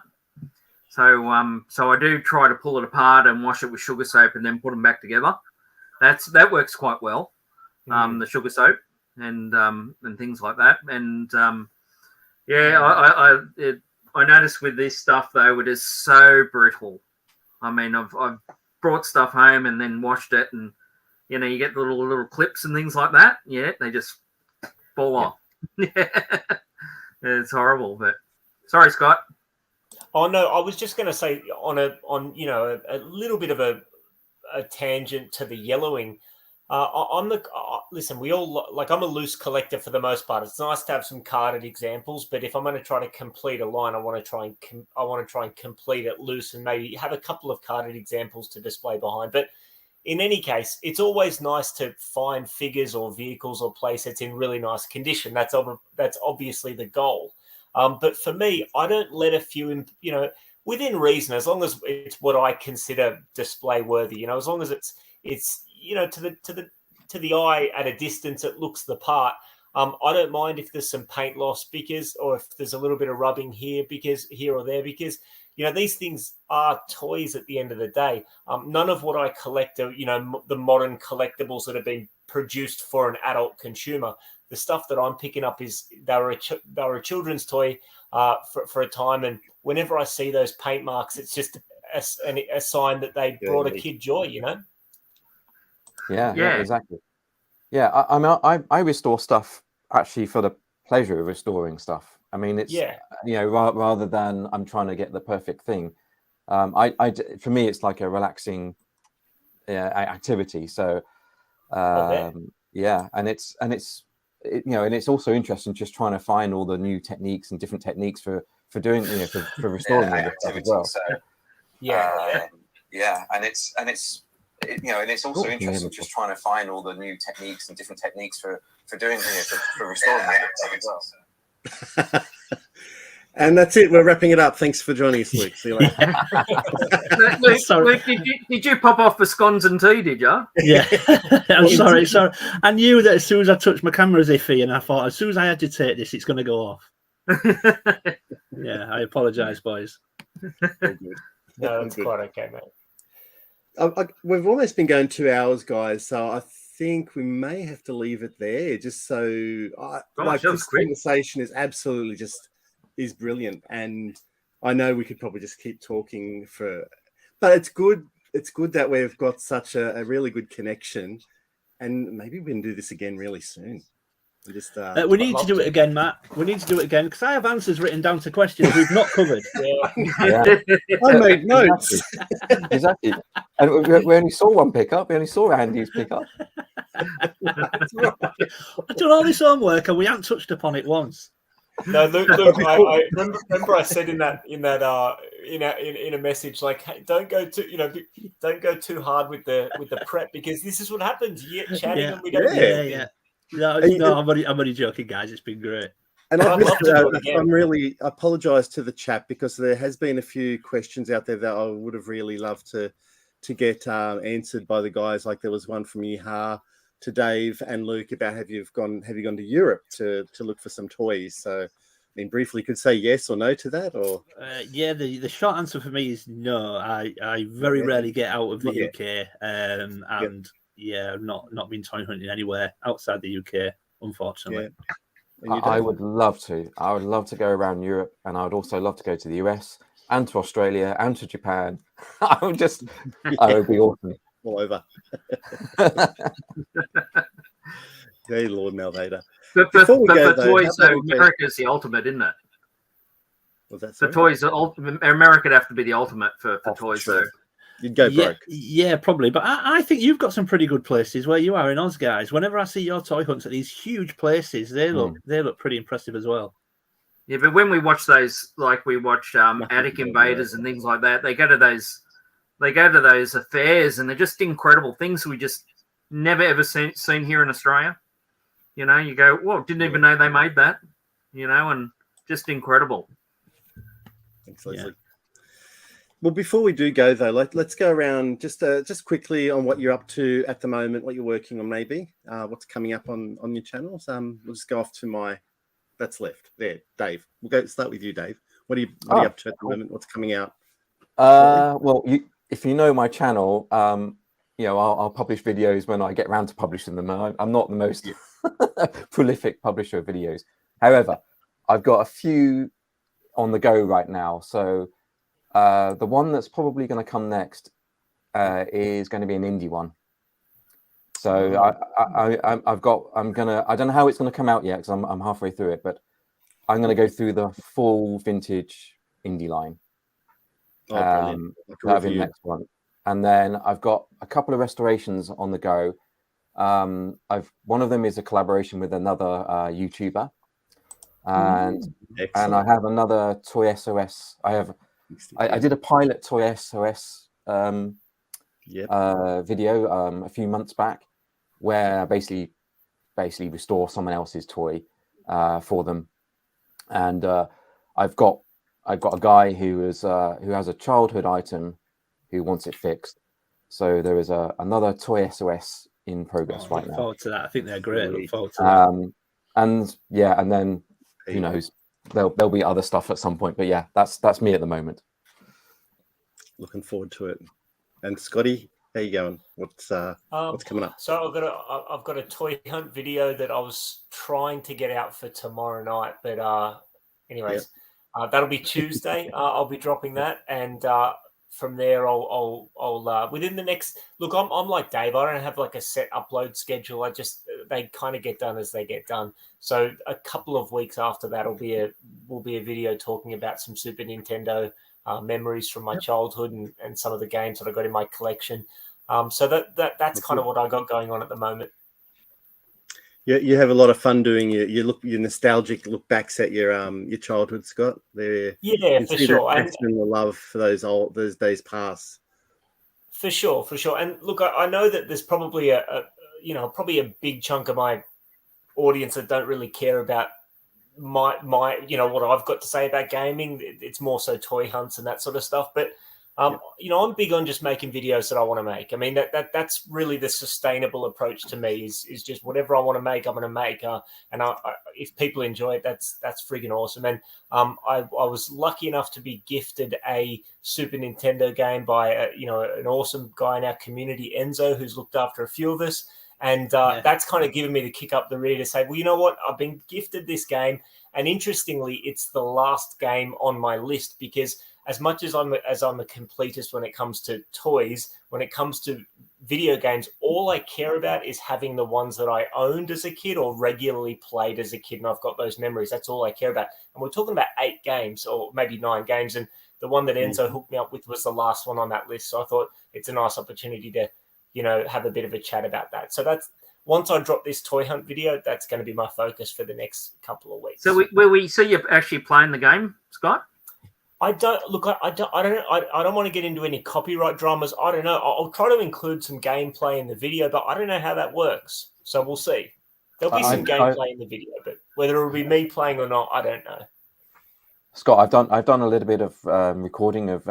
So I do try to pull it apart and wash it with sugar soap and then put them back together. That works quite well. The sugar soap and things like that. And I noticed with this stuff though, it is so brittle. I mean, I've brought stuff home and then washed it, and you get the little clips and things like that. Yeah, they just fall off. It's horrible. But sorry, Scott. Oh no, I was just going to say on a little bit of a tangent to the yellowing. Listen, we all I'm a loose collector for the most part. It's nice to have some carded examples, but if I'm going to try to complete a line, I want to try and complete it loose and maybe have a couple of carded examples to display behind. But in any case, it's always nice to find figures or vehicles or playsets in really nice condition. That's obviously the goal. But for me, I don't let a few, within reason, as long as it's what I consider display worthy. As long as it's to the eye at a distance, it looks the part. I don't mind if there's some paint loss or if there's a little bit of rubbing here or there, because these things are toys at the end of the day. None of what I collect are the modern collectibles that have been produced for an adult consumer. the stuff that I'm picking up is they were a children's toy for a time, and whenever I see those paint marks, it's just a sign that they brought a kid joy, you know. Yeah, exactly. Yeah, I restore stuff actually for the pleasure of restoring stuff. I mean, it's rather than I'm trying to get the perfect thing. For me, it's like a relaxing activity. So and it's also interesting just trying to find all the new techniques and different techniques for doing for restoring all the stuff as well. So and it's also interesting just trying to find all the new techniques and different techniques for doing for restoring all the stuff as well. And that's it. We're wrapping it up. Thanks for joining us, Luke. See you later. Luke, did you pop off for scones and tea, did you? Yeah. I'm sorry. I knew that as soon as I touched my camera was iffy, and I thought as soon as I agitate this, it's going to go off. Yeah, I apologise, boys. No, that's quite okay, mate. We've almost been going 2 hours, guys, so I think we may have to leave it there. Just so this conversation is absolutely is brilliant, and I know we could probably just keep talking but it's good. It's good that we've got such a really good connection, and maybe we can do this again really soon. We need to do it again, Matt. We need to do it again because I have answers written down to questions we've not covered. I made notes. Exactly. And we only saw one pickup. We only saw Andy's pickup. I've done all this homework and we haven't touched upon it once. No, look. I remember I said in a message, like, hey, don't go too hard with the prep, because this is what happens. You get chatting and we don't. Yeah. No, I'm only joking, guys. It's been great. And I apologise to the chat, because there has been a few questions out there that I would have really loved to get answered by the guys. Like there was one from Yeha to Dave and Luke about have you gone to Europe to look for some toys? So, I mean, briefly, could say yes or no to that, or the short answer for me is no. I very rarely get out of the UK, and I've not been toy hunting anywhere outside the UK, unfortunately. I would love to. I would love to go around Europe, and I would also love to go to the US and to Australia and to Japan. I would be awesome. All over. Hey, Lord Malvader. But for toys, America's the ultimate, isn't it? Was that for toys? America'd have to be the ultimate for toys, sure. Though. You'd go broke. Yeah, probably. But I think you've got some pretty good places where you are in Oz, guys. Whenever I see your toy hunts at these huge places, they look pretty impressive as well. Yeah, but when we watch those, like we watch Attic Invaders and things like that, they go to those affairs, and they're just incredible things we just never ever seen here in Australia. You know, you go, well, didn't even know they made that. You know, and just incredible. Thanks, Leslie. Yeah. Well, before we do go though, let's go around just quickly on what you're up to at the moment, what you're working on, maybe what's coming up on your channels. We'll just go off to that's left there, Dave. We'll start with you, Dave. What are you up to at the moment? What's coming out? Well, if you know my channel, I'll publish videos when I get around to publishing them. I'm not the most prolific publisher of videos. However, I've got a few on the go right now. So the one that's probably going to come next is going to be an indie one. So I don't know how it's going to come out yet, because I'm halfway through it, but I'm going to go through the full vintage indie line. That'll be the next one. And then I've got a couple of restorations on the go. One of them is a collaboration with another YouTuber, and I have another Toy SOS. I did a pilot Toy SOS video a few months back, where I basically restore someone else's toy for them, and I've got a guy who has a childhood item who wants it fixed. So there is another Toy SOS in progress right now. Look forward to that. I think they're great. Look forward to that. And then who knows? There'll be other stuff at some point. But yeah, that's me at the moment. Looking forward to it. And Scotty, How you going? What's coming up? So I've got a toy hunt video that I was trying to get out for tomorrow night, but anyways, that'll be Tuesday. I'll be dropping that, and from there I'll within the next look. I'm like Dave. I don't have like a set upload schedule. They kind of get done as they get done. So a couple of weeks after that will be a video talking about some Super Nintendo memories from my childhood and some of the games that I got in my collection. So that's kind of what I got going on at the moment. You have a lot of fun doing your nostalgic look backs at your childhood, Scott. Yeah, for sure. And the love for those days past. For sure. And look, I know that there's probably a big chunk of my audience that don't really care about my what I've got to say about gaming. It's more so toy hunts and that sort of stuff. But I'm big on just making videos that I want to make. I mean, that's really the sustainable approach to me is just whatever I want to make, I'm going to make. And if people enjoy it, that's friggin' awesome. And I was lucky enough to be gifted a Super Nintendo game by an awesome guy in our community, Enzo, who's looked after a few of us. And that's kind of given me the kick up the rear to say, well, you know what? I've been gifted this game. And interestingly, it's the last game on my list because as much as I'm a completist when it comes to toys, when it comes to video games, all I care about is having the ones that I owned as a kid or regularly played as a kid, and I've got those memories. That's all I care about. And we're talking about 8 games or maybe 9 games, and the one that Enzo hooked me up with was the last one on that list. So I thought it's a nice opportunity to, have a bit of a chat about that. So that's once I drop this toy hunt video, that's going to be my focus for the next couple of weeks. So we see you actually playing the game, Scott? I don't want to get into any copyright dramas. I don't know. I'll try to include some gameplay in the video, but I don't know how that works. So we'll see. There'll be some gameplay in the video, but whether it'll be me playing or not, I don't know. Scott, I've done a little bit of recording of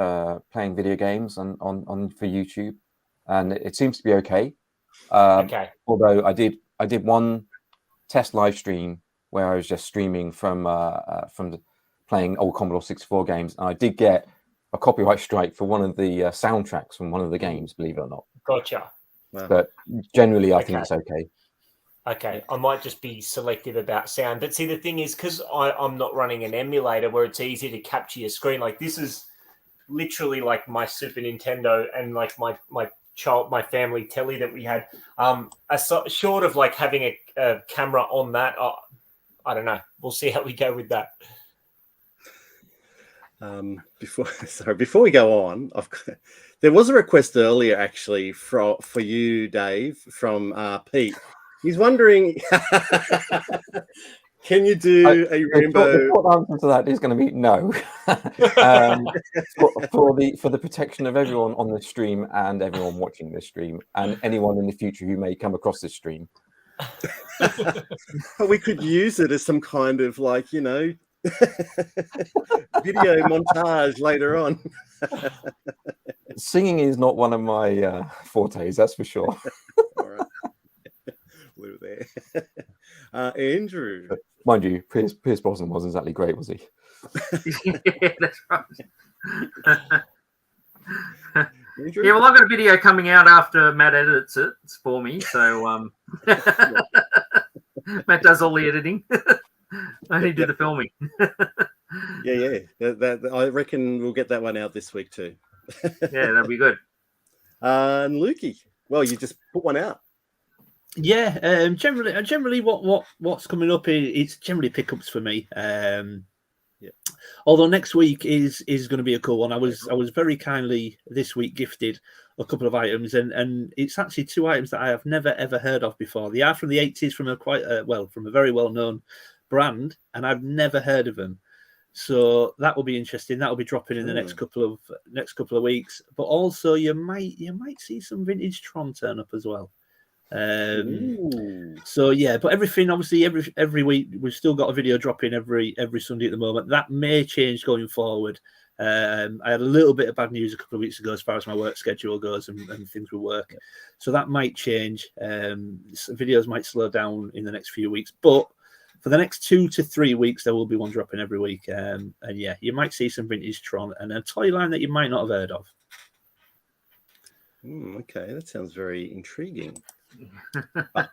playing video games on for YouTube, and it seems to be okay. Okay. Although I did one test live stream where I was just streaming from playing old Commodore 64 games, and I did get a copyright strike for one of the soundtracks from one of the games, believe it or not. Gotcha. Wow. But generally, I think it's okay. Okay, I might just be selective about sound. But see, the thing is, because I'm not running an emulator where it's easy to capture your screen, like this is literally like my Super Nintendo and like my family telly that we had. Short of like having a camera on that, I don't know. We'll see how we go with that. Before we go on, there was a request earlier actually for you, Dave, from Pete. He's wondering, can you do a rainbow? The short answer to that is going to be no. For the protection of everyone on the stream and everyone watching this stream and anyone in the future who may come across this stream. We could use it as some kind of video montage later on. Singing is not one of my fortes, that's for sure. All right. We were there. Andrew. But mind you, Pierce Brosnan wasn't exactly great, was he? Yeah, that's right. Yeah, well, I've got a video coming out after Matt edits it for me. So Matt does all the editing. I only do the filming. Yeah. I reckon we'll get that one out this week too. Yeah, that'll be good. And Lukey, well, you just put one out. Yeah, generally, what's coming up it's generally pickups for me. Although next week is going to be a cool one. I was very kindly this week gifted a couple of items, and it's actually 2 items that I have never ever heard of before. They are from the 80s, from a very well known brand, and I've never heard of them. So that will be interesting. That will be dropping in the next couple of weeks. But also, you might see some vintage Tron turn up as well. So yeah, but everything obviously every week we've still got a video dropping every Sunday at the moment. That may change going forward. I had a little bit of bad news a couple of weeks ago as far as my work schedule goes and things with work, so that might change. Videos might slow down in the next few weeks, but for the next 2 to 3 weeks there will be one dropping every week. And yeah, you might see some vintage Tron and a toy line that you might not have heard of. Okay, that sounds very intriguing. But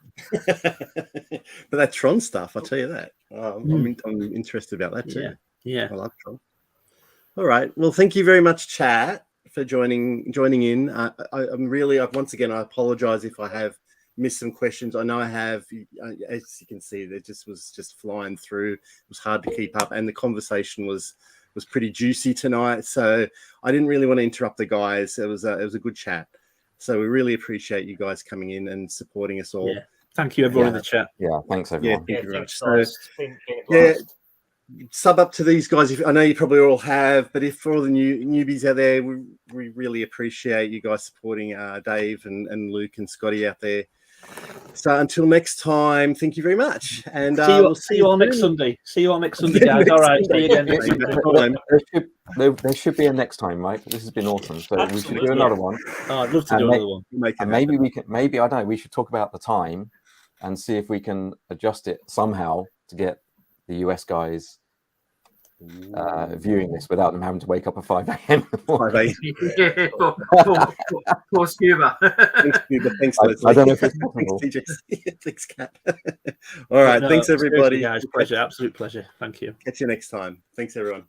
that Tron stuff, I'll tell you that. I'm interested about that too. Yeah. I love Tron. All right. Well, thank you very much, chat, for joining in. I'm really, once again, I apologize if I have missed some questions. I know I have. As you can see, that was just flying through. It was hard to keep up, and the conversation was pretty juicy tonight. So I didn't really want to interrupt the guys. It was a good chat. So we really appreciate you guys coming in and supporting us all. Yeah. Thank you, everyone in the chat. Yeah, thanks everyone. Thank you very much. Guys. So, It's been a blast. sub up to these guys. I know you probably all have, but if for all the newbies out there, we really appreciate you guys supporting Dave and Luke and Scotty out there. So until next time, thank you very much. And we'll see you all next Sunday. See you all next Sunday, guys. All right. See you again next Sunday. There should be a next time, right? This has been awesome. So we should do another one. Oh, I'd love to do another one. And maybe we can. Maybe I don't know. We should talk about the time and see if we can adjust it somehow to get the US guys viewing this without them having to wake up at 5 a.m. 5 a.m. Yeah, for Scuba. Thanks, Scuba. Thanks, Leslie. I don't know if it's possible. Thanks, TJ. Thanks, Kat. All right. Thanks, everybody. Guys, pleasure. Absolute pleasure. Thank you. Catch you next time. Thanks, everyone.